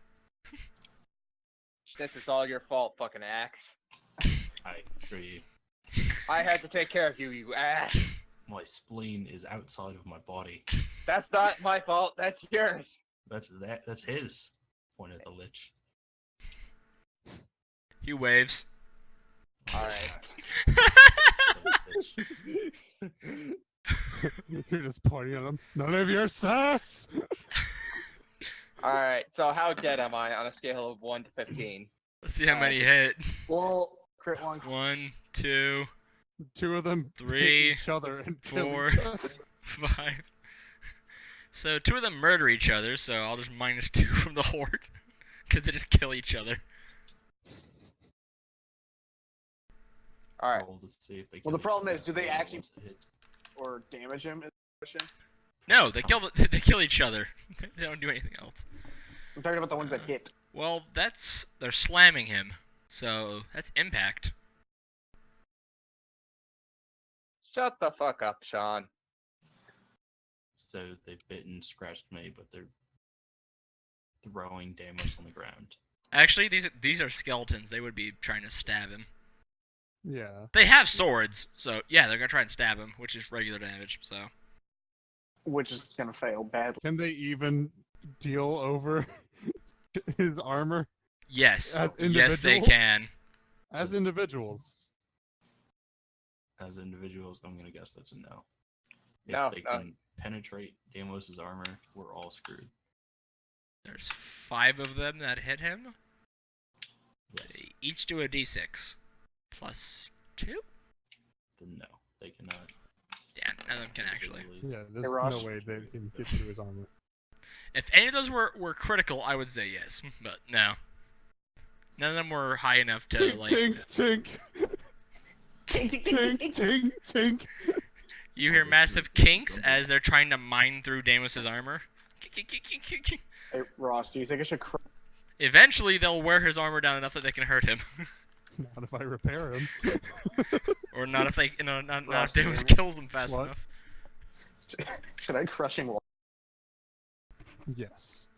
This is all your fault, fucking Axe. Hey, screw you. I had to take care of you, you ass. My spleen is outside of my body. That's not my fault. That's yours. That's his. Point at the Lich. He waves. Alright. You're just pointing at them. None of your sass! Alright, so how dead am I on a scale of 1 to 15? Let's see how many hit. Well, crit one. 1, 2, 2 of them 3, hit each other and kill 4, each other. 5. So 2 of them murder each other, so I'll just minus 2 from the horde. Because they just kill each other. All right. Roll to see if they Well, the kill each problem other is, do they before actually- ones hit. Or damage him? Is the question. No, they kill each other. They don't do anything else. I'm talking about the ones that hit. Well, they're slamming him, so that's impact. Shut the fuck up, Sean. So they've bitten, scratched me, but they're throwing Deimos on the ground. Actually, these are skeletons. They would be trying to stab him. Yeah. They have swords, so yeah, they're gonna try and stab him, which is regular damage. So Which is gonna fail badly. Can they even deal over his armor yes, As yes, they individuals? can. as individuals? As individuals, I'm gonna guess that's a no. If No, they no. can penetrate Deimos' armor, we're all screwed. There's 5 of them that hit him. Yes. They each do a d6 plus 2. Then no, they cannot. Yeah, none of them can actually. individually- Yeah, there's Ross? no way they can get through his armor. If any of those were critical, I would say yes, but no. None of them were high enough to Tink, like. tink, tink, tink, tink, tink. You hear Oh, massive it's really kinks grumpy. as they're trying to mine through Deimos' armor. Hey, Ross, do you think I should Eventually, they'll wear his armor down enough that they can hurt him, Not if I repair him. or not if they, not Ross, if do you Deimos hear me? kills them fast What? enough. should I crushing wall? Yes.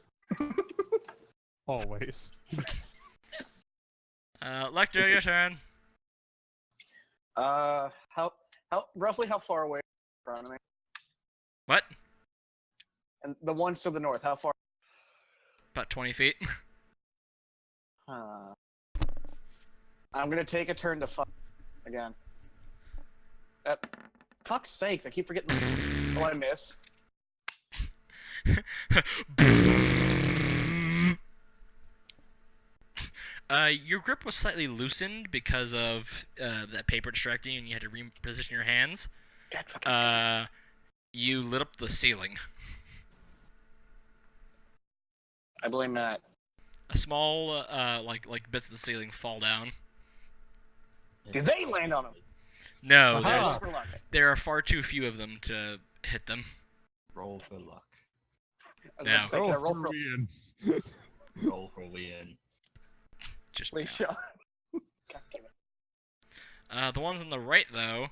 Always. Lecter, your turn. How roughly how far away in front of me? What? And the ones to the north, how far? About 20 feet. I'm gonna take a turn to fuck again. Fuck's sakes, I keep forgetting. Oh, I miss. Your grip was slightly loosened because of that paper distracting you and you had to reposition your hands. God, fucking You lit up the ceiling. I blame Matt. A small, like bits of the ceiling fall down. Did they land on him? No, Aha. there's, For luck. there are far too few of them to hit them. Roll for luck. I was No. about to say, can I roll for Ian. Roll for win. Just please shot? God damn it. the ones on the right though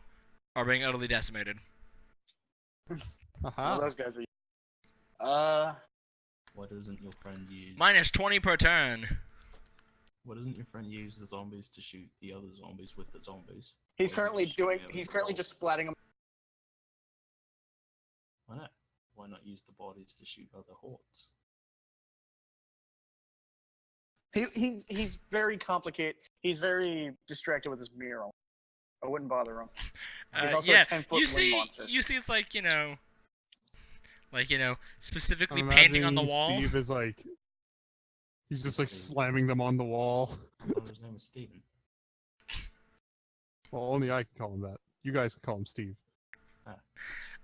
are being utterly decimated. Oh, Aha. those guys are. What doesn't your friend use? Minus 20 per turn. What doesn't your friend use the zombies to shoot the other zombies with the zombies? He's Or is it currently just doing. shooting He's them currently all? just splatting them. Why not? Why not use the bodies to shoot other hordes? He's very complicated. He's very distracted with his mural. I wouldn't bother him. He's also a Yeah, 10-foot you wind see, monster. it's like specifically I'm painting on the imagining wall. Steve is like, he's just like slamming them on the wall. Oh, his name is Steven. Well, only I can call him that. You guys can call him Steve.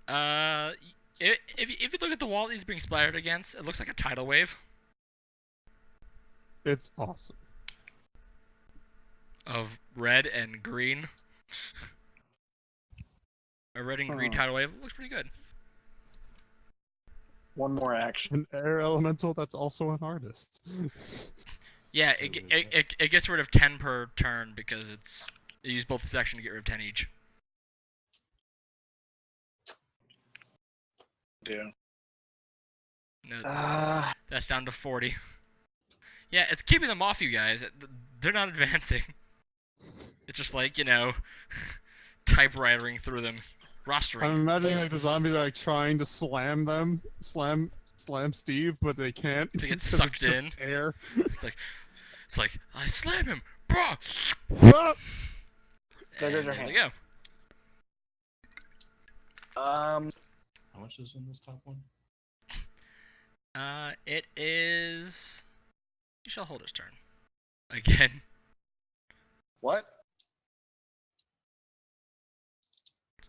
If you look at the wall that he's being splattered against, it looks like a tidal wave It's awesome. of red and green. A red and green Huh. tidal wave looks pretty good. One more action. An air elemental that's also an artist. Yeah, So it gets rid of 10 per turn because it used both its action to get rid of 10 each. Yeah. No, Uh, that's down to 40. Yeah, it's keeping them off you guys. They're not advancing. It's just like, typewritering through them. Rostering. I'm imagining like the zombies are like trying to slam Steve, but they can't. They get 'cause sucked it's just in. Air. It's like, I slam him, bro. Ah! There goes And your there hand. they go. How much is in this top one? It is. You shall hold his turn. Again. what?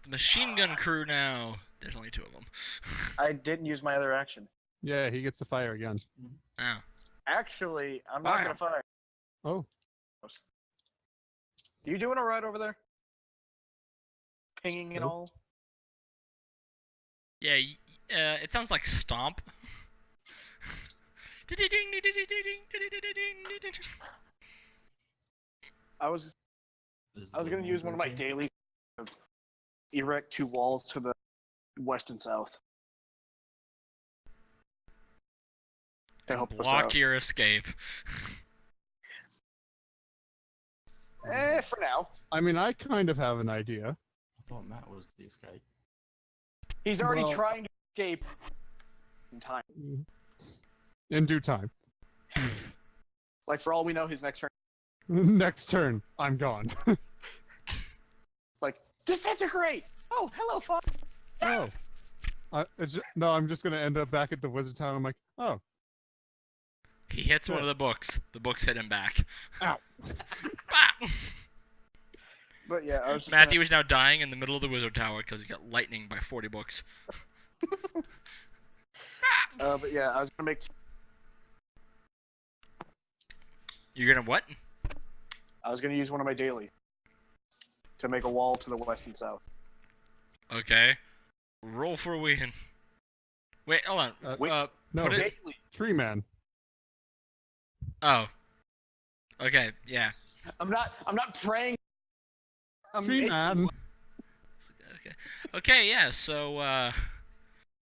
the machine gun crew now. There's only 2 of them. I didn't use my other action. Yeah, he gets to fire again. Oh. Actually, I'm not gonna fire. Oh, You doing alright over there? Pinging and Nope. all? Yeah, it sounds like Stomp. I was gonna use one of my daily to erect 2 walls to the west and south. To help us Block out. your escape. For now. I mean, I kind of have an idea. I thought Matt was the escape. He's already Well- trying to escape in time. In due time. Like, for all we know, his next turn. Next turn, I'm gone. Like, disintegrate! Oh, hello, fun! Oh. No, I'm just gonna end up back at the Wizard Town. I'm like, oh. He hits one of the books. The books hit him back. Ow. Ah! But yeah, I was just Matthew is now dying in the middle of the wizard tower because he got lightning by 40 books. but yeah, I was gonna make. You're gonna what? I was gonna use one of my daily to make a wall to the west and south. Okay. Roll for a win. Wait, hold on. Wait. No, put it. Daily. Tree Man. Oh. Okay. Yeah. I'm not praying. Tree making Man. one. Okay. Okay. Yeah. So,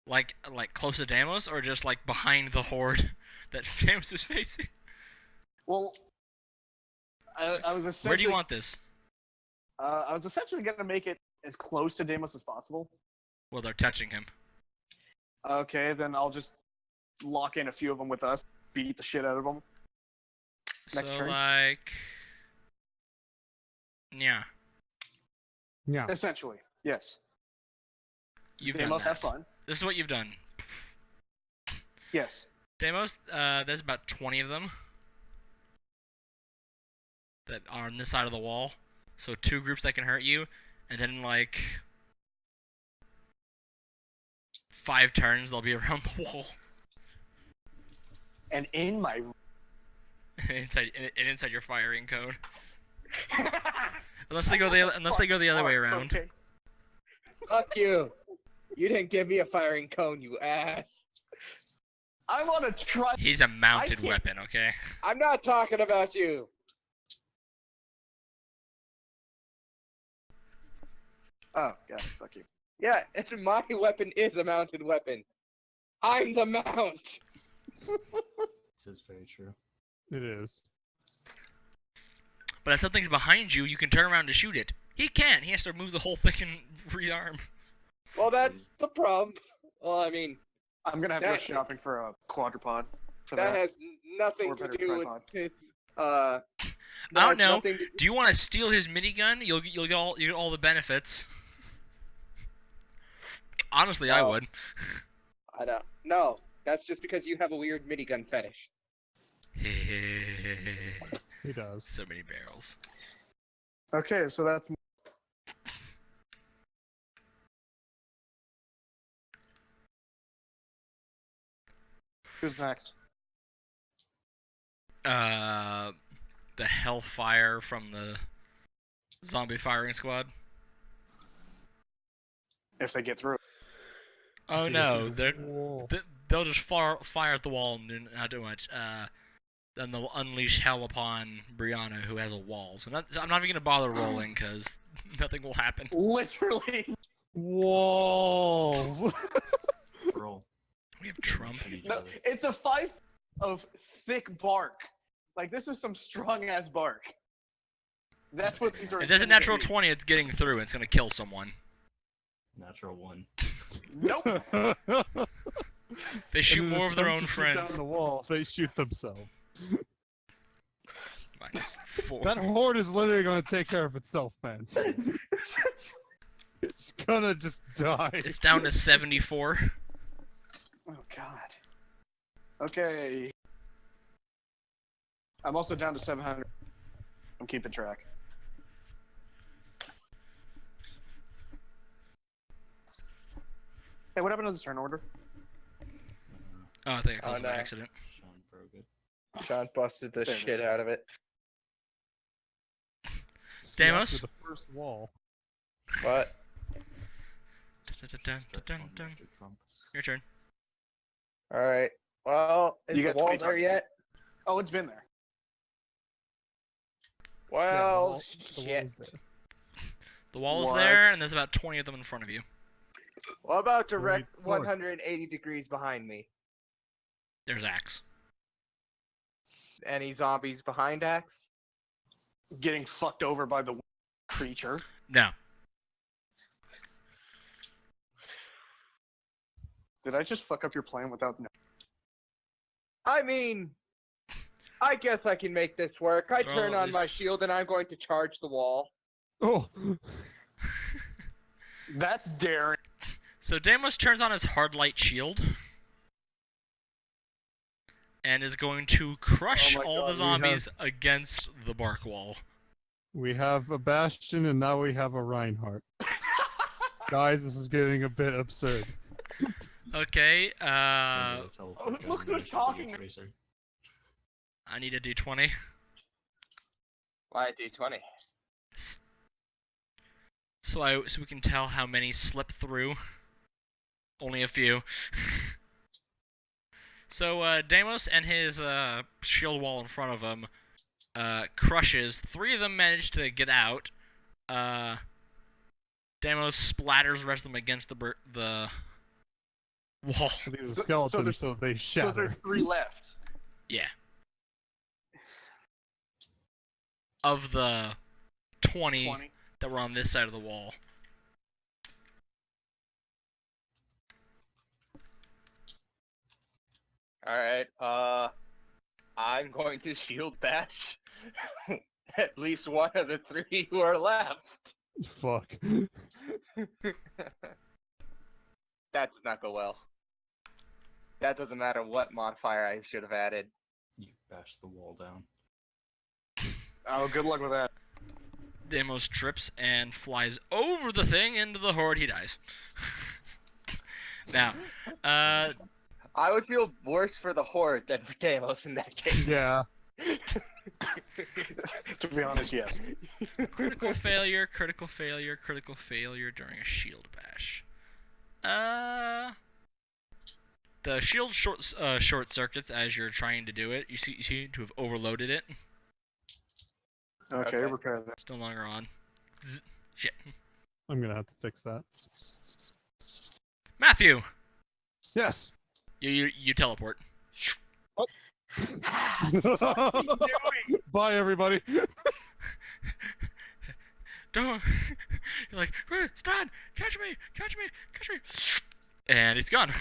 like close to Deimos, or just like behind the horde that Deimos is facing? Well, I was essentially. Where do you want this? I was essentially gonna make it as close to Deimos as possible. Well, they're touching him. Okay, then I'll just lock in a few of them with us, beat the shit out of them. Next So turn. like. Yeah. Yeah. Essentially, yes. You've Deimos, done have that. fun. This is what you've done. Yes. Deimos, there's about 20 of them that are on this side of the wall. So 2 groups that can hurt you, and then like 5 turns they'll be around the wall. And in my. inside your firing cone. Unless they go the other way around. Okay. Fuck you. You didn't give me a firing cone, you ass. I want to try. He's a mounted can't- weapon, okay? I'm not talking about you. Oh, God, fuck you. Yeah, my weapon is a mounted weapon. I'm the mount. This is very true. It is. But if something's behind you, you can turn around to shoot it. He can't. He has to move the whole thing and rearm. Well, that's the problem. Well, I mean, I'm gonna have to go That- shopping for a quadrupod. For that that. has nothing Or to better, do tripod. with. I don't know. Do you want to steal his minigun? You'll get all the benefits. Honestly, I No. would. I don't. No, that's just because you have a weird minigun fetish. He does. So many barrels. Okay, so that's. Who's next? The hellfire from the zombie firing squad. If they get through. Oh no, Whoa. they'll just fire at the wall and do not do much. Then they'll unleash hell upon Brianna, who has a wall. So I'm not even gonna bother rolling because nothing will happen. Literally. Walls. Roll. We have Trump. No, it's a 5 of thick bark. Like, this is some strong ass bark. That's what these are. If there's a intended natural to be. 20, it's getting through. And it's gonna kill someone. Natural 1. Nope. They shoot In an more of their attempt own to shoot friends. Down the wall, they shoot themselves. -4. That horde is literally gonna take care of itself, man. It's gonna just die. It's down to 74. Oh God. Okay. I'm also down to 700. I'm keeping track. Hey, what happened to the turn order? Oh, I think I closed Oh, it by no. accident. Sean broke it. Sean busted the There it shit is. out of it. See, after Deimos? the first wall. What? Dun, dun, dun, dun. Your turn. Alright. Well, is You the got wall 20 there targets. yet? Oh, it's been there. Yeah, Well, the shit. wall's there. The wall is What? there, and there's about 20 of them in front of you. What about Where direct we torque? 180 degrees behind me? There's Axe. Any zombies behind Axe? Getting fucked over by the creature. No. Did I just fuck up your plan without no? I mean, I guess I can make this work. I Throw turn on my this- shield and I'm going to charge the wall. Oh! That's daring. So Deimos turns on his hard light shield and is going to crush Oh my all God, the we zombies against the bark wall. We have a Bastion and now we have a Reinhardt. Guys, this is getting a bit absurd. Okay, look who's talking. I need a d20. Why D20? So we can tell how many slip through. Only a few. So Deimos and his shield wall in front of him crushes. 3 of them manage to get out. Deimos splatters the rest of them against the wall. These So- are skeletons, there's- so they So shatter. there's 3 left. Yeah. Of the 20 20. that were on this side of the wall. Alright, I'm going to shield bash at least one of the 3 who are left. Fuck. That did not go well. That doesn't matter what modifier I should have added. You bash the wall down. Oh, good luck with that. Deimos trips and flies over the thing into the horde. He dies. Now, I would feel worse for the horde than for Deimos in that case. Yeah. To be honest, yes. critical failure, critical failure, critical failure during a shield bash. The shield short circuits as you're trying to do it. You seem to have overloaded it. Okay, Okay. repair that. It's no longer on. Shit. I'm gonna have to fix that. Matthew, Yes! you teleport. Bye, everybody! Don't. You're like, Stan, catch me, catch me, catch me. And he's gone.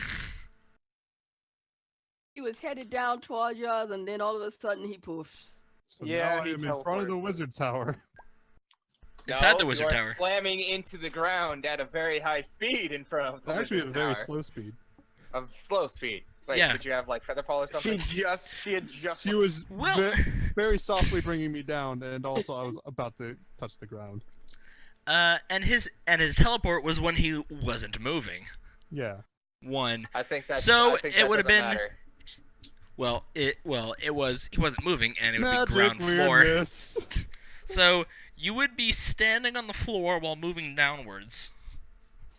He was headed down towards us, and then all of a sudden he poofs. So Yeah, now I he am in front of the teleported. wizard tower. Inside the No, wizard you are tower. slamming into the ground at a very high speed in front of the Actually, at a wizard very tower. slow speed. Of slow speed. Wait, Yeah. did you have like feather fall or She something? had just. She was Well, very softly bringing me down, and also I was about to touch the ground. and his teleport was when he wasn't moving. Yeah. One. I think that. So, I think it that would've doesn't been- matter. Well, it was he wasn't moving, and it would Magic be ground floor. weirdness. So you would be standing on the floor while moving downwards.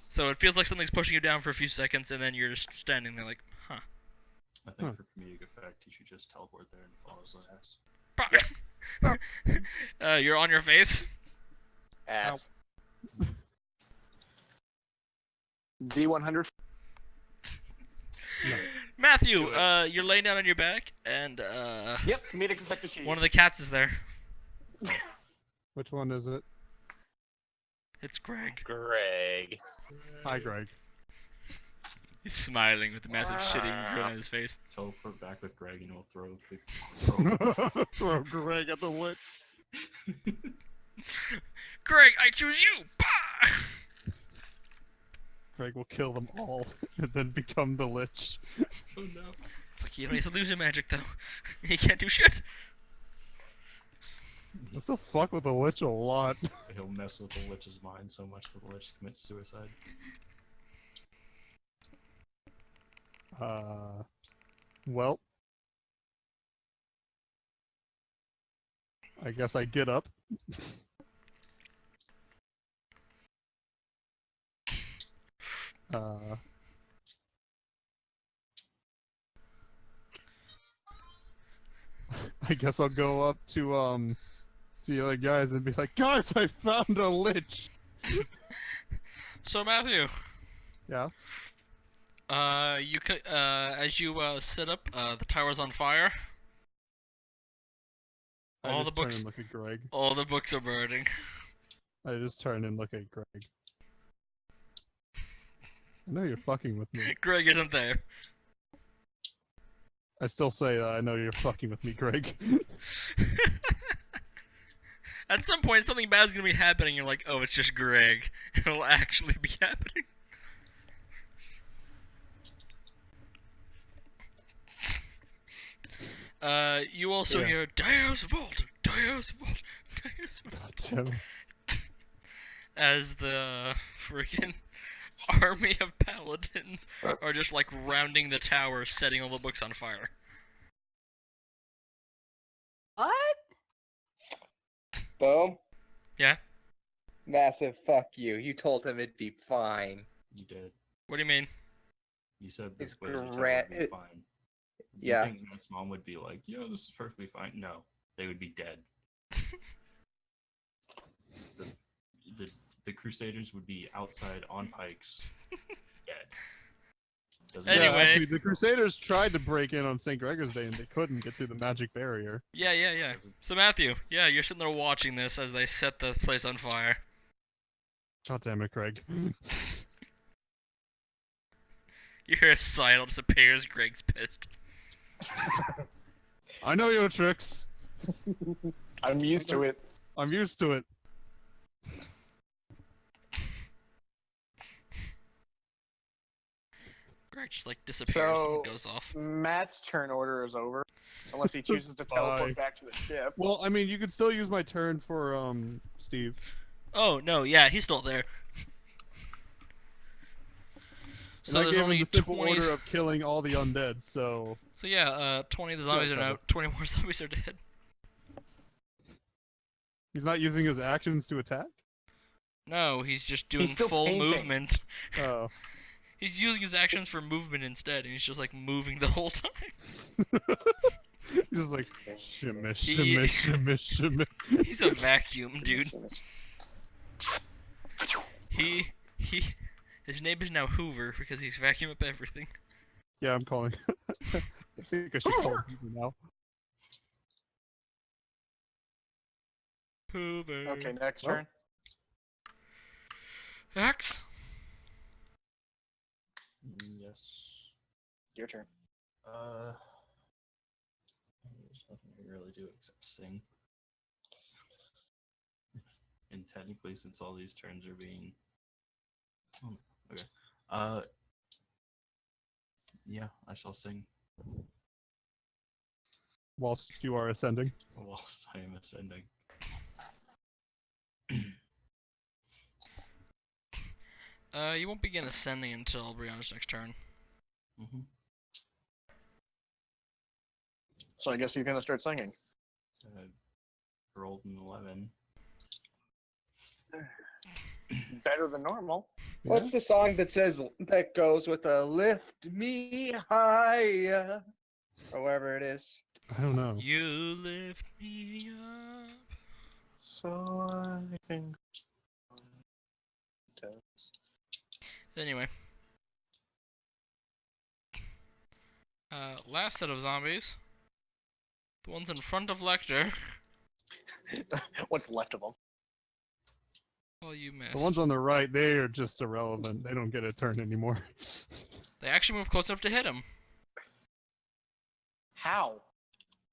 So it feels like something's pushing you down for a few seconds, and then you're just standing there like, huh. I think Huh. for comedic effect, you should just teleport there and follow his ass. You're on your face. Ass. D100. No. Matthew, Do it. you're laying down on your back, and Yep, comedic effect achieved. one of the cats is there. Which one is it? It's Greg. Greg. Hi, Greg. He's smiling with a massive shitty grin on his face. Teleport back with Greg and he'll throw the Throw Greg at the lich. Greg, I choose you! Bah! Greg will kill them all, and then become the lich. Oh no. It's like he only illusion magic though. He can't do shit. I still fuck with the lich a lot. He'll mess with the lich's mind so much that the lich commits suicide. Well, I guess I get up. I guess I'll go up to the other guys and be like, guys, I found a lich. So Matthew, Yes. you could, as you sit up, the tower's on fire. I All just the books- turn and look at Greg. All the books are burning. I just turn and look at Greg. I know you're fucking with me. Greg isn't there. I still say I know you're fucking with me, Greg. At some point, something bad's gonna be happening. You're like, oh, it's just Greg. It'll actually be happening. You also Yeah. hear Dios Vault, Dios Vault, Dios Vault, God damn it. as the freaking army of paladins are just like rounding the tower, setting all the books on fire. What? Boom. Yeah? Massive fuck you. You told him it'd be fine. You did. What do you mean? You said It's this Blazer Tower gra- would be it- fine. Yeah. You think Matt's mom would be like, yeah, this is perfectly fine? No, they would be dead. The Crusaders would be outside on pikes, dead. Doesn't Anyway. Yeah, actually, the Crusaders tried to break in on St. Gregor's Day and they couldn't get through the magic barrier. Yeah. So Matthew, yeah, you're sitting there watching this as they set the place on fire. God damn it, Greg. You hear a silence appears, Greg's pissed. I know your tricks. I'm used to it. I'm used to it. Greg just like disappears So- and goes off. Matt's turn order is over, unless he chooses to teleport back to the ship. Well, I mean, you could still use my turn for, Steve. Oh no, yeah, he's still there. So And I there's gave him only the simple 20. order of killing all the undead, so... So yeah, 20 of the zombies are now. 20 more zombies are dead. He's not using his actions to attack? No, he's just doing still full painting. movement. Oh. He's using his actions for movement instead, and he's just like moving the whole time. He's just like, shimmy, He- shimmy, shimmy, shimmy. He's a vacuum, dude. His name is now Hoover because he's vacuum up everything. Yeah, I'm calling. I think I should call him now. Hoover. Okay, next Well. turn. Axe. Yes. Your turn. There's nothing I can really do except sing. And technically, since all these turns are being... Oh, okay. Yeah, I shall sing Whilst you are ascending. whilst I am ascending. You won't begin ascending until Brianna's next turn. Mm-hmm. So I guess he's gonna start singing. Rolled an 11. Better than normal. What's the song that says that goes with a lift me higher? Or whatever it is. I don't know. You lift me up. So I can. Anyway. Last set of zombies. The ones in front of Lecter. What's left of them? Well, you missed. The ones on the right, they are just irrelevant. They don't get a turn anymore. They actually move close enough to hit him. How?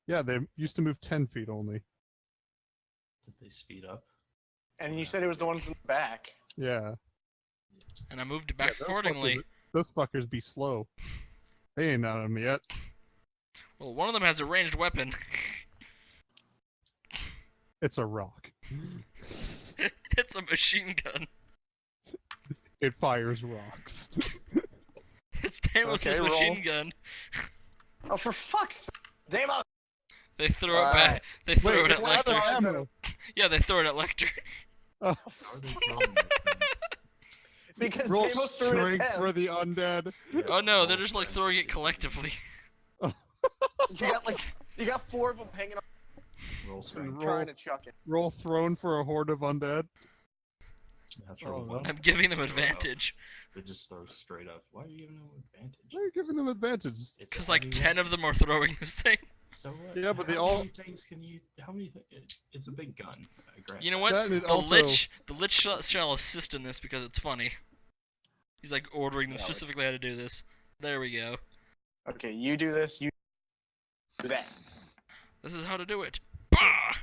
Yeah, they used to move 10 feet only. Did they speed up? And you said it was the ones in the back. Yeah. And I moved back Yeah, accordingly. Those fuckers be slow. They ain't out of me yet. Well, one of them has a ranged weapon. It's a rock. It's a machine gun. It fires rocks. It's Deimos' Okay, machine roll. gun. Oh, for fuck's sake. Damon! They throw it Alright. back. They throw Wait, it at it's out of Lecter. ammo. Yeah, they throw it at Lecter. How are they throwing this thing? Because Roll Deimos threw it at strength him. for the undead. Yeah, Oh no, they're roll just like strength throwing to it see if they can- collectively. You got 4 of them hanging on, Roll strength. Roll. trying to chuck it. Roll thrown for a horde of undead. Natural Oh, one. no. I'm giving them Throw it out. advantage. They just throw straight up. Why are you giving them advantage? Why are you giving them advantage? It's a Cause like heavy 10 weapon. of them are throwing this thing. So what? Yeah, but they how all- many things can you? How many? It's a big gun. I grant You know that. what? That and it The also- Lich shall assist in this because it's funny. He's like ordering them Yeah, like- specifically how to do this. There we go. Okay, you do this, you do that. This is how to do it. Bah!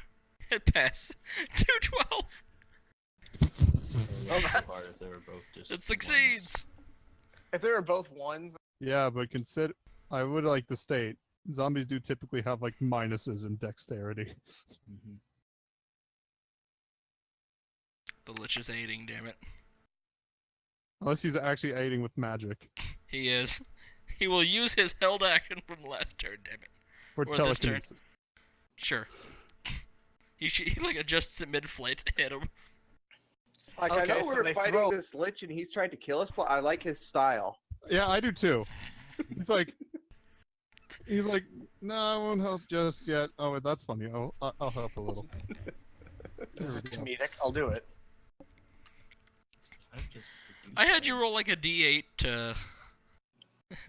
Hit pass. 2 12s. Oh, That's that's- hard if they were both just It ones. succeeds. If they were both ones, Yeah, but consider. I would like to state zombies do typically have like minuses in dexterity. Mhm. The Lich is aiding, damn it. Unless he's actually aiding with magic He is. He will use his held action from the last turn, damn it. for Or this turn. telekinesis. Sure. He like adjusts it mid-flight to hit him. Like, Okay, I know so we're they fighting throw- this Lich and he's trying to kill us, but I like his style. Yeah, I do too. He's like, no, I won't help just yet. Oh, wait, that's funny. I'll help a little. this is we go. comedic. I'll do it. I've just I had you roll like a d8 to...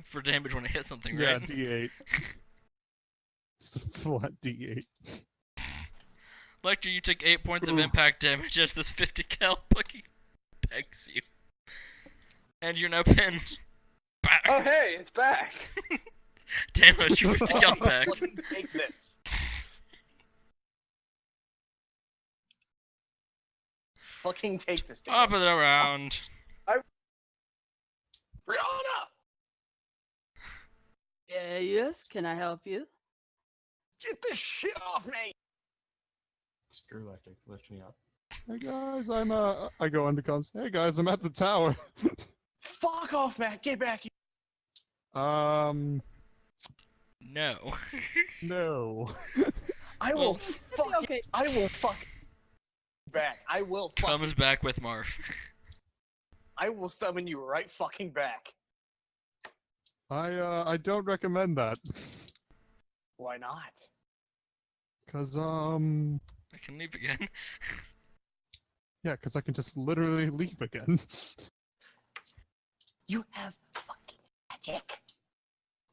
for damage when it hit something, Yeah, right? D8. Just a flat D8. Lecter, you took 8 points of Oof. impact damage as this 50 cal fucking pegs you. And you're now pinned. Back. Oh hey, it's back. Damn it, you 50 cal back. Fucking take this. Fucking take this, dude. Up and around. Rihanna! Yes, can I help you? Get this shit off me! screw electric. Lift me up. Hey guys, I go into comms. Hey guys, I'm at the tower. Fuck off, Matt. Get back. No. No. I will Well- fuck. Okay. I will fuck back. I will fuck. Comes back with Marv. I will summon you right fucking back. I don't recommend that. Why not? Cause I can leave again. yeah, cause I can just literally leave again. You have fucking magic.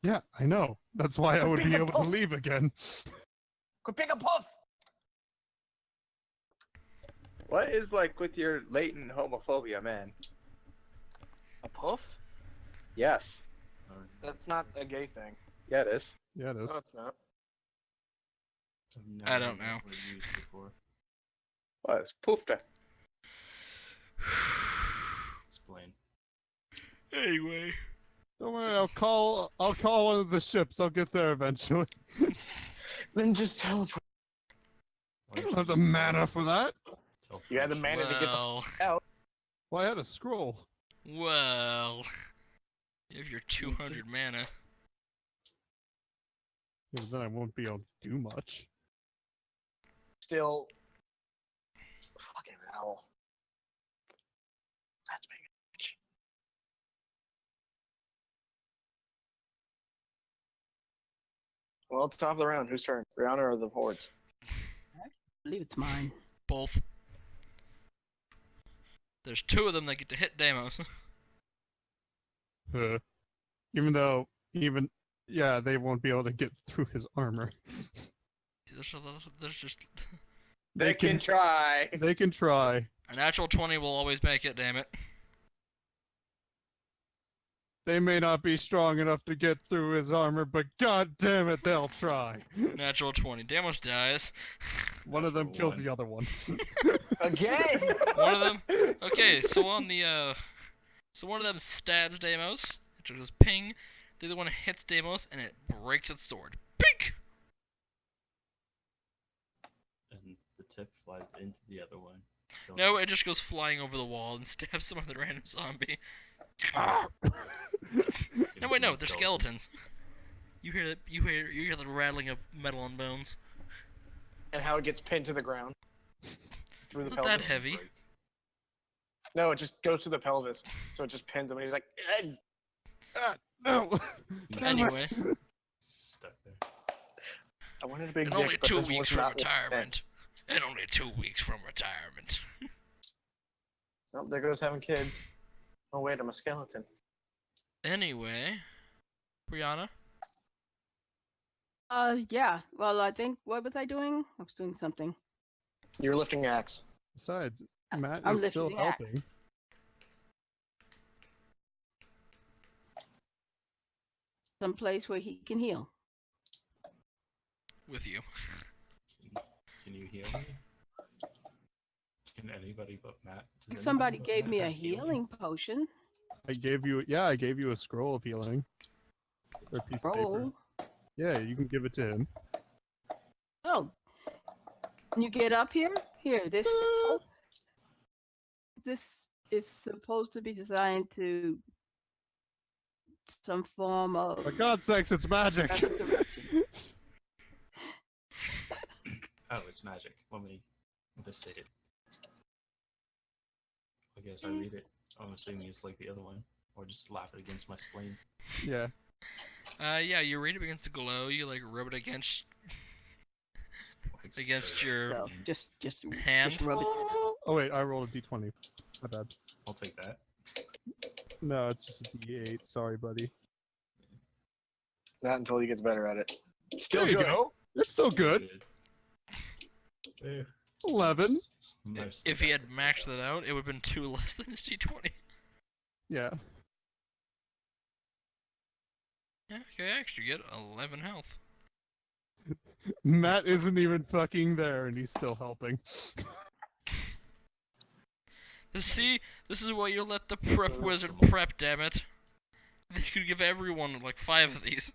Yeah, I know. That's why I would be Big able to puff. leave again. Go pick a puff. What is like with your latent homophobia, man? A puff? Yes. That's not a gay thing. Yeah, it is. Yeah, it is. No, it's not. I've I never don't know. actually used it before. What? It's poofta. Explain. Anyway. Don't worry, I'll call one of the ships. I'll get there eventually. Then just teleport. I don't have the mana for that. You had the mana to get the Well, out. Well, I had a scroll. well. You have your 200 mana. Yeah, but then I won't be able to do much. Still. Fucking hell. That's big. Well, at the top of the round, whose turn? Rihanna or the Hordes? I believe it's mine. Both. There's 2 of them that get to hit Deimos. Even though, yeah, they won't be able to get through his armor. There's just... They can try. They can try. A natural 20 will always make it, damn it. They may not be strong enough to get through his armor, but god damn it, they'll try. Natural 20. Deimos dies. One of them Natural kills one. the other one. Again! One of them... Okay, so on the, So one of them stabs Deimos. It just goes ping. The other one hits Deimos, and it breaks its sword. Pink! And the tip flies into the other one. killing No, it. it just goes flying over the wall and stabs some other random zombie. No, wait, no, they're skeletons. You hear the rattling of metal and bones. And how it gets pinned to the ground through the Not that pelvis. heavy. No, it just goes to the pelvis, so it just pins him, and he's like, No. Anyway, Stuck there. I wanted a big and dick, only but 2 this weeks was from not what I meant. retirement. And only 2 weeks from retirement. Oh, there goes having kids. Oh wait, I'm a skeleton. Anyway, Brianna. Yeah. Well, I think what was I doing? I was doing something. You're lifting axe. Besides, Matt I'm is still lifting the axe. helping. Some place where he can heal. With you. Can you heal me? Can anybody but Matt? Does Somebody anybody but gave Matt me a have healing potion. I gave you a scroll of healing. Or a piece of paper. Roll. Yeah, you can give it to him. Oh. Can you get up here? Here, this is supposed to be designed to some form of For God's sakes, it's magic! restoration. Oh, it's magic. Let me investigate it. I guess I read it. I'm assuming it's like the other one. Or just slap it against my spleen. Yeah. Yeah, you read it against the glow, you like rub it against your So just hand. just rub it. Oh wait, I rolled a d20. My bad. I'll take that. No, it's just a d8. Sorry, buddy. Not until he gets better at it. Still There you good. go. It's still good. Eh, 11. mostly If he had back to maxed it out, it would have been 2 less than his d20. Yeah. Yeah, okay, actually get 11 health. Matt isn't even fucking there, and he's still helping. See, this is why you let the prep wizard prep, damn it. They could give everyone like 5 of these.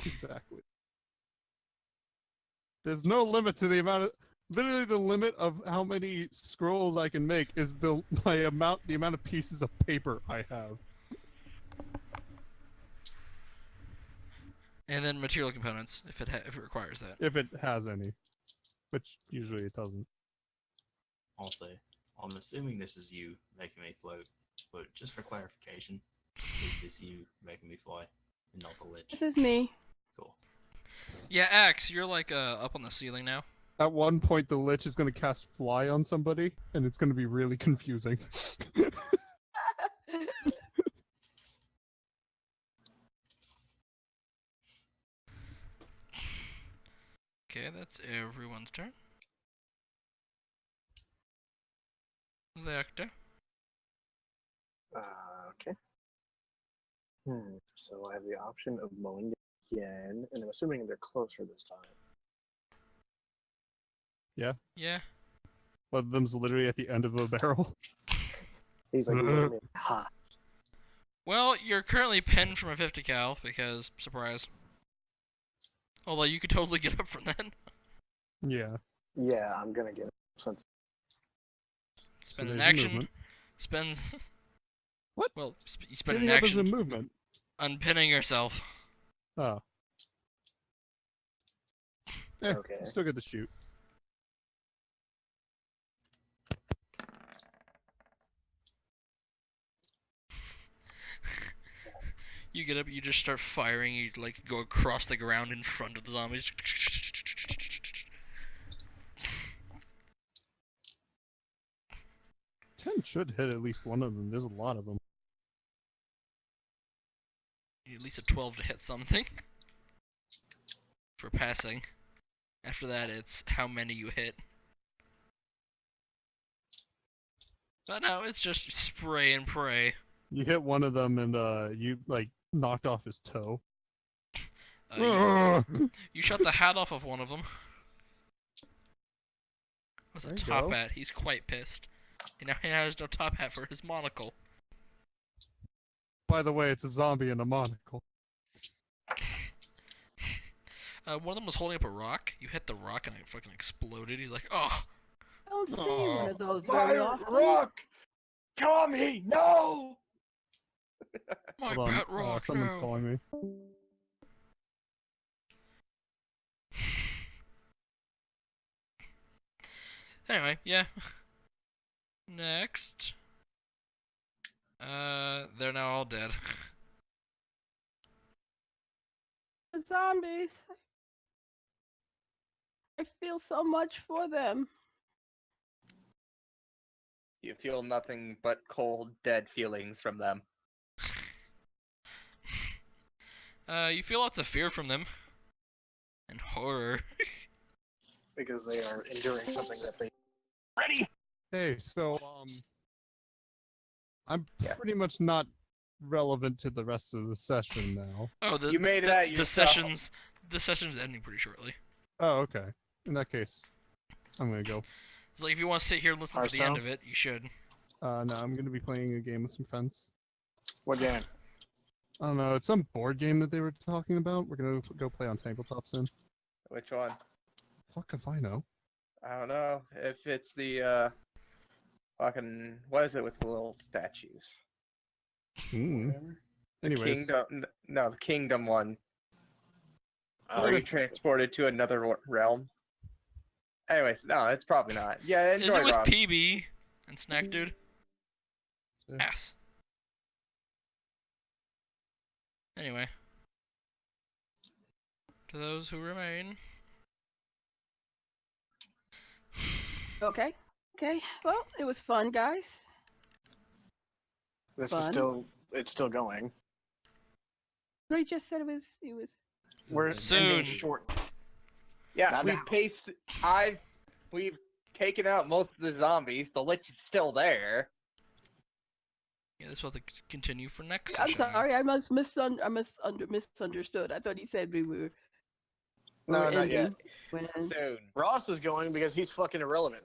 Exactly. There's no limit to the amount of. Literally, the limit of how many scrolls I can make is the amount of pieces of paper I have. And then material components, if it requires that. If it has any, which usually it doesn't. I'll say. I'm assuming this is you making me float, but just for clarification, is this you making me fly, and not the lich? This is me. Cool. Yeah, Axe, you're like up on the ceiling now. At one point, the lich is going to cast fly on somebody, and it's going to be really confusing. Okay, that's everyone's turn. Lecter. Okay. So I have the option of mowing again, and I'm assuming they're closer this time. Yeah. One of them's literally at the end of a barrel. He's like, look at me. Ha. Well, you're currently pinned from a 50 cal because surprise. Although you could totally get up from that. Yeah. Yeah, I'm gonna get it since. Spend So an there's a action. movement. Spends. What? Well, you spend an Getting up is a action movement. unpinning yourself. Oh. Okay. Still get to shoot. You get up, you just start firing, you like go across the ground in front of the zombies. 10 should hit at least one of them. There's a lot of them. You need at least a 12 to hit something. For passing. After that, it's how many you hit. But no, it's just spray and pray. You hit one of them and you like knocked off his toe. You shot the hat off of one of them. What's a There you top go. hat? He's quite pissed. He now has no top hat for his monocle. By the way, it's a zombie in a monocle. One of them was holding up a rock. You hit the rock and it fucking exploded. He's like, oh. I don't see Oh. one of those very often. Rock! Tommy, no! My Hold on, pet rock. someone's no. calling me. Anyway, yeah. Next. They're now all dead. The zombies. I feel so much for them. You feel nothing but cold, dead feelings from them. You feel lots of fear from them. And horror. Because they are enduring something that they. Ready? Hey, so I'm Yeah. pretty much not relevant to the rest of the session now. Oh, You made it out the yourself. the session's ending pretty shortly. Oh, okay. In that case, I'm gonna go. It's like if you want to sit here and listen to the end Hearthstone? of it, you should. No, I'm gonna be playing a game with some friends. What game? I don't know. It's some board game that they were talking about. We're gonna go play on Tabletop soon. Which one? Fuck if I know. I don't know. If it's the, fucking... What is it with the little statues? Hmm. Whatever. Anyways, No, the Kingdom one. Oh, Where you transported to another realm. Anyways, no, it's probably not. Yeah, enjoy, Is it with Ross. PB and Snack Dude? Yeah. Ass. Anyway. To those who remain. Okay. Okay. Well, it was fun, guys. This Fun. is still. It's still going. They just said it was. It was. We're Soon. ending short. Yeah, Not we now. paced. We've taken out most of the zombies. The Lich is still there. Yeah, this will have to continue for next I'm session. sorry. I misunderstood. I thought he said we were. No, were not yet. ending when- Soon. Ross is going because he's fucking irrelevant.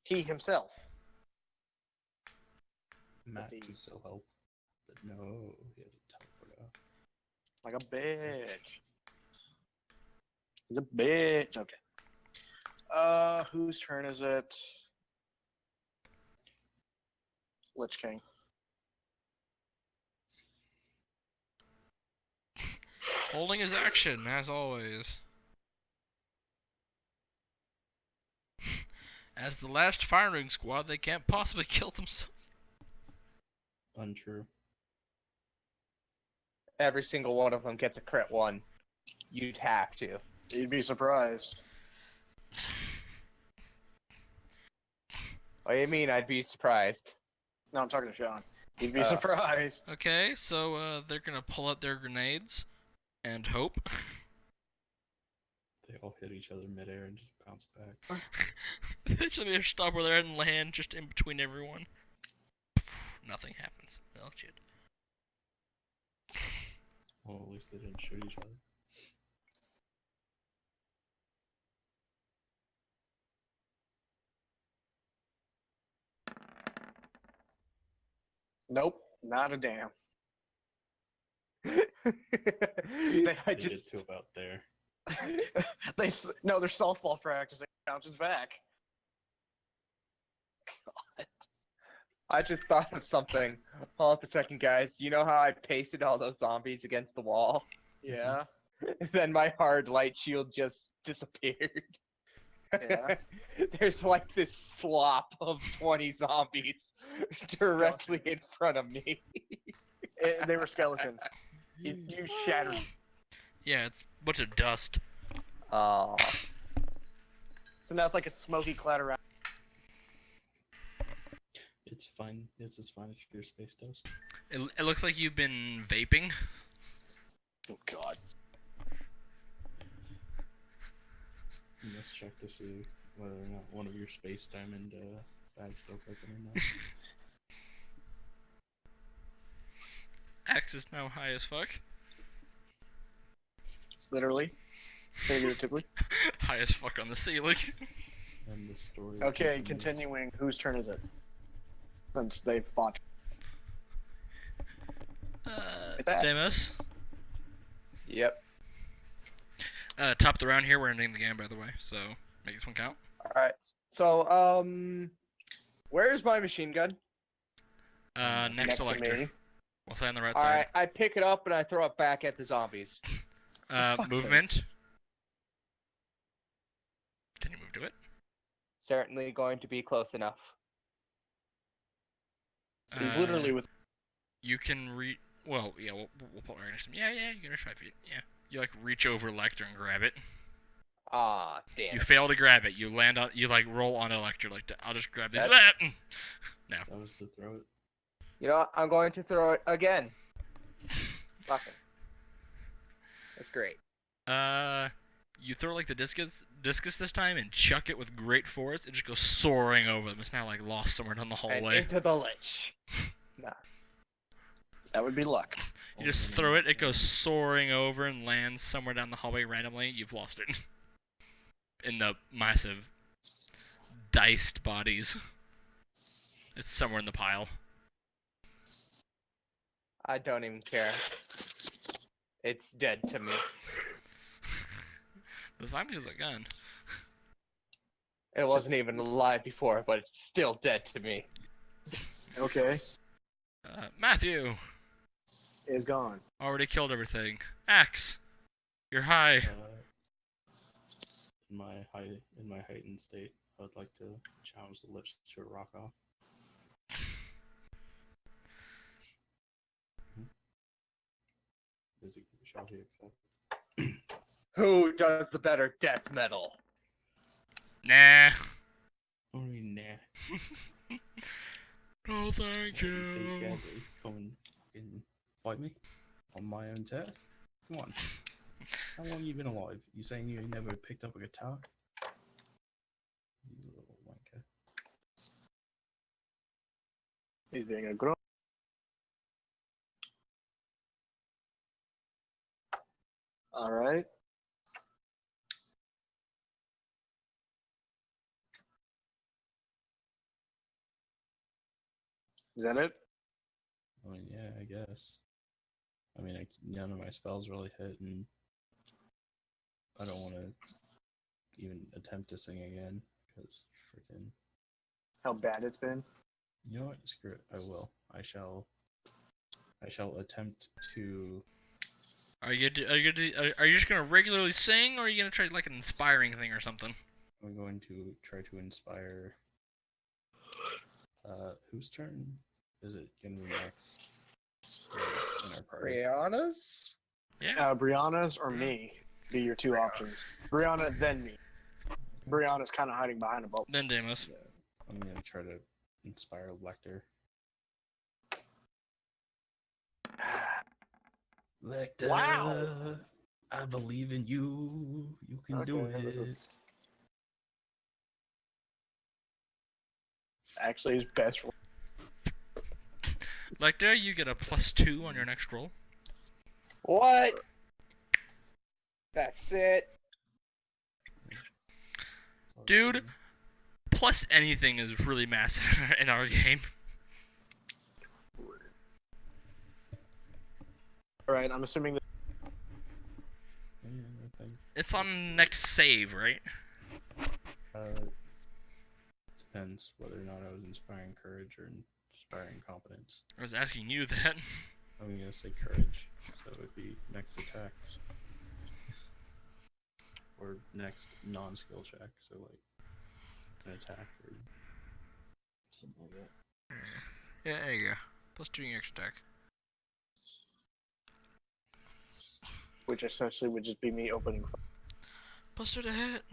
He himself. Matt easy. can still help. But no, he had to teleport out. Like a bitch. He's a bitch. Okay. Whose turn is it? Lich King. Holding his action, as always. As the last firing squad, they can't possibly kill themselves. Untrue. Every single one of them gets a crit one. You'd have to. You'd be surprised. What do you mean I'd be surprised? No, I'm talking to Sean. You'd be Oh. surprised. Okay, so they're gonna pull out their grenades and hope. They all hit each other midair and just bounce back. They should be a stop where they're in land, just in between everyone. Nothing happens. Oh shit. Well, at least they didn't shoot each other. Nope, not a damn. I They just did to about there. No, they're softball practicing. Bounces back. I just thought of something. Hold up a second, guys. You know how I pasted all those zombies against the wall? Yeah. Then my hard light shield just disappeared. Yeah. There's like this slop of 20 zombies directly in front of me. They were skeletons. You shattered. Yeah, it's a bunch of dust. Oh. So now it's like a smoky cloud around. It's fine. It's as fine as your space dust. It looks like you've been vaping. Oh God. You must check to see whether or not one of your space diamond bags broke open or not. Axe is now high as fuck. Literally. Figuratively. High as fuck on the ceiling. And the story. Okay, continues. continuing. Whose turn is it? Since they fought. It's Axe. Deimos. Yep. Top of the round here, we're ending the game, by the way, so make this one count. Alright. So, where's my machine gun? Next to to Lecter. me. We'll say on the right All side. right, I pick it up and I throw it back at the zombies. fuck's Movement. sakes. Can you move to it? Certainly going to be close enough. He's literally with. You can Well, yeah, we'll put it right next to him. Yeah, you're gonna 5 feet. Yeah. You like reach over Lecter and grab it. Ah, damn. You fail to grab it. You land on. You like roll on Lecter like that. I'll just grab this. No. That was to throw it. You know what? I'm going to throw it again. Fucking. That's great. You throw like the discus this time and chuck it with great force. It just goes soaring over them. It's now like lost somewhere down the And hallway. into the lich. Nah. That would be luck. You just throw it. It goes soaring over and lands somewhere down the hallway randomly. You've lost it. In the massive diced bodies. It's somewhere in the pile. I don't even care. It's dead to me. The zombie has a gun. It wasn't even alive before, but it's still dead to me. Okay, Matthew is gone. already killed everything. Axe, you're high. In my heightened state, I would like to challenge the Lich to a rock off. Shall he accept? Who does the better death metal? Nah. I mean, nah. No, thank Too you. scared to come and fucking fight me on my own turf? Come on. How long you been alive? You saying you never picked up a guitar? You little wanker. He's being a grown. All right. Is that it? I mean, yeah, I guess. I mean, none of my spells really hit, and I don't want to even attempt to sing again, because freaking. How bad it's been? You know what? Screw it. I will. I shall attempt to. Are you just gonna regularly sing, or are you gonna try like an inspiring thing or something? I'm going to try to inspire. Whose turn is it gonna be next? In our party. Brianna's? Yeah. Brianna's or me be your two options. Brianna, then me. Brianna's kind of hiding behind a boat. Then Deimos. Yeah, I'm gonna try to inspire Lecter. Lecter, Wow. I believe in you. You can do Okay, this it. is actually his best. Like there, you get a +2 on your next roll. What? That's it. Dude. Plus anything is really massive in our game. All right, I'm assuming that Yeah, I think. It's on next save, right? Depends whether or not I was inspiring courage or inspiring competence. I was asking you that. I'm gonna say courage, so it would be next attack. Or next non-skill check, so like an attack or something like that. Yeah, there you go. +2 in your extra attack. which essentially would just be me opening. +2 to hit.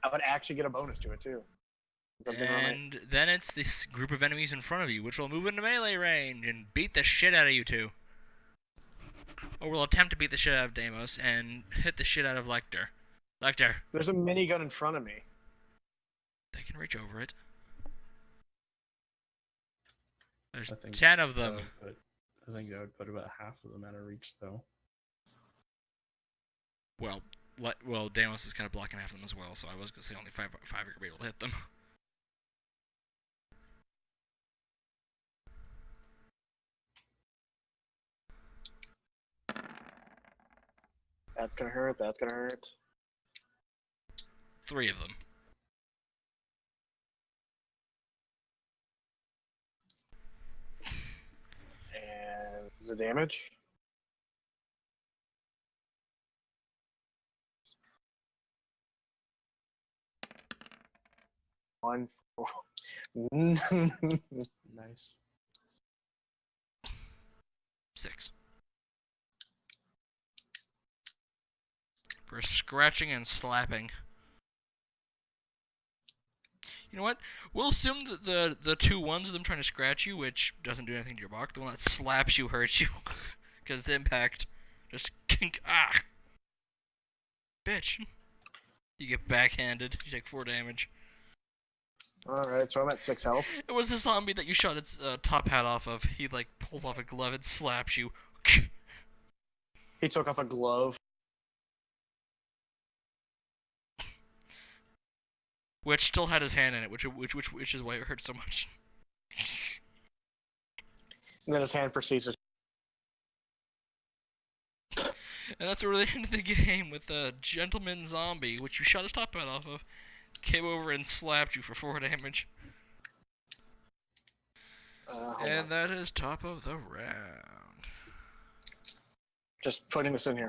I would actually get a bonus to it too. 'Cause I've been running- And then it's this group of enemies in front of you, which will move into melee range and beat the shit out of you two. Or will attempt to beat the shit out of Deimos and hit the shit out of Lecter. Lecter, There's a minigun in front of me. they can reach over it. There's I think 10 of them. I think that would put about half of them out of reach, though. Well, Deimos is kind of blocking half of them as well, so I was going to say only 5 are going to be able to hit them. That's gonna hurt. That's gonna hurt. 3 of them. Is it damage? One. Nice. 6. For scratching and slapping. You know what? We'll assume that the 2 ones of them trying to scratch you, which doesn't do anything to your mark, the one that slaps you hurts you. Because it's impact. Just kink. Ah! Bitch. You get backhanded. You take 4 damage. Alright, so I'm at 6 health. It was the zombie that you shot its top hat off of. He like pulls off a glove and slaps you. He took off a glove. Which still had his hand in it, which is why it hurt so much. And then his hand proceeds to... And that's where they ended the game with a gentleman zombie, which you shot his top hat off of, came over and slapped you for 4 damage. And that is top of the round. Just putting this in here.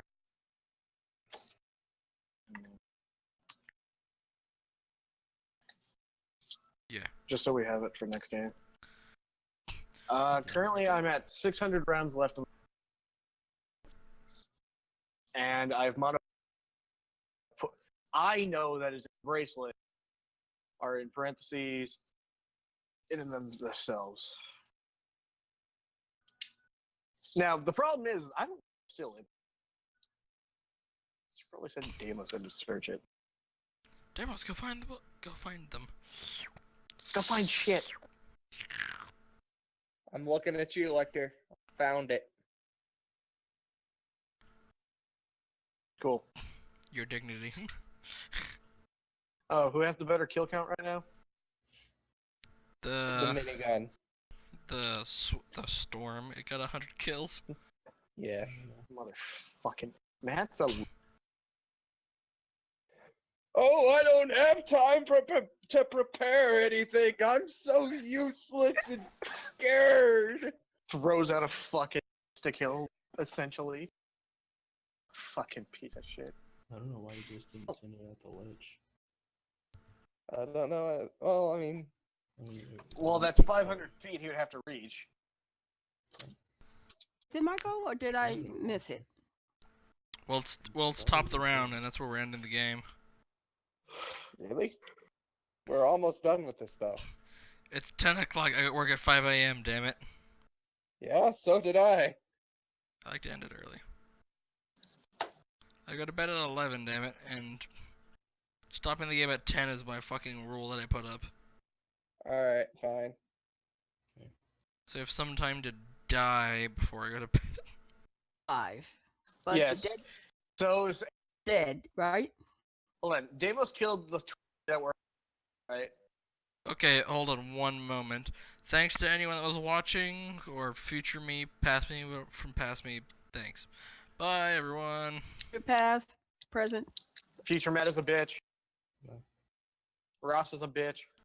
Yeah. Just so we have it for next game. Currently, I'm at 600 rounds left. And I've modified. I know that his bracelet are in parentheses in them themselves. Now, the problem is, I don't steal it. She probably said Deimos had to search it. Deimos, go find the book. Go find them. Go find shit. I'm looking at you, Lecter. Found it. Cool. Your dignity. Oh, who has the better kill count right now? The minigun. The storm. It got 100 kills. Yeah. Motherfucking Matt's a... Oh, I don't have time to prepare anything. I'm so useless and scared. Throws out a fucking stick hill, essentially. Fucking piece of shit. I don't know why you just didn't send it at the ledge. I don't know. Well, I mean... Well, that's 500 feet he would have to reach. Did I go or did I miss it? Well, it's top of the round, and that's where we're ending the game. Really? We're almost done with this, though. It's 10 o'clock. I got work at 5 a.m., damn it. Yeah, so did I. I like to end it early. I go to bed at 11, damn it, and stopping the game at 10 is my fucking rule that I put up. Alright, fine. So I have some time to die before I go to bed. 5. But Yes. the dead, So, is- dead, right? hold on. Deimos killed the that were... Right? Okay, hold on one moment. Thanks to anyone that was watching, or future me, past me, from past me, thanks. Bye, everyone. Your past, present. Future Matt is a bitch. No. Ross is a bitch.